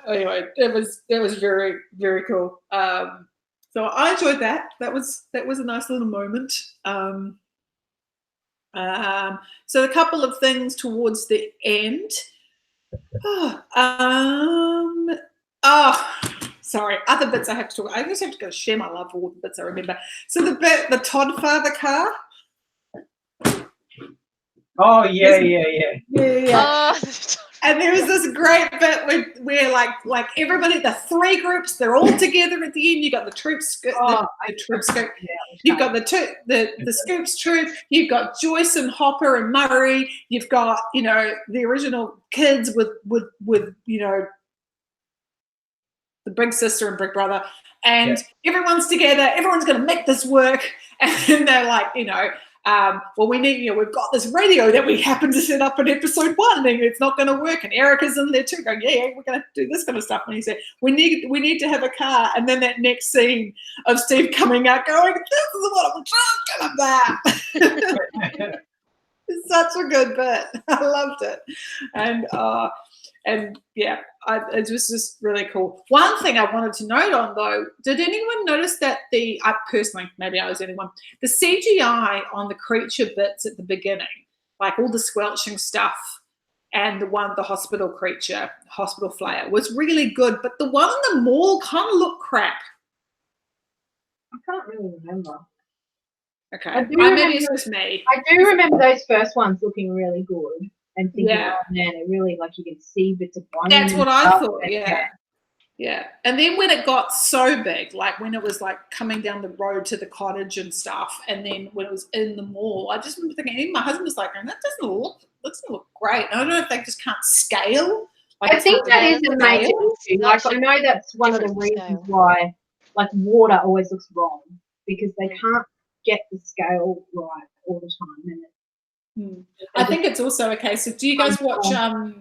[SPEAKER 1] anyway, it was very, very cool. So I enjoyed that. That was a nice little moment. So a couple of things towards the end. Sorry, other bits I have to talk. I just have to go share my love for all the bits I remember. So the Todd father car.
[SPEAKER 2] Oh yeah.
[SPEAKER 1] Oh, And there was this great bit where like everybody, the three groups, they're all together at the end. You got the troops, the troop scoop. You've got the Scoops troop. You've got Joyce and Hopper and Murray. You've got the original kids with the big sister and big brother, and everyone's together. Everyone's going to make this work, and they're like, well, we need, we've got this radio that we happen to set up in episode 1, and it's not going to work. And Erica's in there too, going, yeah, we're going to do this kind of stuff. And he said, we need to have a car. And then that next scene of Steve coming out, going, this is what I'm talking about. It's such a good bit. I loved it, and yeah, it was just really cool. One thing I wanted to note on, though, did anyone notice that personally, maybe I was the only one, the CGI on the creature bits at the beginning, like all the squelching stuff and the hospital creature, hospital flyer, was really good, but the one in the mall kind of looked crap.
[SPEAKER 3] I can't really remember.
[SPEAKER 1] Okay, maybe it's just me.
[SPEAKER 3] I do remember those first ones looking really good. And thinking, oh man, it really, like, you can see bits of bone.
[SPEAKER 1] That's what I thought, yeah. And then when it got so big, like when it was like coming down the road to the cottage and stuff, and then when it was in the mall, I just remember thinking, my husband was like, that doesn't look great. And I don't know if they just can't scale. Like,
[SPEAKER 3] I think that is a major issue. Like, I know that's one of the reasons why, like, water always looks wrong, because they can't get the scale right all the time. And
[SPEAKER 1] I think it's also a case of, do you guys watch the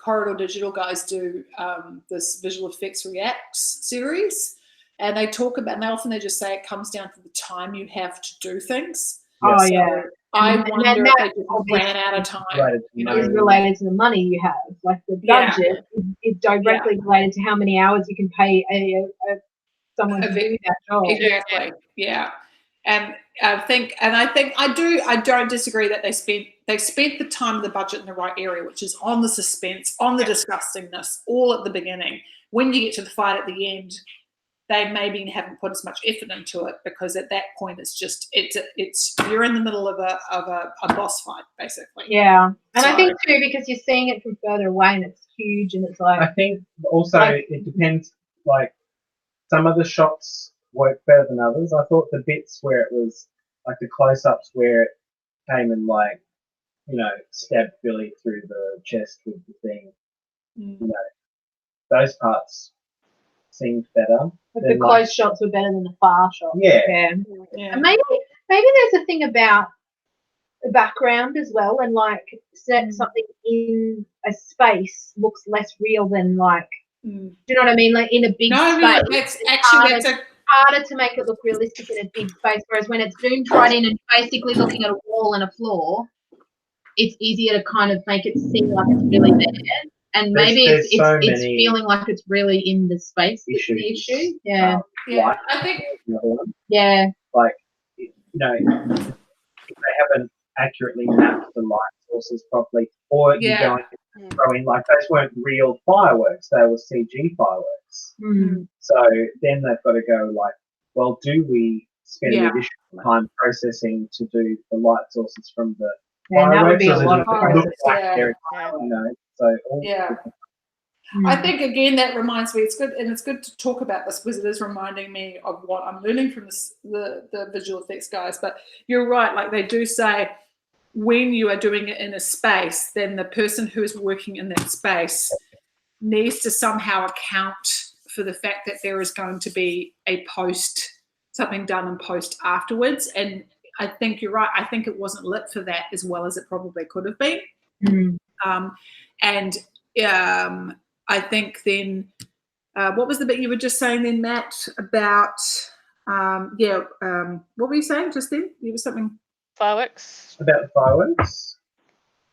[SPEAKER 1] Corridor Digital guys do this visual effects reacts series, and they talk about, and they just say it comes down to the time you have to do things.
[SPEAKER 3] Oh,
[SPEAKER 1] so
[SPEAKER 3] yeah.
[SPEAKER 1] I wonder if they just ran out of time.
[SPEAKER 3] It's related to the money you have. Like, the budget is directly related to how many hours you can pay someone to do that job.
[SPEAKER 1] Exactly. Yeah. And I don't disagree that they spent the time, the budget in the right area, which is on the suspense, on the disgustingness, all at the beginning. When you get to the fight at the end, they maybe haven't put as much effort into it, because at that point it's you're in the middle of a boss fight, basically.
[SPEAKER 3] Yeah, and I think too, because you're seeing it from further away and it's huge, and it's like,
[SPEAKER 2] I think also it depends. Like, some of the shots work better than others. I thought the bits where it was like the close-ups where it came and, like, stabbed Billy through the chest with the thing, those parts seemed better.
[SPEAKER 3] But the close shots were better than the far shots.
[SPEAKER 2] Yeah.
[SPEAKER 3] And maybe there's a thing about the background as well, and like something in a space looks less real than, like, do you know what I mean? Like, in a big space,
[SPEAKER 1] that's
[SPEAKER 3] harder to make it look realistic in a big space, whereas when it's zoomed right in and basically looking at a wall and a floor, it's easier to kind of make it seem like it's really there. And maybe it's feeling like it's really in the space. Is the issue. Yeah.
[SPEAKER 1] I think.
[SPEAKER 3] Yeah.
[SPEAKER 2] Like, if they haven't accurately mapped the light sources properly, or you go and throw in, like, those weren't real fireworks; they were CG fireworks. So then they've got to go, like, well, do we spend additional time processing to do the light sources from the fireworks?
[SPEAKER 3] That would be a lot of process.
[SPEAKER 1] I think, again, that reminds me, it's good to talk about this, because it is reminding me of what I'm learning from the visual effects guys. But you're right, like, they do say, when you are doing it in a space, then the person who is working in that space needs to somehow account for the fact that there is going to be something done in post afterwards. And I think you're right. I think it wasn't lit for that as well as it probably could have been. I think then, what was the bit you were just saying then, Matt, about, what were you saying just then? You were something.
[SPEAKER 4] Fireworks.
[SPEAKER 2] About the fireworks?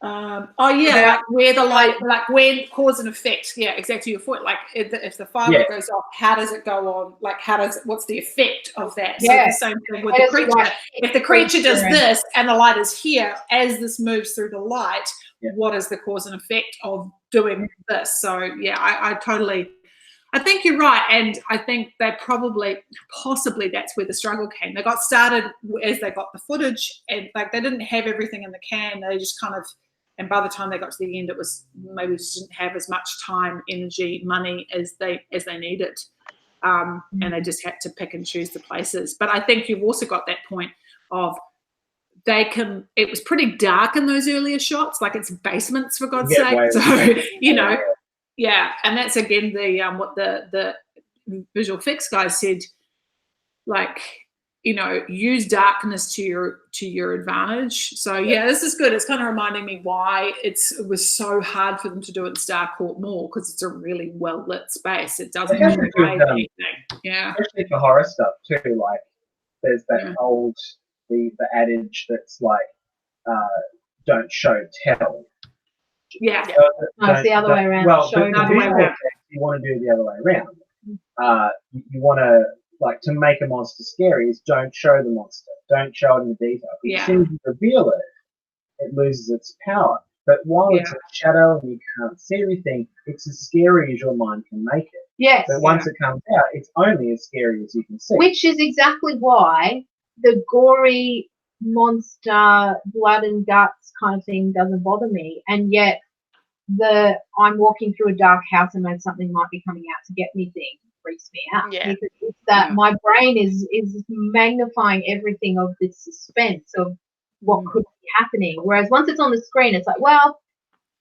[SPEAKER 1] Like where the light, like when cause and effect. Yeah, exactly your point. Like, if the firework goes off, how does it go on? Like, what's the effect of that? So the same thing with the creature. If the creature does this and the light is here, as this moves through the light, what is the cause and effect of doing this? So I think you're right, and I think they possibly that's where the struggle came. They got started as they got the footage, and like they didn't have everything in the can. They just kind of and by the time they got to the end, it was maybe just didn't have as much time, energy, money as they needed, and they just had to pick and choose the places. But I think you've also got that point of it was pretty dark in those earlier shots, like it's basements for God's sake. So and that's again the what the visual effects guys said, like, use darkness to your advantage. So this is good. It's kind of reminding me why it was so hard for them to do it in Starcourt Mall, because it's a really well lit space. It doesn't give away anything. Yeah,
[SPEAKER 2] especially for horror stuff too. Like there's that old the adage that's like, don't show, tell.
[SPEAKER 1] Yeah.
[SPEAKER 3] It's the other way around.
[SPEAKER 2] Well, the visual effects, you want to do the other way around. You want to, like, to make a monster scary is don't show the monster. Don't show it in the detail. As soon as you reveal it, it loses its power. But while it's in shadow and you can't see everything, it's as scary as your mind can make it.
[SPEAKER 3] Yes.
[SPEAKER 2] But once it comes out, it's only as scary as you can see.
[SPEAKER 3] Which is exactly why the gory monster, blood and guts kind of thing doesn't bother me. And yet I'm walking through a dark house and then something might be coming out to get me thing freaks me out.
[SPEAKER 4] Yeah.
[SPEAKER 3] Because it's that my brain is magnifying everything of this suspense of what could be happening. Whereas once it's on the screen, it's like, well,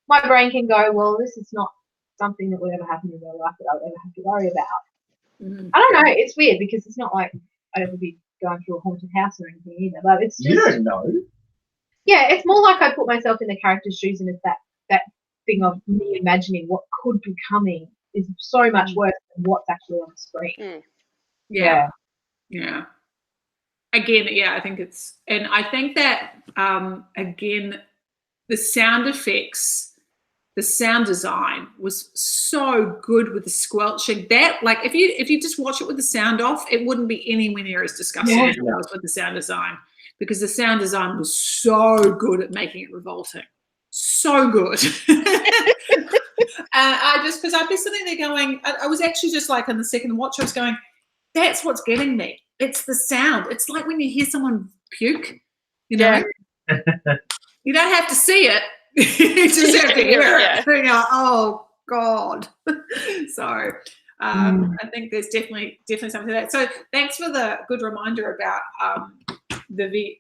[SPEAKER 3] my brain can go, well, this is not something that would ever happen in real life that I would ever have to worry about. I don't know. It's weird because it's not like I'd ever be going through a haunted house or anything either. But it's just,
[SPEAKER 2] you don't know.
[SPEAKER 3] Yeah, it's more like I put myself in the character's shoes, and it's that thing of me imagining what could be coming is so much worse than what's actually on the screen.
[SPEAKER 1] Yeah. Again, I think it's, and I think that again, the sound effects, the sound design was so good with the squelching. That, like, if you just watch it with the sound off, it wouldn't be anywhere near as disgusting as it was with the sound design, because the sound design was so good at making it revolting. So good. Because I'd be sitting there going, I was actually just like in the second watch, I was going, that's what's getting me. It's the sound. It's like when you hear someone puke, you know. You don't have to see it. You just have to hear it. You're like, oh God. So I think there's definitely something to that. So thanks for the good reminder about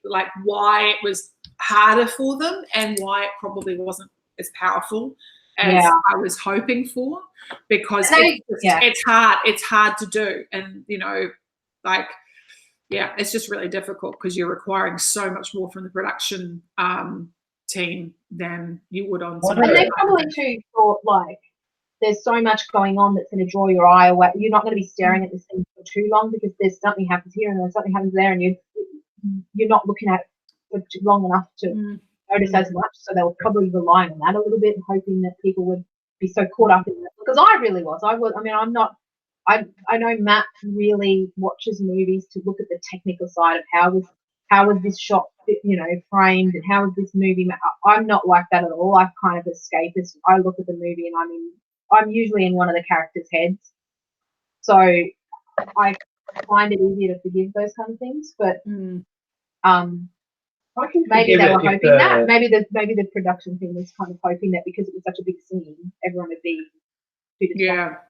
[SPEAKER 1] like why it was harder for them and why it probably wasn't as powerful as I was hoping for, because it's hard to do, and like it's just really difficult because you're requiring so much more from the production team than you would on some.
[SPEAKER 3] And they probably too thought, like, there's so much going on that's going to draw your eye away. You're not going to be staring at this thing for too long because there's something happens here and there's something happens there, and you're not looking at it for long enough to notice as much. So they were probably relying on that a little bit and hoping that people would be so caught up in it. Because I really was. I mean, I'm not. I know Matt really watches movies to look at the technical side of how was this shot, framed, and how was this movie. I'm not like that at all. I'm kind of escapist. I look at the movie and I'm usually in one of the characters' heads, so I find it easier to forgive those kind of things. But maybe they were hoping that. Maybe the production team was kind of hoping that because it was such a big scene, everyone would be too distracted.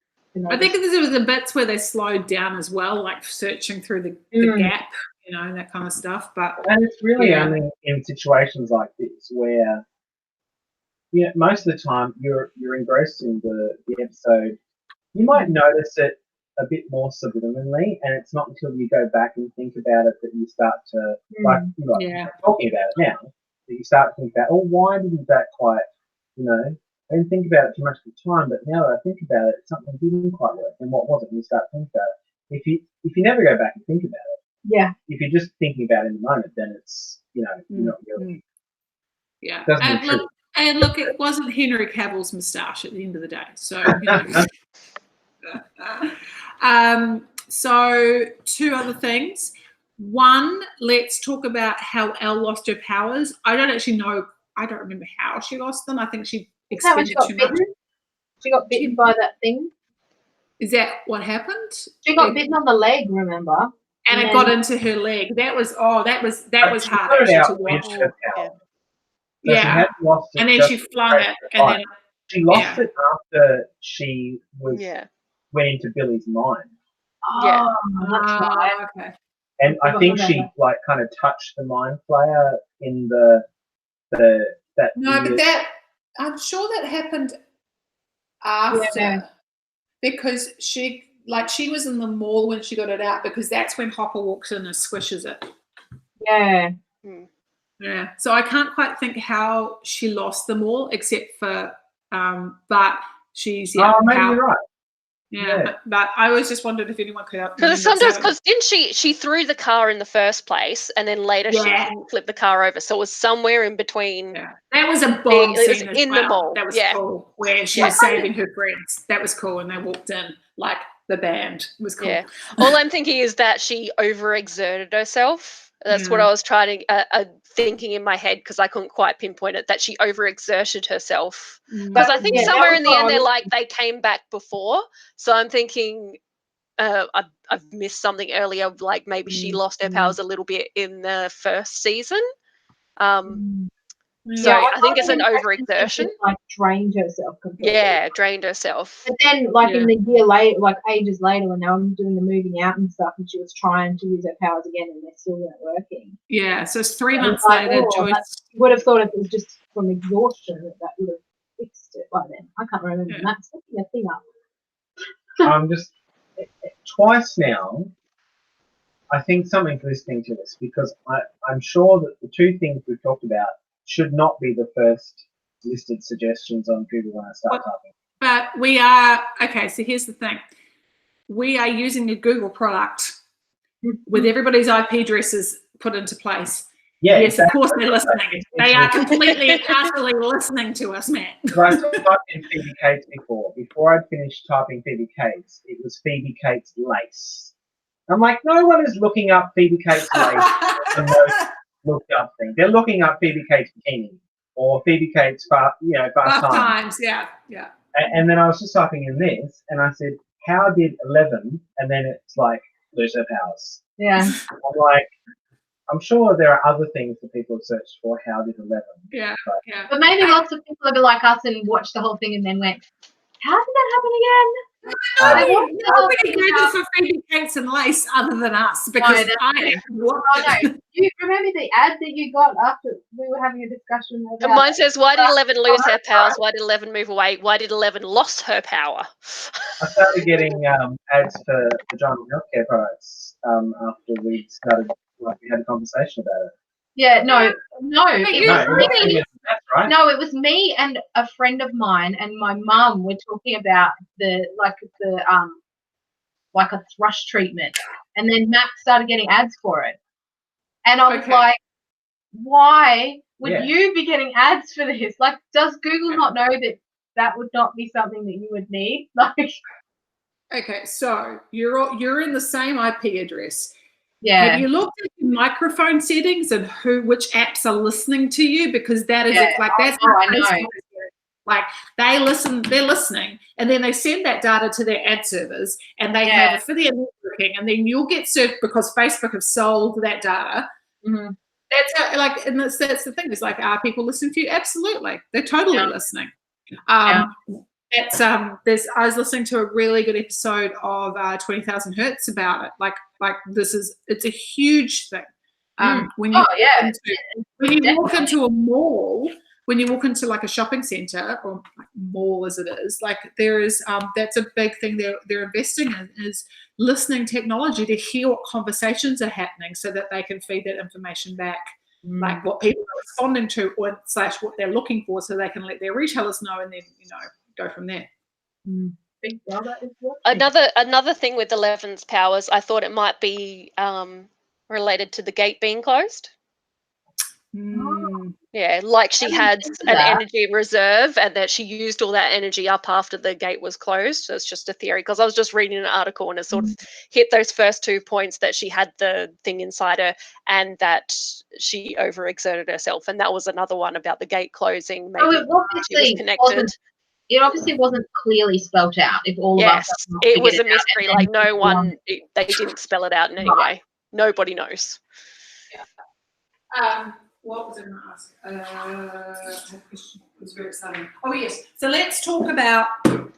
[SPEAKER 1] I think there was the bits where they slowed down as well, like searching through the gap, that kind of stuff.
[SPEAKER 2] And it's really only in situations like this where, most of the time you're engrossed in the episode. You might notice it a bit more subliminally, and it's not until you go back and think about it that you start to, talking about it now, that you start to think about, why didn't that quite, I didn't think about it too much at the time, but now that I think about it, something didn't quite work. And what was it? And you start thinking about it. If you never go back and think about it, if you're just thinking about it in the moment, then it's, you're not really.
[SPEAKER 1] Yeah. And look, it wasn't Henry Cavill's moustache at the end of the day. So, so two other things. One, let's talk about how Elle lost her powers. I don't remember how she lost them. I think she expended too much.
[SPEAKER 3] She got bitten by that thing.
[SPEAKER 1] Is that what happened?
[SPEAKER 3] She got bitten on the leg, remember?
[SPEAKER 1] And it got into her leg. That was hard actually to watch.
[SPEAKER 2] So she had lost it,
[SPEAKER 1] and then
[SPEAKER 2] just
[SPEAKER 1] she flung it, and
[SPEAKER 2] right.
[SPEAKER 1] then
[SPEAKER 2] She lost it after she was went into Billy's mind.
[SPEAKER 3] Oh, that's right.
[SPEAKER 1] Okay.
[SPEAKER 2] And I think she like kind of touched the mind flayer in that.
[SPEAKER 1] No, but that I'm sure that happened after because she was in the mall when she got it out because that's when Hopper walks in and squishes it.
[SPEAKER 3] Yeah.
[SPEAKER 1] Yeah. So I can't quite think how she lost them all except for but she's
[SPEAKER 2] Oh, maybe you're right.
[SPEAKER 1] Yeah, but I always just wondered if anyone could help.
[SPEAKER 4] Because didn't she threw the car in the first place and then later she couldn't flip the car over, so it was somewhere in between.
[SPEAKER 1] Yeah. That was a bomb
[SPEAKER 4] It was
[SPEAKER 1] scene as
[SPEAKER 4] in
[SPEAKER 1] well.
[SPEAKER 4] the mall.
[SPEAKER 1] That was cool, where she was saving her friends. That was cool, and they walked in like the band. It was cool.
[SPEAKER 4] Yeah. All I'm thinking is that she overexerted herself. That's what I was trying to thinking in my head because I couldn't quite pinpoint it. That she overexerted herself. Because I think somewhere in the end they came back before. So I'm thinking I've missed something earlier. Like maybe she lost her powers a little bit in the first season. So I think it's an overexertion.
[SPEAKER 3] Like drained herself completely.
[SPEAKER 4] Yeah, drained herself.
[SPEAKER 3] But then, like in the year later, like ages later, when they were doing the moving out and stuff, and she was trying to use her powers again, and they still weren't working.
[SPEAKER 1] Yeah, so it's 3 months later. Joyce
[SPEAKER 3] would have thought if it was just from exhaustion that would have fixed it by then. I can't remember. That's looking a thing up.
[SPEAKER 2] I'm just twice now. I think something's listening to us because I'm sure that the two things we've talked about should not be the first listed suggestions on Google when I start typing.
[SPEAKER 1] But we are okay. So here's the thing: we are using a Google product with everybody's IP addresses put into place.
[SPEAKER 2] Yeah,
[SPEAKER 1] yes, of course they're listening. They are completely and utterly listening to us, Matt.
[SPEAKER 2] I typed in Phoebe Cates before I'd finished typing Phoebe Cates, it was Phoebe Cates lace. I'm like, no one is looking up Phoebe Cates lace. The most looked up thing. They're looking up Phoebe Cates bikini or Phoebe Cates fast times.
[SPEAKER 1] Yeah.
[SPEAKER 2] And then I was just typing in this, and I said, "How did 11?" And then it's like lose her powers.
[SPEAKER 3] Yeah.
[SPEAKER 2] I'm like, I'm sure there are other things that people have searched for. How did 11?
[SPEAKER 1] Yeah.
[SPEAKER 3] But maybe lots of people would be like us and watched the whole thing and then went, "How did that happen again?"
[SPEAKER 1] Nobody Googled for Phoebe Cates and lace other than us because
[SPEAKER 3] You remember the ad that you got after we were having a discussion about?
[SPEAKER 4] And mine says, "Why did 11 lose her powers? Why did 11 move away? Why did 11 lost her power?"
[SPEAKER 2] I started getting ads for vagina healthcare products after we started. Like we had a conversation about it.
[SPEAKER 3] Yeah, no.
[SPEAKER 2] That's right.
[SPEAKER 3] No, it was me and a friend of mine and my mum were talking about like a thrush treatment, and then Matt started getting ads for it, and I was like, why would you be getting ads for this? Like, does Google not know that would not be something that you would need? Like,
[SPEAKER 1] okay, so you're in the same IP address.
[SPEAKER 3] Yeah.
[SPEAKER 1] Have you looked at your microphone settings and which apps are listening to you? Because that is like that's
[SPEAKER 3] I know.
[SPEAKER 1] Like they're listening, and then they send that data to their ad servers, and they have it for their networking, and then you'll get served because Facebook have sold that data.
[SPEAKER 3] Mm-hmm.
[SPEAKER 1] That's the thing. It's like, are people listening to you? Absolutely, they're totally listening. I was listening to a really good episode of 20,000 Hertz about it. Like it's a huge thing. When you walk into a mall, when you walk into like a shopping center or like mall as it is, like there is that's a big thing they're investing in is listening technology to hear what conversations are happening so that they can feed that information back. Like what people are responding to or / what they're looking for so they can let their retailers know and then go from there.
[SPEAKER 3] Big Brother is watching.
[SPEAKER 4] Another thing with 11's powers, I thought it might be related to the gate being closed. Yeah, like she had an energy reserve and that she used all that energy up after the gate was closed. So it's just a theory because I was just reading an article and it sort of hit those first 2 points that she had the thing inside her and that she overexerted herself. And that was another one about the gate closing. Maybe she was connected.
[SPEAKER 3] It obviously wasn't clearly spelt out. If all of us,
[SPEAKER 4] it was a mystery. Like no one, they didn't spell it out in any way. Nobody knows.
[SPEAKER 1] what was I going to ask? I had a question. It was very exciting. Oh, yes. So let's talk about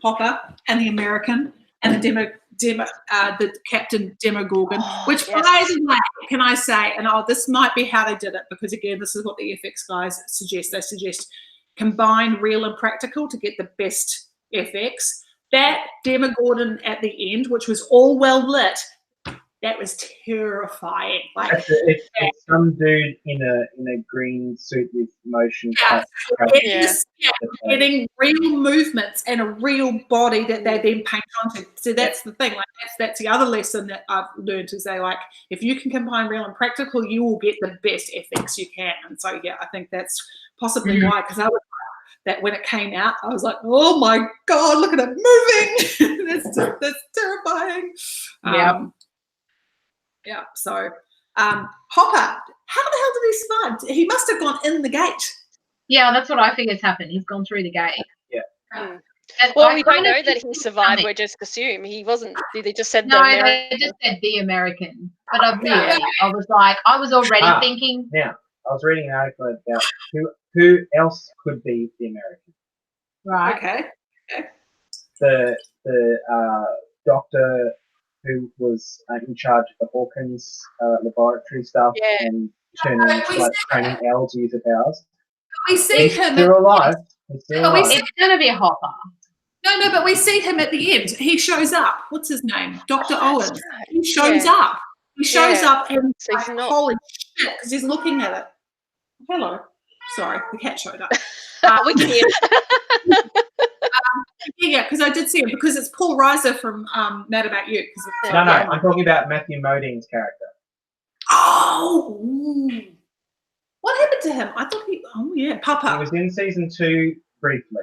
[SPEAKER 1] Hopper and the American and the Captain Demogorgon, which, by the way, can I say, and this might be how they did it, because, again, this is what the FX guys suggest. They suggest combine real and practical to get the best FX. That Demogorgon at the end, which was all well lit, that was terrifying. Like
[SPEAKER 2] it's some dude in a green suit with motion.
[SPEAKER 1] Getting real movements and a real body that they then paint onto. So that's the thing. Like that's the other lesson that I've learned, is they like, if you can combine real and practical, you will get the best FX you can. And so I think that's possibly why, because I was that when it came out, I was like, oh my God, look at it moving. that's terrifying. Yeah. So Hopper, how the hell did he survive? He must have gone in the gate.
[SPEAKER 3] Yeah, that's what I think has happened. He's gone through the gate.
[SPEAKER 2] Yeah.
[SPEAKER 4] Well, we don't know that he survived. We're just assuming he wasn't. They just said
[SPEAKER 3] no. They just said the American. But I was already thinking.
[SPEAKER 2] Now, I was reading an article about who else could be the American.
[SPEAKER 3] Right.
[SPEAKER 1] Okay.
[SPEAKER 2] The doctor who was in charge of the Hawkins laboratory stuff and training algae to powers.
[SPEAKER 1] We see him.
[SPEAKER 2] Still alive. He's still alive.
[SPEAKER 3] It's going to be a Hopper.
[SPEAKER 1] No, but we see him at the end. He shows up. What's his name? Dr. Owens. Right. He shows up. He shows up and
[SPEAKER 4] so
[SPEAKER 1] like, holy shit, because he's looking at it. Hello. Sorry, the cat showed up.
[SPEAKER 4] We can hear.
[SPEAKER 1] Yeah, because I did see him, because it's Paul Reiser from Mad About You.
[SPEAKER 2] No, I'm talking about Matthew Modine's character.
[SPEAKER 1] Oh, what happened to him? I thought Papa.
[SPEAKER 2] He was in season 2 briefly.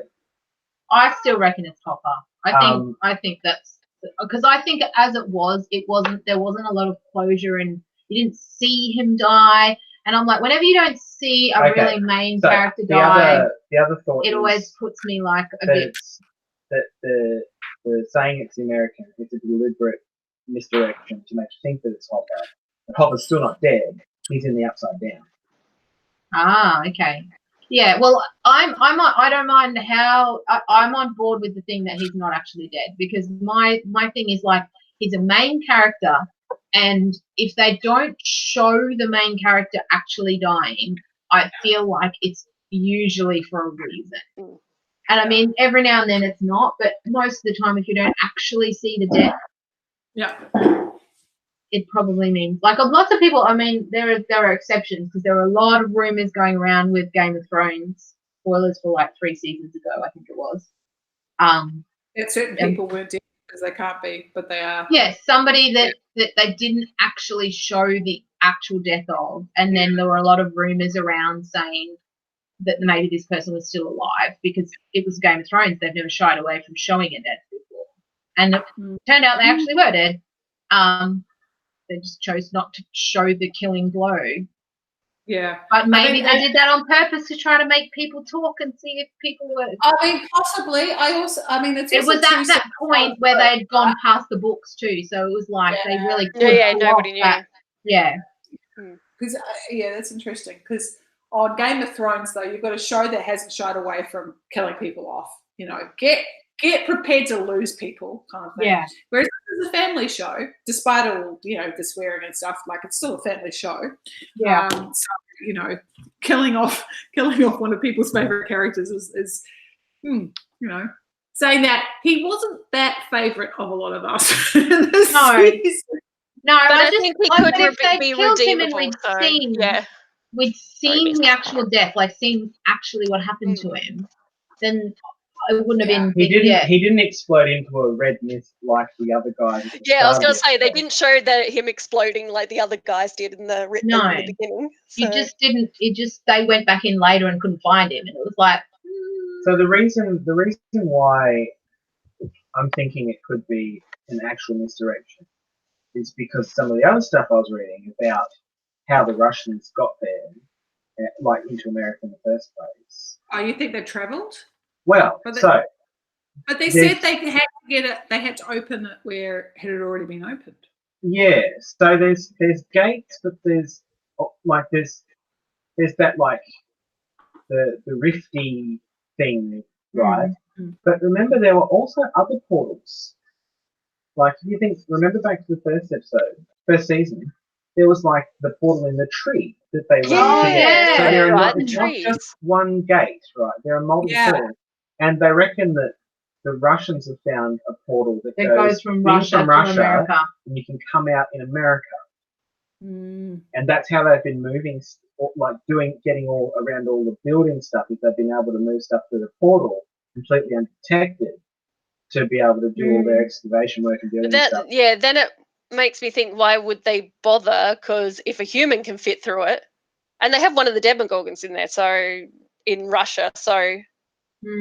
[SPEAKER 3] I still reckon it's Hopper. I think that's because I think as it wasn't there wasn't a lot of closure, and you didn't see him die. And I'm like, whenever you don't see a really main character die,
[SPEAKER 2] the other thought
[SPEAKER 3] it always puts me like a bit.
[SPEAKER 2] That the saying it's the American, it's a deliberate misdirection to make you think that it's Hopper. But Hopper's still not dead. He's in the Upside Down.
[SPEAKER 3] Ah, okay. Yeah, well, I don't mind how I'm on board with the thing that he's not actually dead, because my thing is like, he's a main character, and if they don't show the main character actually dying, I feel like it's usually for a reason. And I mean, every now and then it's not, but most of the time, if you don't actually see the death, it probably means, like, lots of people, I mean, there are exceptions, because there were a lot of rumors going around with Game of Thrones, spoilers for like 3 seasons ago, I think it was.
[SPEAKER 1] That certain people weren't dead because they can't be, but they are.
[SPEAKER 3] Yes, somebody that they didn't actually show the actual death of, and then there were a lot of rumors around saying that maybe this person was still alive, because it was Game of Thrones. They've never shied away from showing a death before. And it turned out they actually were dead. They just chose not to show the killing blow.
[SPEAKER 1] Yeah.
[SPEAKER 3] But maybe they did that on purpose to try to make people talk and see if people were...
[SPEAKER 1] I mean, possibly. It
[SPEAKER 3] was at that point where they had gone past the books too, so it was like they really could
[SPEAKER 4] nobody knew.
[SPEAKER 3] Yeah.
[SPEAKER 1] Because, that's interesting, because on Game of Thrones, though, you've got a show that hasn't shied away from killing people off. You know, get prepared to lose people, kind of thing.
[SPEAKER 3] Yeah.
[SPEAKER 1] Whereas this is a family show, despite all, the swearing and stuff, like, it's still a family show.
[SPEAKER 3] Yeah.
[SPEAKER 1] So, killing off one of people's favorite characters is saying that he wasn't that favorite of a lot of us.
[SPEAKER 3] No,
[SPEAKER 4] but I think he could be redeemable.
[SPEAKER 3] We'd seen the actual death, like seen actually what happened to him, then it wouldn't have been.
[SPEAKER 2] He didn't explode into a red mist like the other guys.
[SPEAKER 4] Yeah, I was going to say, they didn't show him exploding like the other guys did in the beginning. So.
[SPEAKER 3] You just didn't. They went back in later and couldn't find him, and it was like.
[SPEAKER 2] So the reason why I'm thinking it could be an actual misdirection is because some of the other stuff I was reading about how the Russians got there, like into America in the first place.
[SPEAKER 1] Oh, you think they travelled?
[SPEAKER 2] Well,
[SPEAKER 1] but they said they had to get it. They had to open it where it had already been opened.
[SPEAKER 2] Yeah. So there's gates, but there's there's that like the rifty thing, right? But remember, there were also other portals. Like, if you think, remember back to the first season, there was like the portal in the tree that they went to get. So there are not, it's not just one gate, right? There are multiple portals. And they reckon that the Russians have found a portal that goes
[SPEAKER 3] from Russia to America.
[SPEAKER 2] And you can come out in America. And that's how they've been moving, like getting all around all the building stuff, is they've been able to move stuff through the portal completely undetected to be able to do all their excavation work and building stuff.
[SPEAKER 4] Yeah, then it makes me think, why would they bother? Because if a human can fit through it, and they have one of the Demogorgons in there, so in Russia, so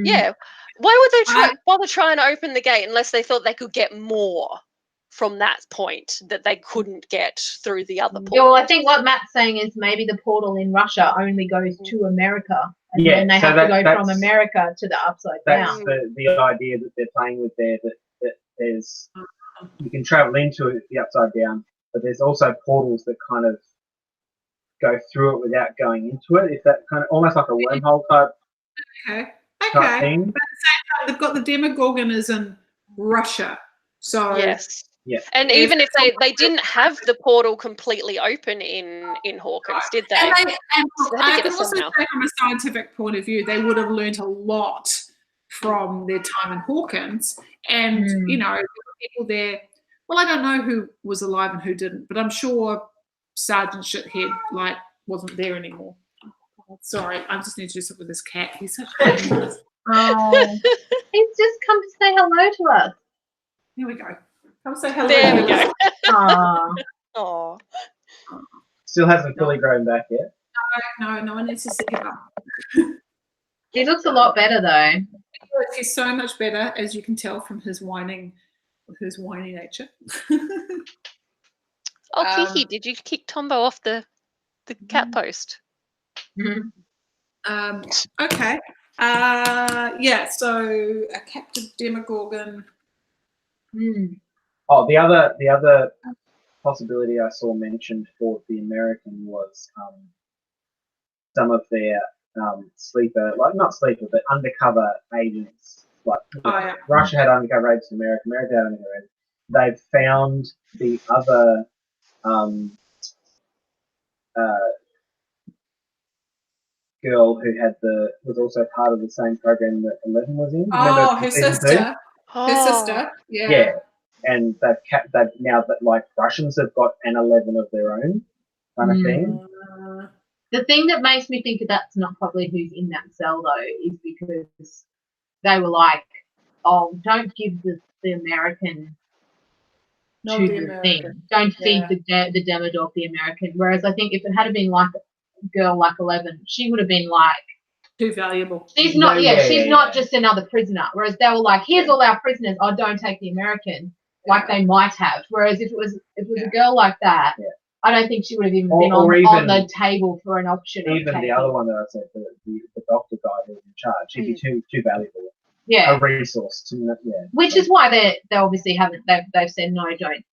[SPEAKER 4] yeah, why would they bother trying to open the gate unless they thought they could get more from that point that they couldn't get through the other portal?
[SPEAKER 3] Yeah, well, I think what Matt's saying is maybe the portal in Russia only goes to America, and then they have to go from America to the upside down.
[SPEAKER 2] That's the idea that they're playing with there, that there's, you can travel into it, the upside down, but there's also portals that kind of go through it without going into it. If that kind of almost like a wormhole type.
[SPEAKER 1] Type thing. But at the same time, they've got the Demogorgon is in Russia, so
[SPEAKER 4] yes. Yeah. And even if they didn't have the portal completely open in Hawkins, did they?
[SPEAKER 1] And I can also say from a scientific point of view, they would have learnt a lot from their time in Hawkins. And, you know, there were people there. Well, I don't know who was alive and who didn't, but I'm sure Sergeant Shithead, like, wasn't there anymore. Oh, sorry, I just need to do something with this cat. He's so funny.
[SPEAKER 3] Oh, he's just come to say hello to us.
[SPEAKER 1] Here we go. Come say hello.
[SPEAKER 4] There we go.
[SPEAKER 3] Aww.
[SPEAKER 2] Still hasn't fully grown back yet.
[SPEAKER 1] No one needs to see him up.
[SPEAKER 3] He looks a lot better though.
[SPEAKER 1] He's so much better, as you can tell from his whiny nature.
[SPEAKER 4] Oh, Kiki, did you kick Tombo off the cat post?
[SPEAKER 1] Okay. Yeah, so a captive Demogorgon.
[SPEAKER 2] Oh, the other possibility I saw mentioned for the American was some of their not sleeper, but undercover agents. Like Russia had undercover agents in America, America had undercover agents. They've found the other girl who was also part of the same program that 11 was in.
[SPEAKER 1] Oh, her sister. Her sister. Yeah.
[SPEAKER 2] Yeah. And they've now that like Russians have got an 11 of their own kind of thing.
[SPEAKER 3] The thing that makes me think that's not probably who's in that cell though is because they were like, "Oh, don't give the American to the thing. Don't feed the Demodog the American." Whereas I think if it had been like a girl like 11, she would have been like
[SPEAKER 1] too valuable.
[SPEAKER 3] She's not. She's not just another prisoner. Whereas they were like, "Here's all our prisoners. Oh, don't take the American." Like they might have. Whereas if it was a girl like that, I don't think she would have even been on the table for an option.
[SPEAKER 2] Even the other one that I said, the doctor guy who was in charge, he'd be too valuable.
[SPEAKER 3] Yeah.
[SPEAKER 2] A resource to
[SPEAKER 3] Which is why they obviously haven't. They've said no, don't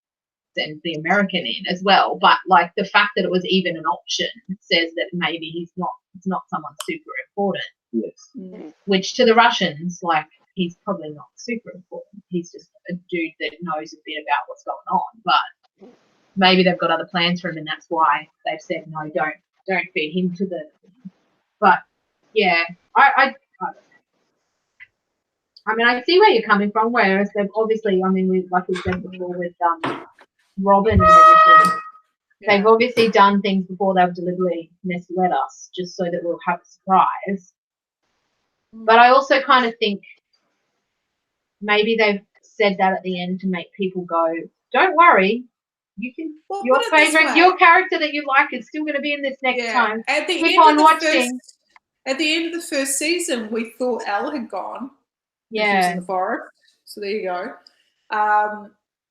[SPEAKER 3] send the American in as well. But like the fact that it was even an option says that maybe it's not someone super important.
[SPEAKER 2] Yes.
[SPEAKER 3] Which to the Russians, like, he's probably not super important. He's just a dude that knows a bit about what's going on. But maybe they've got other plans for him, and that's why they've said no, don't feed him to the. But yeah, I mean, I see where you're coming from. Whereas they've obviously, I mean, like we said before with Robin and everything, they've obviously done things before they've deliberately misled us just so that we'll have a surprise. But I also kind of think maybe they've said that at the end to make people go, don't worry, you can. Your favorite, your character that you like is still going to be in this next time. Keep on watching.
[SPEAKER 1] At the end of the first season, we thought Elle had gone.
[SPEAKER 3] Yeah.
[SPEAKER 1] She was in the forest. So there you go.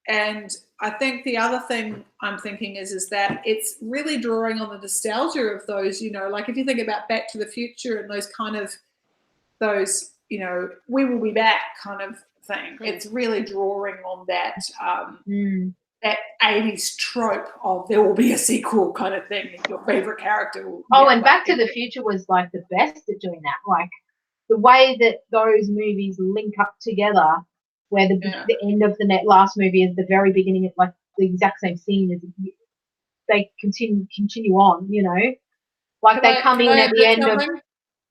[SPEAKER 1] And I think the other thing I'm thinking is that it's really drawing on the nostalgia of those, you know, like if you think about Back to the Future and those kind of, those, you know, we will be back kind of thing. It's really drawing on that that 80s trope of there will be a sequel kind of thing. Your favorite character will.
[SPEAKER 3] And Back to the Future was like the best at doing that. Like the way that those movies link up together, where the end of the last movie is the very beginning of like the exact same scene as they continue on, you know, like they come in at the end of.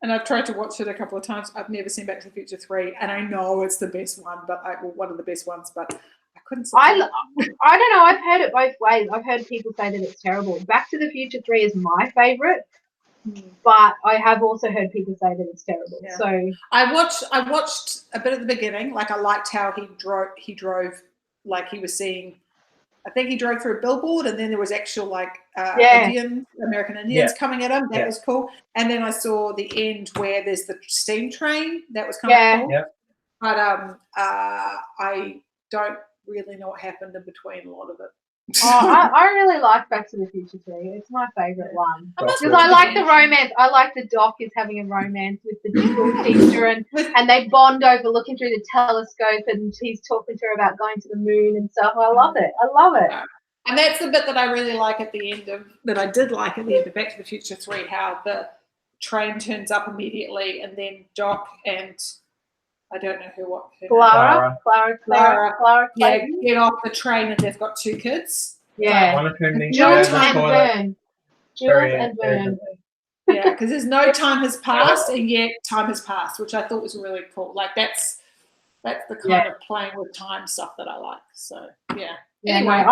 [SPEAKER 1] And I've tried to watch it a couple of times. I've never seen Back to the Future 3, and I know it's the best one, but one of the best ones, but I couldn't.
[SPEAKER 3] I don't know. I've heard it both ways. I've heard people say that it's terrible. Back to the Future 3 is my favorite, but I have also heard people say that it's terrible. Yeah. So
[SPEAKER 1] I watched a bit at the beginning. Like I liked how he drove like he was seeing. I think he drove through a billboard, and then there was actual like American Indians coming at him. That was cool. And then I saw the end where there's the steam train. That was kind of cool. Yeah. But I don't really know what happened in between a lot of it.
[SPEAKER 3] I really like Back to the Future 3. It's my favourite one. Because I like the romance. I like the Doc is having a romance with the school teacher and they bond over looking through the telescope and he's talking to her about going to the moon and stuff. I love it.
[SPEAKER 1] And that's the bit that I really like at the end of, that I did like at the end of Back to the Future 3, how the train turns up immediately and then Doc and I don't know
[SPEAKER 3] Clara.
[SPEAKER 1] Yeah, get off the train and they've got 2 kids.
[SPEAKER 3] Yeah.
[SPEAKER 2] One of whom needs
[SPEAKER 3] Jules and Vern.
[SPEAKER 1] Yeah, because there's no time has passed and yet time has passed, which I thought was really cool. Like that's the kind of playing with time stuff that I like. So yeah.
[SPEAKER 3] Anyway,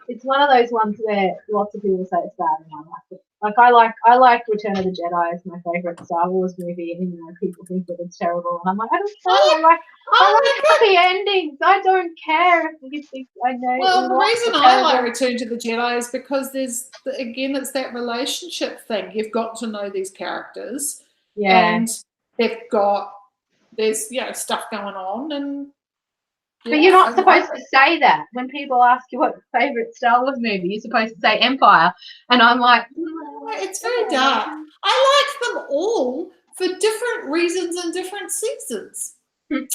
[SPEAKER 3] it's one of those ones where lots of people say it's bad and I like it. Like I like Return of the Jedi as my favourite Star Wars movie, and you know people think that it's terrible, and I'm like I don't care. I like happy endings. I don't care if you think I know.
[SPEAKER 1] Well, the reason I like Return to the Jedi is because there's it's that relationship thing. You've got to know these characters, and there's stuff going on, and
[SPEAKER 3] but you're not supposed to say that when people ask you what favourite Star Wars movie. You're supposed to say Empire, and I'm like,
[SPEAKER 1] it's very dark. I like them all for different reasons and different seasons. And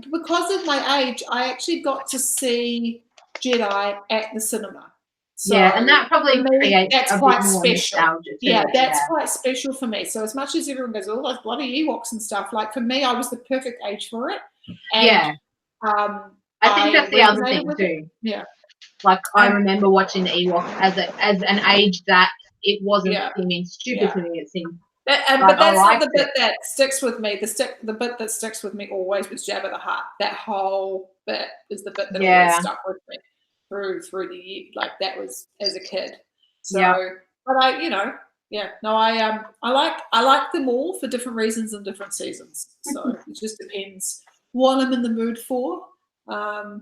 [SPEAKER 1] because of my age, I actually got to see Jedi at the cinema. So
[SPEAKER 3] and that probably creates
[SPEAKER 1] that's quite special. That's quite special for me. So as much as everyone goes, oh, those bloody Ewoks and stuff, like for me, I was the perfect age for it. And,
[SPEAKER 3] I think that's the other thing too.
[SPEAKER 1] Yeah.
[SPEAKER 3] Like I remember watching the Ewoks as an age that it wasn't seeming stupid to me. It seemed.
[SPEAKER 1] But that's not the bit that sticks with me. The bit that sticks with me always was Jabba the Hutt. That whole bit is the bit that always stuck with me through the year. Like that was as a kid. So, but I like them all for different reasons and different seasons. So it just depends what I'm in the mood for. And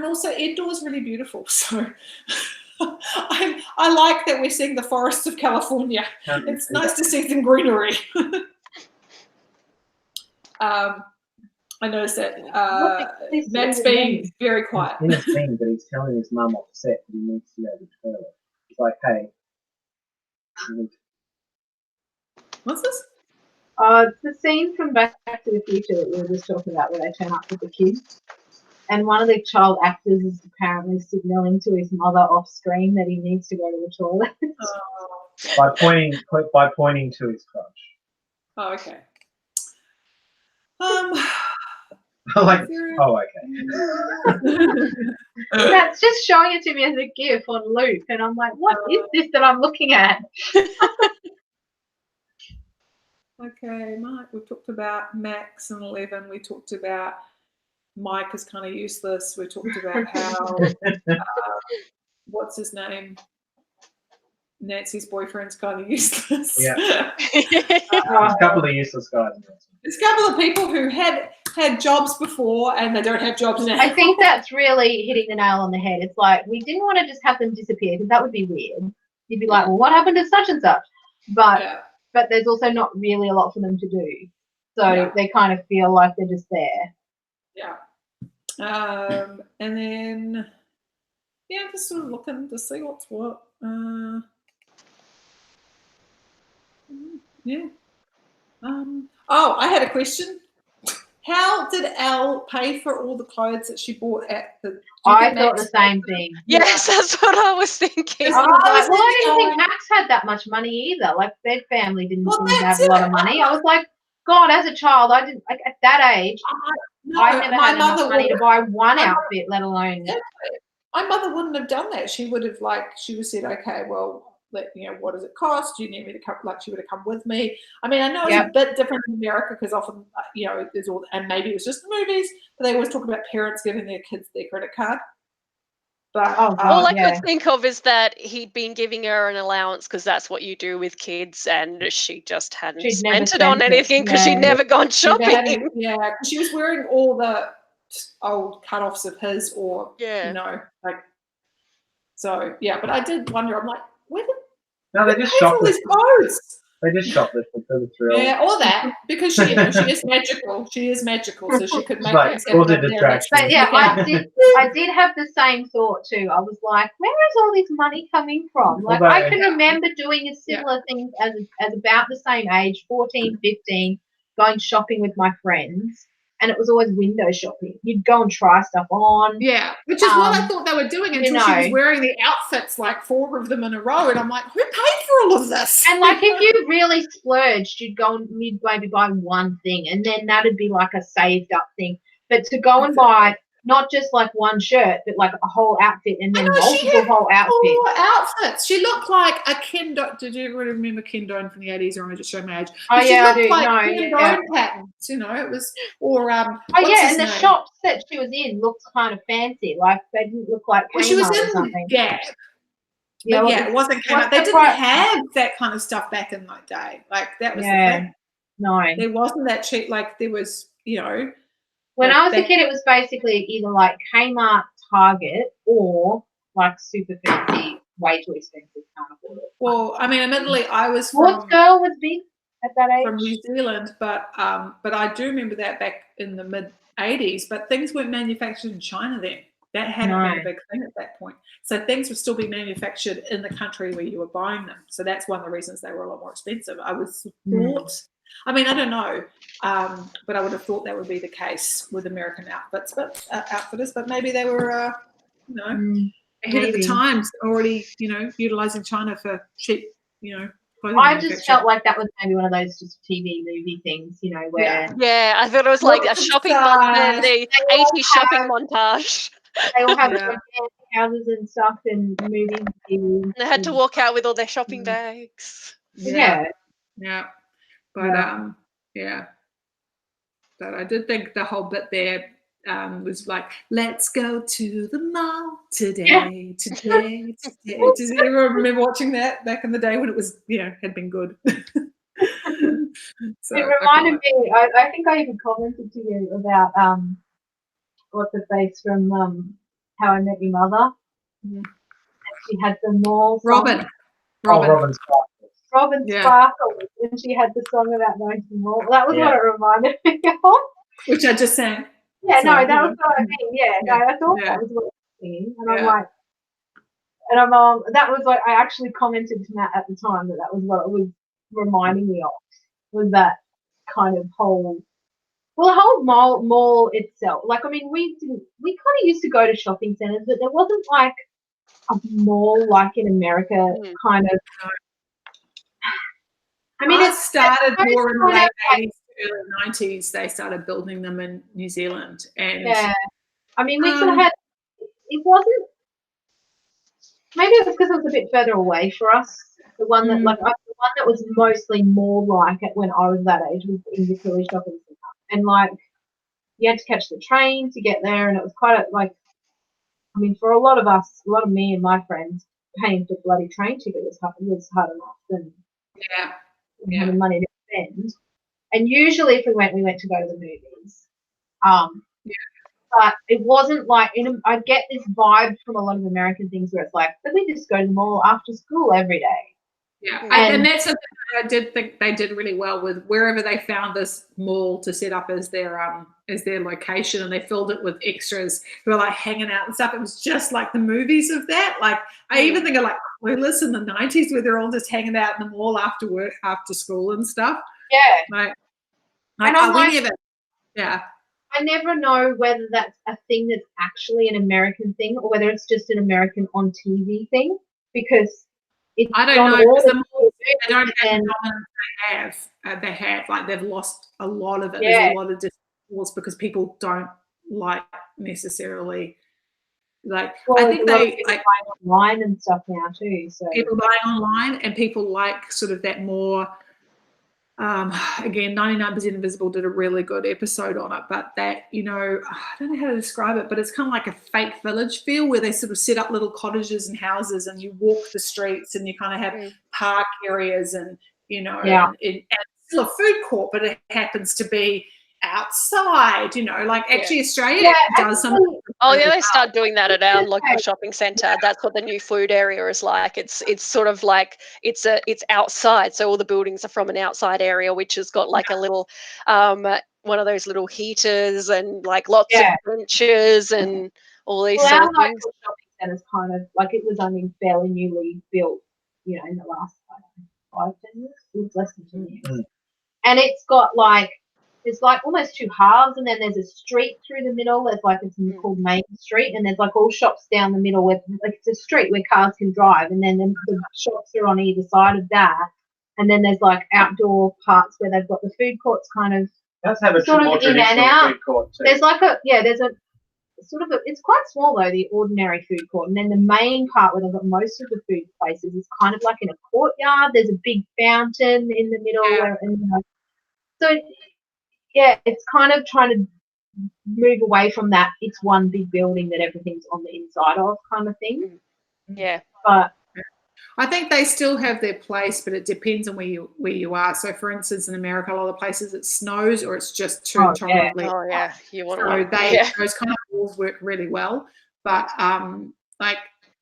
[SPEAKER 1] also Endor is really beautiful. So. I like that we're seeing the forests of California. It's nice to see some greenery. I noticed that Matt's being very quiet.
[SPEAKER 2] In a scene, but he's telling his mum off set that he needs to go to the toilet. He's like, hey.
[SPEAKER 1] What's this?
[SPEAKER 3] It's the scene from Back to the Future that we were just talking about where they turn up with the kids. And one of the child actors is apparently signalling to his mother off screen that he needs to go to the toilet.
[SPEAKER 2] By pointing to his crotch.
[SPEAKER 1] Oh, okay.
[SPEAKER 2] Okay.
[SPEAKER 3] That's just showing it to me as a GIF on loop, and I'm like, what is this that I'm looking at?
[SPEAKER 1] Okay, Mike. We talked about Max and 11. We talked about Mike is kind of useless. We talked about how, what's his name? Nancy's boyfriend's kind of useless.
[SPEAKER 2] Yeah. A couple of useless guys.
[SPEAKER 1] There's a couple of people who had jobs before and they don't have jobs now.
[SPEAKER 3] I think that's really hitting the nail on the head. It's like, we didn't want to just have them disappear because that would be weird. You'd be like, well, what happened to such and such? But there's also not really a lot for them to do. So they kind of feel like they're just there.
[SPEAKER 1] Yeah. And then, just sort of looking to see what's what. I had a question. How did Elle pay for all the clothes that she bought at the?
[SPEAKER 3] I thought the same thing.
[SPEAKER 4] Yes, that's what I was thinking.
[SPEAKER 3] I was like, well, I didn't think Max had that much money either. Like, their family didn't seem to have a lot of money. I was like, God, as a child, I didn't, like, at that age, I never had enough money to buy one outfit, let alone.
[SPEAKER 1] My mother wouldn't have done that. She would have she would have said, okay, well, what does it cost? Do you need me to come? Like, she would have come with me. I mean, I know it's a bit different in America because often, there's all, and maybe it was just the movies, but they always talk about parents giving their kids their credit card. But
[SPEAKER 4] all I could think of is that he'd been giving her an allowance because that's what you do with kids, and she just hadn't spent it on anything because she'd never gone shopping.
[SPEAKER 1] Yeah, because she was wearing all the old cut-offs of his, or so yeah. But I did wonder. I'm like, where did
[SPEAKER 2] they just
[SPEAKER 1] shoplifted.
[SPEAKER 2] They just shoplifted for the thrill.
[SPEAKER 1] Yeah, all that, because she is magical. She is magical, so she could make things happen.
[SPEAKER 3] But yeah, I did have the same thought too. I was like, where is all this money coming from? Like, I can remember doing a similar thing as about the same age, 14, 15, going shopping with my friends. And it was always window shopping. You'd go and try stuff on.
[SPEAKER 1] Yeah, which is what I thought they were doing until she was wearing the outfits, like 4 of them in a row. And I'm like, who paid for all of this?
[SPEAKER 3] And like, if you really splurged, you'd go and you'd maybe buy one thing, and then that'd be like a saved up thing. But to go and buy not just like one shirt, but like a whole outfit, and then multiple whole outfits.
[SPEAKER 1] 4 outfits. She looked like a Ken Doan. Did you ever remember Ken Doan from the 80s, or am I just showing my age?
[SPEAKER 3] Oh yeah, I do.
[SPEAKER 1] Ken Doan patterns, it was, or
[SPEAKER 3] and the shops that she was in looked kind of fancy. Like, they didn't look like Kmart,
[SPEAKER 1] she was in
[SPEAKER 3] or something.
[SPEAKER 1] Gap. Yeah, it wasn't Kmart. They didn't have that kind of stuff back in that day. Like, that was the thing.
[SPEAKER 3] No,
[SPEAKER 1] there wasn't that cheap. Like, there was,
[SPEAKER 3] When I was a kid, it was basically either like Kmart, Target, or like super fancy, way too expensive. Can't afford it.
[SPEAKER 1] Well, I mean, admittedly, I was
[SPEAKER 3] Sports Girl was big at that age.
[SPEAKER 1] From New Zealand, but I do remember that back in the mid 80s. But things weren't manufactured in China then. That hadn't been a big thing at that point. So things were still being manufactured in the country where you were buying them. So that's one of the reasons they were a lot more expensive. I was thought. I mean, I don't know, but I would have thought that would be the case with American outfitters. But maybe they were, ahead of the times, already, utilizing China for cheap, clothing.
[SPEAKER 3] I just felt like that was maybe one of those just TV movie things, where.
[SPEAKER 4] Yeah, I thought it was like a shopping montage, the 80s shopping montage.
[SPEAKER 3] They all have houses and stuff and movies.
[SPEAKER 4] And they had to walk out with all their shopping bags.
[SPEAKER 1] Yeah. But but I did think the whole bit there was like, let's go to the mall today. Does everyone remember watching that back in the day when it was, had been good?
[SPEAKER 3] So it reminded me, I think I even commented to you about what's the face from How I Met Your Mother. And she had the mall song. Robin Sparkle, and she had the song about going to the mall. That was what it reminded me of.
[SPEAKER 1] Which I just sang.
[SPEAKER 3] Yeah, so, that was what I mean. Yeah, I thought that was what I was singing. And I'm like, that was like, I actually commented to Matt at the time that was what it was reminding me of, was that kind of whole, the whole mall itself. Like, I mean, we kind of used to go to shopping centers, but there wasn't like a mall like in America kind of.
[SPEAKER 1] I mean, it started more in the late 80s, early 90s. They started building them in New Zealand, and
[SPEAKER 3] I mean, we sort of had. It wasn't. Maybe it was because it was a bit further away for us. The one that, the one that was mostly more like it when I was that age was in the Philly shopping centre, and like you had to catch the train to get there, and it was quite like. I mean, for a lot of us, a lot of me and my friends, paying for bloody train ticket was hard enough, and having money to spend. And usually if we went to go to the movies. But it wasn't like, I get this vibe from a lot of American things where it's like, but we just go to the mall after school every day.
[SPEAKER 1] Yeah, and that's something I did think they did really well with wherever they found this mall to set up as their location, and they filled it with extras who were like hanging out and stuff. It was just like the movies of that. Like I even think of like Clueless in the 90s where they're all just hanging out in the mall after work, after school and stuff.
[SPEAKER 3] Yeah.
[SPEAKER 1] Like
[SPEAKER 3] and I'm like, I never know whether that's a thing that's actually an American thing or whether it's just an American on TV thing, because it's
[SPEAKER 1] I don't
[SPEAKER 3] on
[SPEAKER 1] know.
[SPEAKER 3] all
[SPEAKER 1] 'Cause
[SPEAKER 3] the
[SPEAKER 1] they don't have
[SPEAKER 3] and
[SPEAKER 1] the dominance they have. They have, like, they've lost a lot of it.
[SPEAKER 3] Yeah.
[SPEAKER 1] There's a lot of discourse because people don't like necessarily, like,
[SPEAKER 3] well,
[SPEAKER 1] I
[SPEAKER 3] there's
[SPEAKER 1] think
[SPEAKER 3] a lot of
[SPEAKER 1] they,
[SPEAKER 3] people
[SPEAKER 1] like,
[SPEAKER 3] buying online and stuff now too. So
[SPEAKER 1] people buying online and people like sort of that more, again, 99% Invisible did a really good episode on it, but that, you know, I don't know how to describe it, but it's kind of like a fake village feel where they sort of set up little cottages and houses and you walk the streets and you kind of have park areas and, you know, and it's still a food court, but it happens to be outside, you know, like actually Australia does something.
[SPEAKER 4] Oh yeah, they start doing that at our local shopping centre. That's what the new food area is like. It's sort of like it's outside, so all the buildings are from an outside area, which has got like a little one of those little heaters and like lots of benches and all these sort
[SPEAKER 3] our
[SPEAKER 4] of things.
[SPEAKER 3] local shopping centre's kind of like, it was only fairly newly built, you know, in the last 5-10 years. It was less than 10 years. And it's got like, there's like almost two halves, and then there's a street through the middle. There's like, it's called Main Street, and there's like all shops down the middle where, like, it's a street where cars can drive, and then the shops are on either side of that. And then there's like outdoor parts where they've got the food courts kind of
[SPEAKER 2] Let's have a
[SPEAKER 3] sort
[SPEAKER 2] more
[SPEAKER 3] of in and
[SPEAKER 2] traditional
[SPEAKER 3] out.
[SPEAKER 2] food court too.
[SPEAKER 3] There's like there's a sort of it's quite small though, the ordinary food court, and then the main part where they've got most of the food places is kind of like in a courtyard. There's a big fountain in the middle, so yeah, it's kind of trying to move away from that. It's one big building that everything's on the inside of kind of thing.
[SPEAKER 4] Yeah,
[SPEAKER 3] but
[SPEAKER 1] I think they still have their place, but it depends on where you are. So, for instance, in America, a lot of places it snows or it's just too intolerably.
[SPEAKER 4] Oh yeah, you want
[SPEAKER 1] So those kind of rules work really well. But like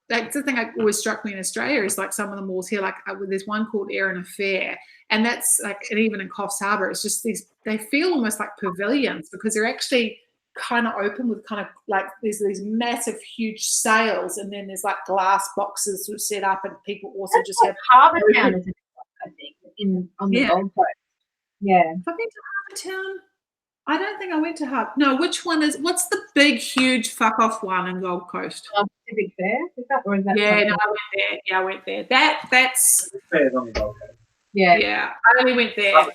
[SPEAKER 1] that's the thing that always struck me in Australia is like some of the malls here, like there's one called Erin Affair, and that's like, and even in Coffs Harbour, it's just they feel almost like pavilions because they're actually kind of open with kind of like there's these massive huge sails, and then there's like glass boxes sort of set up, and people also
[SPEAKER 3] that's
[SPEAKER 1] just
[SPEAKER 3] like
[SPEAKER 1] have
[SPEAKER 3] Harbour Town, isn't it? I think on the Gold Coast. Yeah.
[SPEAKER 1] Have I been to Harbour Town? I don't think I went to Harbour. No, what's the big, huge fuck off one in Gold Coast?
[SPEAKER 3] Pacific Fair, is that, or is that?
[SPEAKER 1] Yeah, no, I went there. Yeah, I went there. That's
[SPEAKER 2] Fair's on the Gold Coast.
[SPEAKER 1] yeah. I only went there, but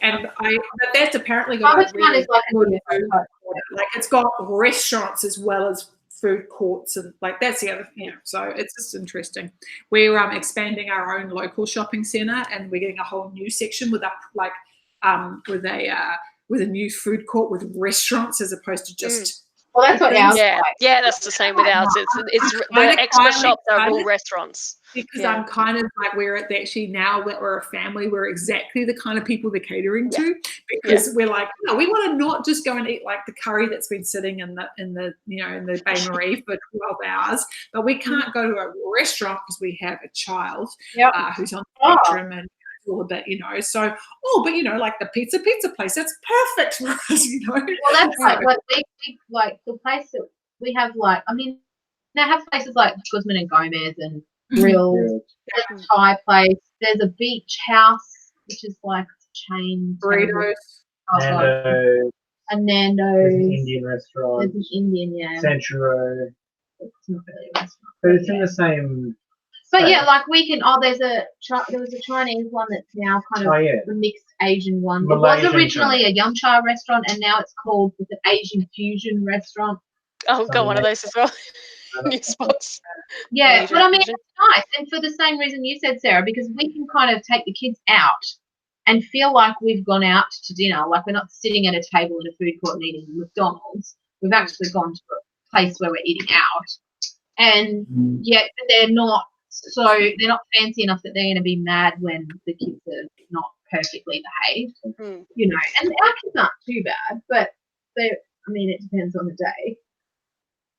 [SPEAKER 1] that's apparently got
[SPEAKER 3] Harbour Town
[SPEAKER 1] really
[SPEAKER 3] is like a
[SPEAKER 1] good
[SPEAKER 3] new
[SPEAKER 1] food court. Like it's got restaurants as well as food courts, and like that's the other, you know. So it's just interesting. We're expanding our own local shopping centre, and we're getting a whole new section with with a new food court with restaurants as opposed to just.
[SPEAKER 3] Well, that's what ours.
[SPEAKER 4] Yeah, that's the same with ours. It's the extra shops are all restaurants.
[SPEAKER 1] Because I'm kind of like, we're actually now that we're a family, we're exactly the kind of people they're catering to, because we're like, no, we want to not just go and eat like the curry that's been sitting in the Bain Marie for 12 hours, but we can't go to a restaurant because we have a child who's on the spectrum and all a bit, you know. So, but you know, like the pizza place, that's perfect for us, you know.
[SPEAKER 3] Well, that's like what we like the place that we have. Like, I mean, they have places like Guzman and Gomez and Grills. There's a Thai place. There's a beach house, which is like a chain.
[SPEAKER 1] Burritos.
[SPEAKER 2] Nando's.
[SPEAKER 3] A Nando's.
[SPEAKER 2] There's an Indian restaurant.
[SPEAKER 3] There's an Indian,
[SPEAKER 2] Centro.
[SPEAKER 3] It's not really a restaurant.
[SPEAKER 2] But it's in the same.
[SPEAKER 3] But yeah, like we can. There was a Chinese one that's now kind of a mixed Asian one.
[SPEAKER 2] Malaysian
[SPEAKER 3] it was originally a Yum Cha restaurant, and now it's called an Asian fusion restaurant.
[SPEAKER 4] Oh, got one of those as well. New spots.
[SPEAKER 3] Yeah, but I mean, it's nice, and for the same reason you said, Sarah, because we can kind of take the kids out and feel like we've gone out to dinner. Like we're not sitting at a table in a food court and eating McDonald's. We've actually gone to a place where we're eating out, and yet they're not fancy enough that they're going to be mad when the kids are not perfectly behaved, you know. And our kids aren't too bad, but it depends on the day.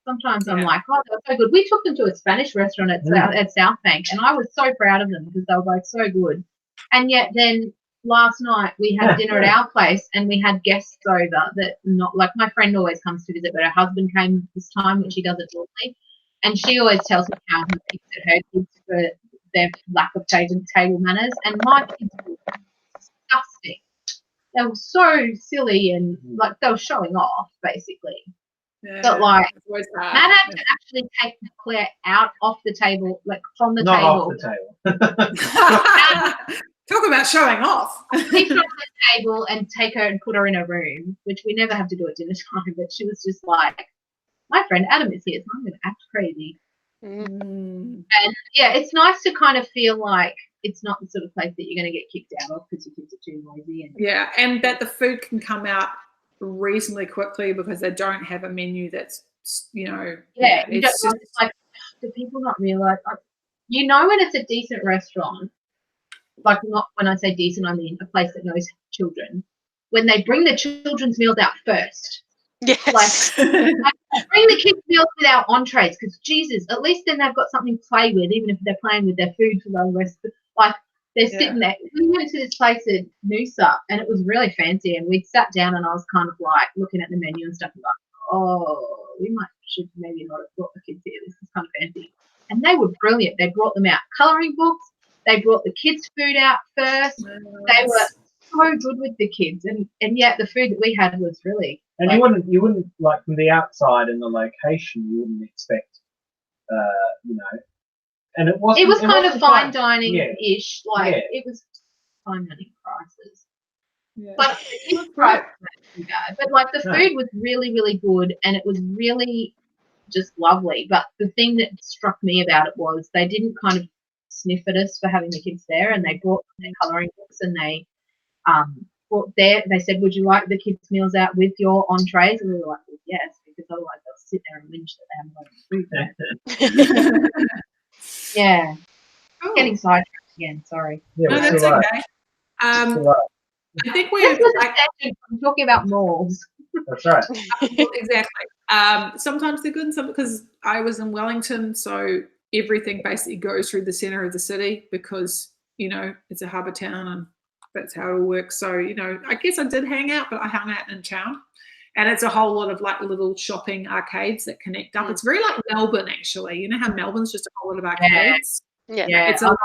[SPEAKER 3] Sometimes I'm like, oh, they're so good. We took them to a Spanish restaurant at South Bank, and I was so proud of them because they were both so good. And yet then last night we had dinner at our place, and we had guests over that not like my friend always comes to visit, but her husband came this time, which he doesn't normally. And she always tells me how he thinks at her kids for their lack of table manners. And my kids were disgusting. They were so silly and like they were showing off, basically. But like,
[SPEAKER 1] it's always hard.
[SPEAKER 3] Matt had to actually take Claire out off the table, like from the
[SPEAKER 2] Not
[SPEAKER 3] table.
[SPEAKER 2] off the table.
[SPEAKER 1] Talk about showing off.
[SPEAKER 3] Take her off the table and take her and put her in a room, which we never have to do at dinner time. But she was just like, my friend Adam is here, so I'm going to act crazy.
[SPEAKER 1] Mm.
[SPEAKER 3] And yeah, it's nice to kind of feel like it's not the sort of place that you're going to get kicked out of because your kids are too noisy. And
[SPEAKER 1] Yeah, and that the food can come out reasonably quickly because they don't have a menu that's, you know,
[SPEAKER 3] yeah, you
[SPEAKER 1] it's
[SPEAKER 3] don't know, it's like, do people not realize? Like, you know, when it's a decent restaurant, like not when I say decent, I mean a place that knows children. When they bring the children's meals out first,
[SPEAKER 4] Yes.
[SPEAKER 3] like bring the kids' meals without entrees, because Jesus, at least then they've got something to play with, even if they're playing with their food for the rest. Like they're sitting there. We went to this place at Noosa, and it was really fancy, and we sat down, and I was kind of like looking at the menu and stuff, and like, oh, we should maybe not have brought the kids here. This is kind of fancy. And they were brilliant. They brought them out colouring books. They brought the kids' food out first. They were so good with the kids, and yet the food that we had was really.
[SPEAKER 2] And
[SPEAKER 3] like,
[SPEAKER 2] you wouldn't like from the outside and the location, you wouldn't expect, you know, and it wasn't.
[SPEAKER 3] It was kind of fine
[SPEAKER 2] like,
[SPEAKER 3] dining-ish, like it was fine dining prices.
[SPEAKER 1] Yeah.
[SPEAKER 3] But the kids' price wasn't bad. But like the food was really, really good, and it was really just lovely. But the thing that struck me about it was they didn't kind of sniff at us for having the kids there, and they brought their colouring books, and they they said, would you like the kids' meals out with your entrees? And we were like, well, yes, because otherwise they'll sit there and whinge that they haven't got any food there. Yeah.
[SPEAKER 1] Oh.
[SPEAKER 3] Getting sidetracked again, sorry.
[SPEAKER 2] Yeah,
[SPEAKER 1] No, that's okay. I think we're
[SPEAKER 3] I'm talking about malls.
[SPEAKER 2] That's right.
[SPEAKER 1] Exactly. Sometimes they're good, and some because I was in Wellington, so everything basically goes through the center of the city because you know it's a harbour town and that's how it works. So you know, I guess I did hang out, but I hung out in town, and it's a whole lot of like little shopping arcades that connect up. It's very like Melbourne, actually. You know how Melbourne's just a whole lot of arcades.
[SPEAKER 4] Yeah.
[SPEAKER 1] It's a lot.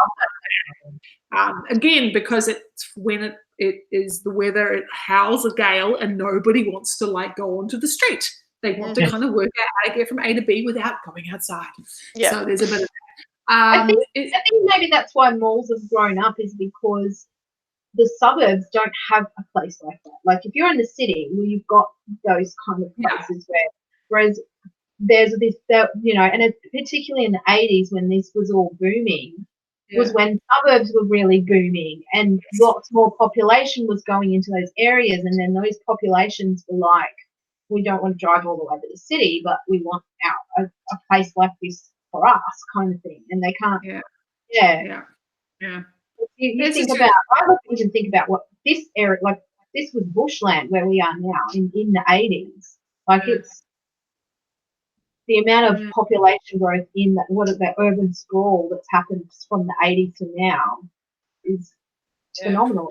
[SPEAKER 1] Again, because it's when it is the weather, it howls a gale, and nobody wants to like go onto the street. They want to kind of work out how to get from A to B without going outside.
[SPEAKER 4] Yeah.
[SPEAKER 1] So there's a bit of that.
[SPEAKER 3] I think maybe that's why malls have grown up, is because the suburbs don't have a place like that. Like if you're in the city, well, you've got those kind of places whereas there's this, you know, and particularly in the 80s when this was all booming, was when suburbs were really booming and lots more population was going into those areas, and then those populations were like, we don't want to drive all the way to the city, but we want out a place like this for us, kind of thing. And they can't. Yeah. You think about. I don't even think about what this area, like this was bushland where we are now in the 80s. Like it's the amount of population growth in that urban sprawl that's happened from the 80s to now is phenomenal.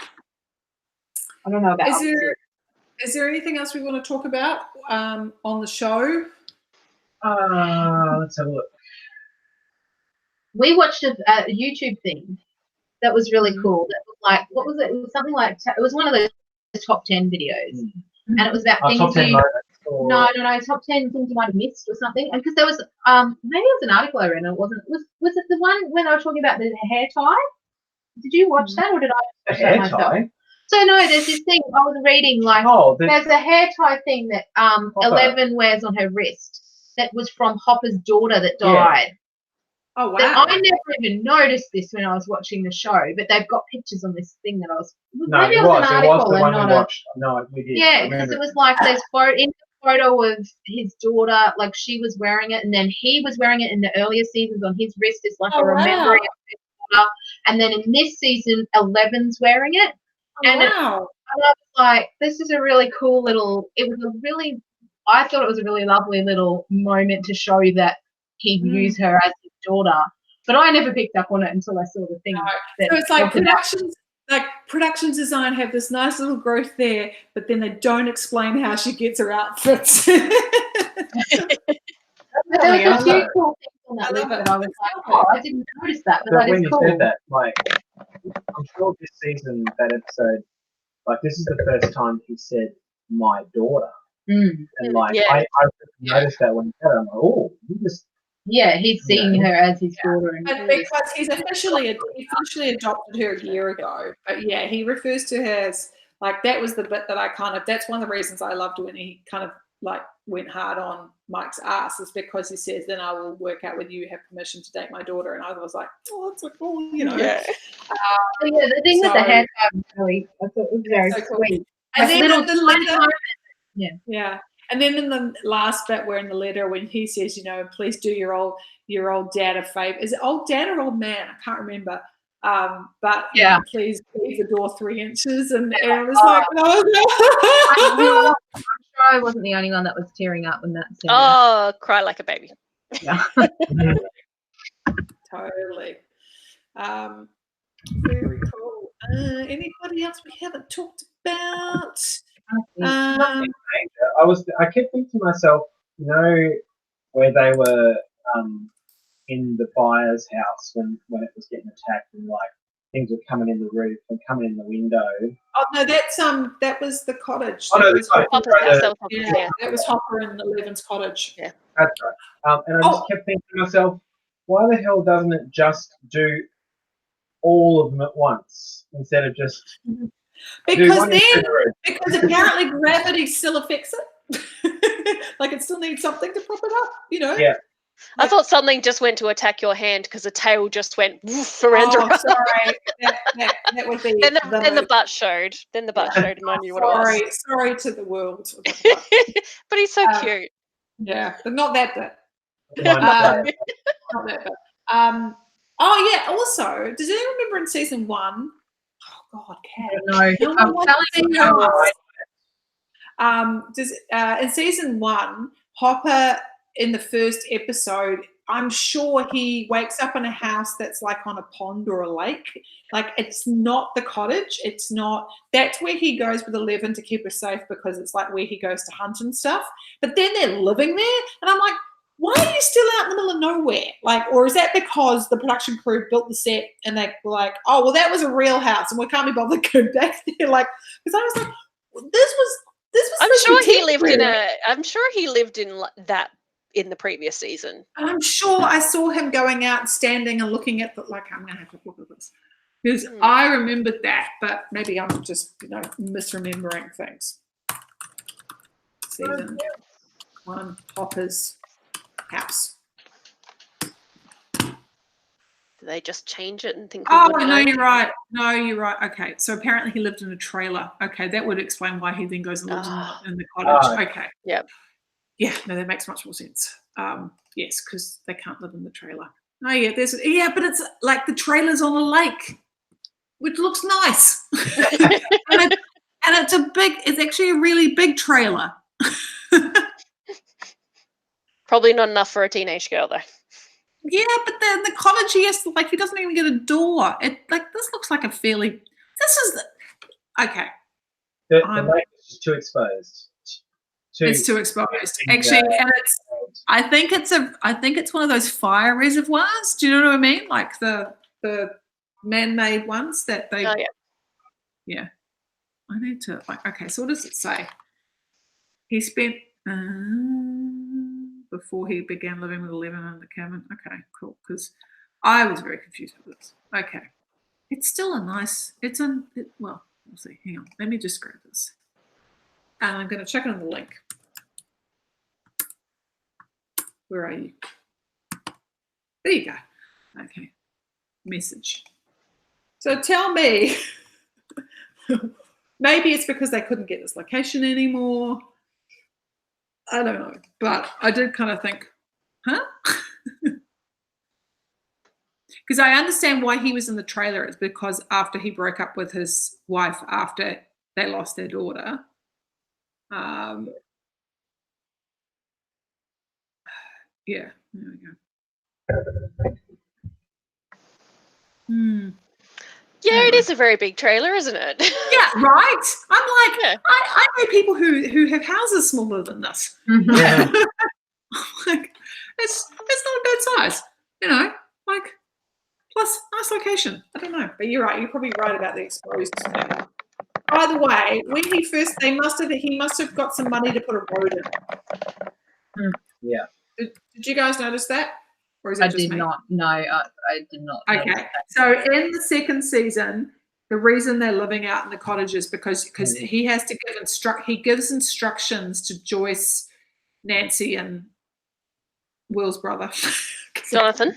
[SPEAKER 3] I don't know about
[SPEAKER 1] Is there anything else we want to talk about on the show?
[SPEAKER 2] Let's have a look.
[SPEAKER 3] We watched a YouTube thing that was really cool. That was like, what was it? It was something like, it was one of those top 10 videos. And it was about things
[SPEAKER 2] top 10 moments.
[SPEAKER 3] No, top 10 things you might have missed or something. And because there was, maybe it was an article I read, and it wasn't. Was it the one when I was talking about the hair tie? Did you watch that, or did I?
[SPEAKER 2] A hair tie?
[SPEAKER 3] So no, there's this thing I was reading, like there's a hair tie thing that Eleven wears on her wrist that was from Hopper's daughter that died.
[SPEAKER 1] Oh wow!
[SPEAKER 3] I never even noticed this when I was watching the show, but they've got pictures on this thing that I was. Maybe it was an article and not a.
[SPEAKER 2] No, we did.
[SPEAKER 3] Yeah, because it was like there's in the photo of his daughter, like she was wearing it, and then he was wearing it in the earlier seasons on his wrist as like a remembering of his daughter, and then in this season, 11's wearing it. And I was like, this is a really cool little. I thought it was a really lovely little moment to show that he views her as his daughter. But I never picked up on it until I saw the thing.
[SPEAKER 1] So it's like production design have this nice little growth there, but then they don't explain how she gets her outfits.
[SPEAKER 3] But there was a few cool things on that list that I was like, oh, I didn't notice that, but that is cool. When you said that,
[SPEAKER 2] like, I'm sure this season, that episode, like, this is the first time he said, my daughter. And, like, I noticed that when he said it. I'm like, oh, you just
[SPEAKER 3] he's seeing her as his daughter. And
[SPEAKER 1] But because he officially adopted her a year ago. But yeah, he refers to her as, like, that was the bit that I kind of, that's one of the reasons I loved when he kind of like went hard on Mike's ass, is because he says, then I will work out whether you have permission to date my daughter. And I was like, oh, that's so cool, you know.
[SPEAKER 4] Yeah.
[SPEAKER 3] The thing with the haircut was really, I thought it was very
[SPEAKER 1] so cool.
[SPEAKER 3] sweet.
[SPEAKER 1] And then
[SPEAKER 3] little
[SPEAKER 1] in the letter,
[SPEAKER 3] yeah.
[SPEAKER 1] And then in the last bit, where in the letter, when he says, you know, please do your old dad a favor. Is it old dad or old man? I can't remember. But you know, please leave the door 3 inches. And I was like, no.
[SPEAKER 3] I'm sure I wasn't the only one that was tearing up when that said
[SPEAKER 4] Oh, cry like a baby.
[SPEAKER 3] Yeah.
[SPEAKER 1] Totally. Very cool. Anybody else we haven't talked about?
[SPEAKER 2] I kept thinking to myself, you know, where they were in the buyer's house when it was getting attacked, and like things were coming in the roof and coming in the window.
[SPEAKER 1] Oh no, that's that was the cottage.
[SPEAKER 2] Oh no, the cottage.
[SPEAKER 1] That was Hopper and Eleven's cottage.
[SPEAKER 2] Yeah, that's right. And I just kept thinking to myself, why the hell doesn't it just do all of them at once instead of just
[SPEAKER 1] because apparently gravity still affects it. Like it still needs something to prop it up, you know.
[SPEAKER 2] Yeah.
[SPEAKER 4] I thought something just went to attack your hand because the tail just went woof around your arm.
[SPEAKER 1] Sorry. That would be.
[SPEAKER 4] Then the butt showed. Then the butt showed, and I knew what it was.
[SPEAKER 1] Sorry to the world.
[SPEAKER 4] But he's so cute.
[SPEAKER 1] Yeah, but not that bit.
[SPEAKER 2] Not
[SPEAKER 1] that bit. Oh yeah. Also, does anyone remember in season 1? Oh God, Kat.
[SPEAKER 3] No, I'm telling you.
[SPEAKER 1] In season 1, Hopper, in the first episode, I'm sure he wakes up in a house that's like on a pond or a lake. Like it's not the cottage. It's not. That's where he goes with 11 to keep her safe, because it's like where he goes to hunt and stuff. But then they're living there, and I'm like, why are you still out in the middle of nowhere? Like, or is that because the production crew built the set and they were like, oh, well, that was a real house and we can't be bothered to go back there? Like, because I was like, this was.
[SPEAKER 4] I'm sure he lived in that in the previous season.
[SPEAKER 1] I'm sure I saw him going out and standing and looking at like, I'm going to have to look at this. Because I remembered that, but maybe I'm just, misremembering things. Season 1, Hopper's house.
[SPEAKER 4] Do they just change it and think?
[SPEAKER 1] Oh, no, you're right. No, you're right. Okay, so apparently he lived in a trailer. Okay, that would explain why he then goes and lives in the cottage. Okay.
[SPEAKER 4] Yep.
[SPEAKER 1] Yeah, no, that makes much more sense. Yes, because they can't live in the trailer. Oh yeah, but it's like the trailer's on a lake, which looks nice, and it's actually a really big trailer.
[SPEAKER 4] Probably not enough for a teenage girl though.
[SPEAKER 1] Yeah, but then the cottage, he doesn't even get a door. This looks like a fairly. Okay.
[SPEAKER 2] The lake is just too exposed.
[SPEAKER 1] It's too exposed, actually, and I think it's one of those fire reservoirs. Do you know what I mean? Like the man-made ones that they.
[SPEAKER 4] Oh yeah.
[SPEAKER 1] Yeah, I need to Okay, so what does it say? He spent before he began living with 11 in the cabin. Okay, cool. Because I was very confused with this. Okay, it's still a nice. Well, we'll see. Hang on, let me just grab this. And I'm going to check it on the link. Where are you? There you go. Okay. Message. So tell me, maybe it's because they couldn't get this location anymore. I don't know. But I did kind of think, huh? Because I understand why he was in the trailer. It's because after he broke up with his wife after they lost their daughter. Yeah, there we go.
[SPEAKER 4] Yeah, it is a very big trailer, isn't it?
[SPEAKER 1] Yeah, right. I'm like, I know people who have houses smaller than this.
[SPEAKER 2] Yeah.
[SPEAKER 1] Like, it's not a bad size, like, plus nice location. I don't know, but you're right. You're probably right about the exposed. By the way, when he must have got some money to put a road in.
[SPEAKER 2] Yeah.
[SPEAKER 1] Did you guys notice that? Or is it
[SPEAKER 3] I
[SPEAKER 1] just
[SPEAKER 3] did
[SPEAKER 1] me?
[SPEAKER 3] not. No, I did not. notice
[SPEAKER 1] Okay.
[SPEAKER 3] that.
[SPEAKER 1] So in the second season, the reason they're living out in the cottages because he has to gives instructions to Joyce, Nancy, and Will's brother.
[SPEAKER 4] Jonathan.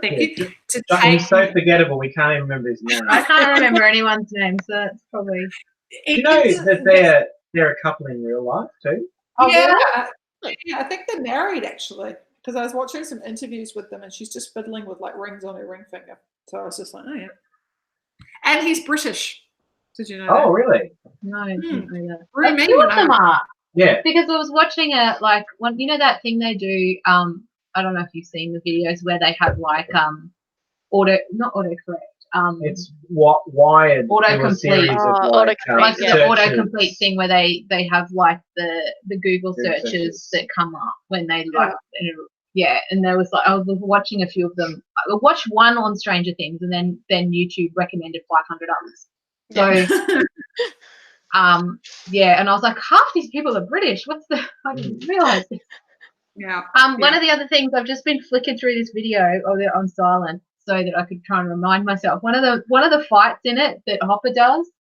[SPEAKER 1] Thank you. To
[SPEAKER 2] He's so forgettable. We can't even remember his name.
[SPEAKER 3] I can't remember anyone's name, so that's probably.
[SPEAKER 2] Do you know that they're a couple in real life too?
[SPEAKER 3] Oh,
[SPEAKER 1] yeah,
[SPEAKER 3] really?
[SPEAKER 1] yeah, I think they're married actually. Because I was watching some interviews with them, and she's just fiddling with like rings on her ring finger. So I was just like, oh yeah. And he's British. Did you know that?
[SPEAKER 2] Oh, really?
[SPEAKER 3] No, I didn't know that.
[SPEAKER 1] What do you
[SPEAKER 3] A
[SPEAKER 1] mean
[SPEAKER 3] few
[SPEAKER 1] when
[SPEAKER 3] of them are.
[SPEAKER 2] Yeah.
[SPEAKER 3] Because I was watching one, you know that thing they do. I don't know if you've seen the videos where they have like not autocorrect.
[SPEAKER 2] It's wired
[SPEAKER 3] Autocomplete.
[SPEAKER 2] to a series of
[SPEAKER 4] Autocomplete,
[SPEAKER 3] like the
[SPEAKER 4] yeah.
[SPEAKER 3] autocomplete thing where they have like the Google
[SPEAKER 2] Google
[SPEAKER 3] searches
[SPEAKER 2] searches.
[SPEAKER 3] that come up when they like and there was like I was watching a few of them. I watched one on Stranger Things and then YouTube recommended 500 others. So and I was like, half these people are British. I didn't realise this.
[SPEAKER 1] Yeah.
[SPEAKER 3] One of the other things, I've just been flicking through this video of it on silent so that I could try and remind myself. One of the fights in it that Hopper does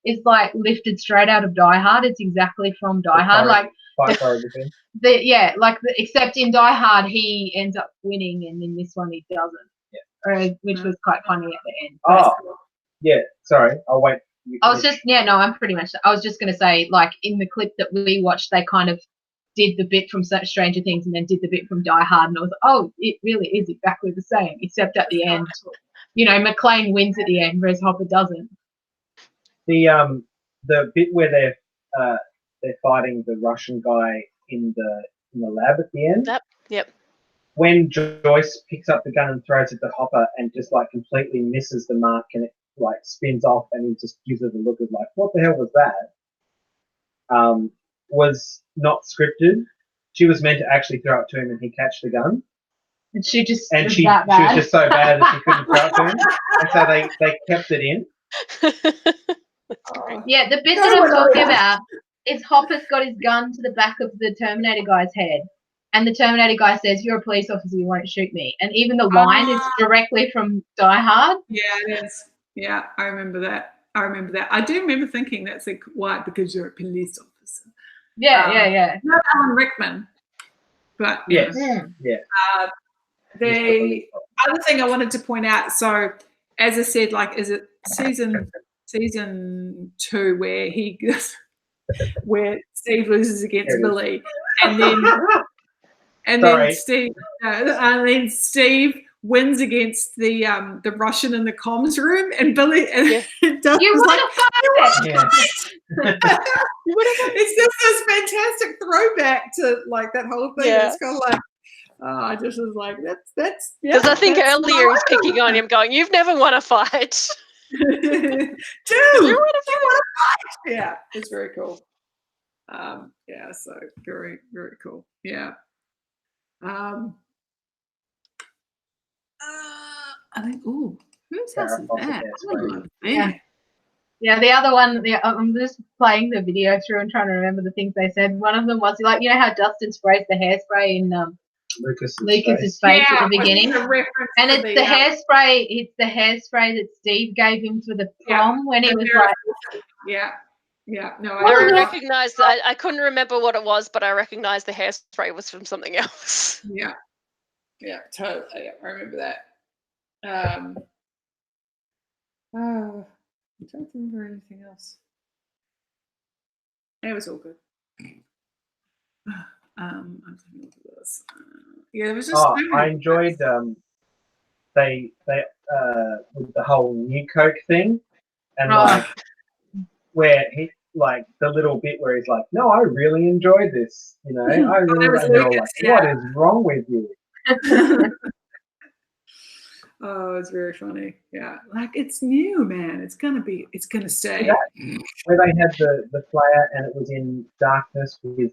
[SPEAKER 3] is like lifted straight out of Die Hard. It's exactly from Die Hard. Like except in Die Hard he ends up winning and in this one he doesn't. Which was quite funny at the end.
[SPEAKER 2] Oh, yeah. Sorry, I'll wait.
[SPEAKER 3] I was just going to say, like in the clip that we watched, they kind of did the bit from Stranger Things and then did the bit from Die Hard, and I was like, oh, it really is exactly the same, except at the end, McClane wins at the end, whereas Hopper doesn't.
[SPEAKER 2] The bit where they're fighting the Russian guy in the lab at the end.
[SPEAKER 4] Yep.
[SPEAKER 2] When Joyce picks up the gun and throws it to Hopper and just like completely misses the mark and it like spins off and he just gives it a look of like, what the hell was that? Was not scripted. She was meant to actually throw it to him and he catch the gun.
[SPEAKER 3] And she was just
[SPEAKER 2] she was just so bad that she couldn't throw it to him. And so they kept it in.
[SPEAKER 3] Yeah, the bit that I'm talking about is Hopper's got his gun to the back of the Terminator guy's head. And the Terminator guy says, "You're a police officer, you won't shoot me." And even the line is directly from Die Hard.
[SPEAKER 1] Yeah, it is. Yeah, I remember that. I do remember thinking that's like, why? Because you're a police officer.
[SPEAKER 3] Yeah.
[SPEAKER 1] Not Alan Rickman. But
[SPEAKER 2] yes.
[SPEAKER 1] The other thing I wanted to point out, so as I said, like, is it season 2 where Steve loses against Billy, and then Steve wins against the Russian in the comms room, and Billy does
[SPEAKER 3] you
[SPEAKER 1] like,
[SPEAKER 2] It's
[SPEAKER 1] just this fantastic throwback to like that whole thing.
[SPEAKER 4] Yeah.
[SPEAKER 1] It's kind of like, I just was like, that's
[SPEAKER 4] Because I think earlier he's picking on him, going, "You've never won a fight."
[SPEAKER 1] Dude, you want to fight? Yeah, it's very cool. So very, very cool. Yeah. I think, whose house is that?
[SPEAKER 3] Yeah, the other one, I'm just playing the video through and trying to remember the things they said. One of them was like, you know how Dustin sprays the hairspray in Lucas's face at the beginning? And it's the hairspray. It's the hairspray that Steve gave him for the prom when he was like,
[SPEAKER 1] No,
[SPEAKER 4] I recognized that. I couldn't remember what it was, but I recognized the hairspray was from something else.
[SPEAKER 1] Yeah, totally. Yeah, I remember that. I don't remember anything else. It was all good. I'm thinking of this. It was just.
[SPEAKER 2] I enjoyed they with the whole New Coke thing, and like where he like the little bit where he's like, "No, I really enjoyed this." I really like, what is wrong with you?
[SPEAKER 1] Oh, it's very funny. Yeah, like it's new, man. It's gonna stay.
[SPEAKER 2] Where they had the flare and it was in darkness and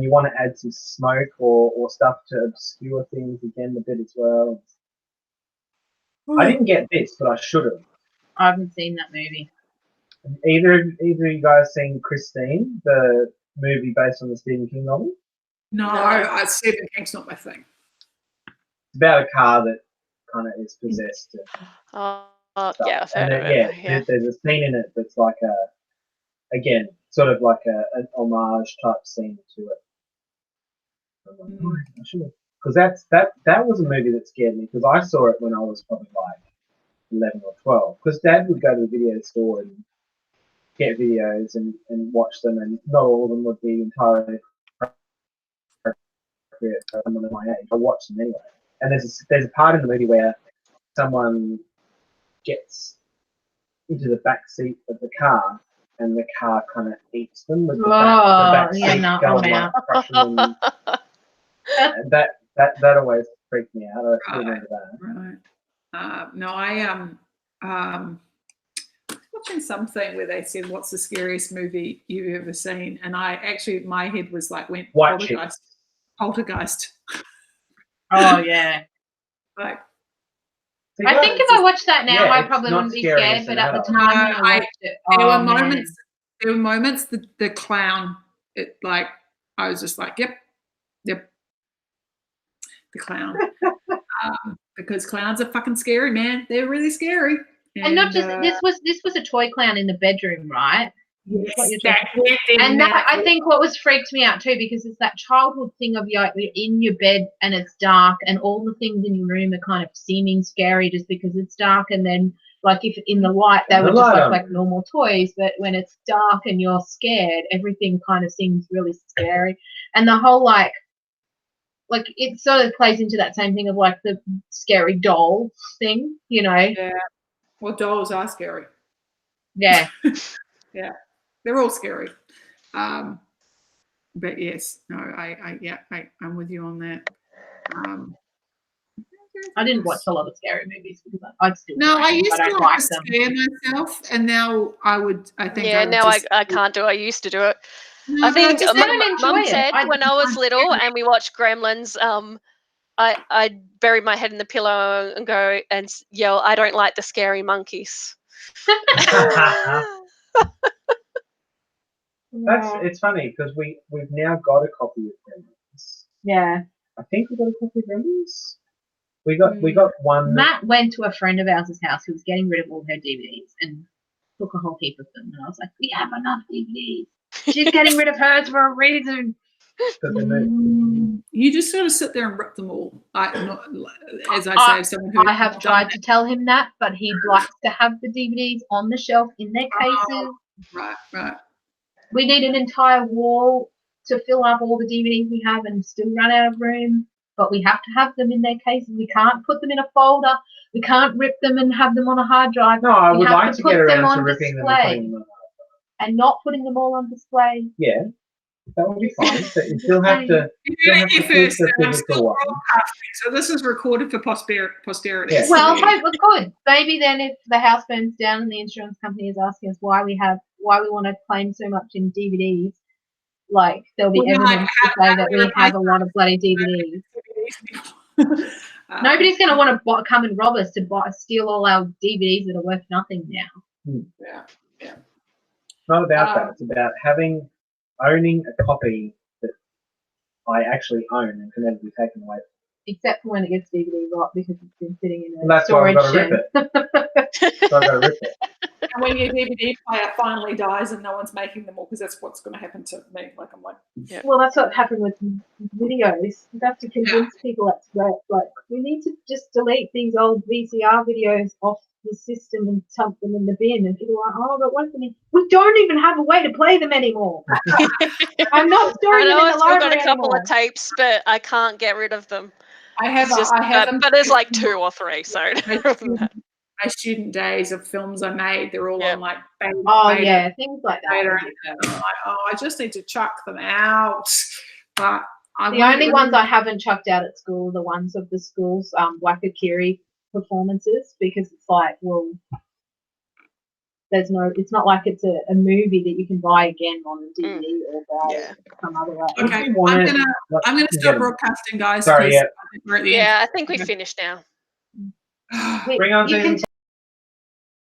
[SPEAKER 2] you want to add some smoke or stuff to obscure things again a bit as well. I didn't get this, but I should have.
[SPEAKER 3] I haven't seen that movie.
[SPEAKER 2] Either of you guys seen Christine, the movie based on the Stephen King novel?
[SPEAKER 1] No, Stephen King's not my thing.
[SPEAKER 2] It's about a car that kind of is possessed.
[SPEAKER 4] Yeah, I've
[SPEAKER 2] And
[SPEAKER 4] heard of
[SPEAKER 2] then,
[SPEAKER 4] it.
[SPEAKER 2] there's a scene in it that's like again, sort of like an homage type scene to it. Because that was a movie that scared me because I saw it when I was probably like 11 or 12. Because Dad would go to the video store and get videos and watch them, and not all of them would be entirely appropriate for someone of my age. I watched them anyway. And there's a part in the movie where someone gets into the back seat of the car, and the car kind of eats them with the back seat going like crushing them. And that always freaked me out. I still remember that.
[SPEAKER 1] Right. No, I watching something where they said, "What's the scariest movie you've ever seen?" And my head was like, went Poltergeist.
[SPEAKER 3] Oh yeah.
[SPEAKER 1] Like,
[SPEAKER 3] I think if I watched that now, I probably wouldn't be scared. But at the time when I watched it,
[SPEAKER 1] there were moments. The clown. It like I was just like, yep, the clown. Because clowns are fucking scary, man. They're really scary.
[SPEAKER 3] And not just this was a toy clown in the bedroom, right?
[SPEAKER 1] Yes,
[SPEAKER 3] and that I think what was freaked me out too, because it's that childhood thing of you're in your bed and it's dark and all the things in your room are kind of seeming scary just because it's dark, and then like if in the light they would just look like normal toys, but when it's dark and you're scared, everything kind of seems really scary. And the whole like it sort of plays into that same thing of like the scary doll thing, you know.
[SPEAKER 1] Yeah. Well, dolls are scary.
[SPEAKER 3] Yeah.
[SPEAKER 1] Yeah. They're all scary. But yes, no, I'm with you on that.
[SPEAKER 3] I didn't watch a lot of scary movies because I still
[SPEAKER 1] I used to like to scare myself, and now I think
[SPEAKER 4] I can't do it. I used to do it.
[SPEAKER 1] No,
[SPEAKER 4] I think Mum said
[SPEAKER 3] it.
[SPEAKER 4] when I was little and we watched Gremlins, I'd bury my head in the pillow and go and yell, "I don't like the scary monkeys."
[SPEAKER 2] It's funny because we've now got a copy of Gremlins.
[SPEAKER 3] Yeah.
[SPEAKER 2] I think we got a copy of Gremlins. We got one.
[SPEAKER 3] Matt went to a friend of ours' house who was getting rid of all her DVDs and took a whole heap of them. And I was like, "We have enough DVDs. She's getting rid of hers for a reason."
[SPEAKER 1] You just sort of sit there and rip them all. As I say, someone who
[SPEAKER 3] I have tried to tell him that, but he likes to have the DVDs on the shelf in their cases.
[SPEAKER 1] Right.
[SPEAKER 3] We need an entire wall to fill up all the DVDs we have and still run out of room. But we have to have them in their cases. We can't put them in a folder. We can't rip them and have them on a hard drive.
[SPEAKER 2] No, I would like to get around to ripping them and putting them on.
[SPEAKER 3] And not putting them all on display.
[SPEAKER 2] Yeah, that would be fine. But you still have to.
[SPEAKER 1] So this is recorded for posterity.
[SPEAKER 3] Yes. Well, good. Maybe then, if the house burns down and the insurance company is asking us why we want to claim so much in DVDs, like there'll be evidence to say that we have a lot of bloody DVDs. Nobody's going to want to come and rob us to steal all our DVDs that are worth nothing now.
[SPEAKER 1] Yeah.
[SPEAKER 2] It's not about that. It's about owning a copy that I actually own and can never be taken away.
[SPEAKER 3] Except for when it gets DVD rot because it's been sitting in a
[SPEAKER 2] that's
[SPEAKER 3] storage
[SPEAKER 2] why I've got to rip it. So I've got to rip it.
[SPEAKER 1] And when your DVD player finally dies and no one's making them all, because that's what's going to happen to me. Like I'm like,
[SPEAKER 3] yeah. Well, that's what happened with videos. You have to convince people that's great. Like we need to just delete these old VCR videos off the system and dump them in the bin. And people are like, "Oh, but what's the mean?" We don't even have a way to play them anymore. I'm not storing them in the library
[SPEAKER 4] I've got a couple
[SPEAKER 3] anymore.
[SPEAKER 4] of tapes, but I can't get rid of them.
[SPEAKER 1] I have,
[SPEAKER 4] but there's like 2 or 3. So
[SPEAKER 1] my student days of films I made, they're all on like
[SPEAKER 3] beta, things like that.
[SPEAKER 1] And I'm like, I just need to chuck them out. But
[SPEAKER 3] the only ones I haven't chucked out at school are the ones of the school's Wakakiri performances, because it's like, well, it's not like it's a movie that you can buy again on a DVD or buy some other way.
[SPEAKER 1] Okay, I'm gonna stop broadcasting, guys.
[SPEAKER 2] Sorry,
[SPEAKER 4] I think we finished now.
[SPEAKER 2] Bring on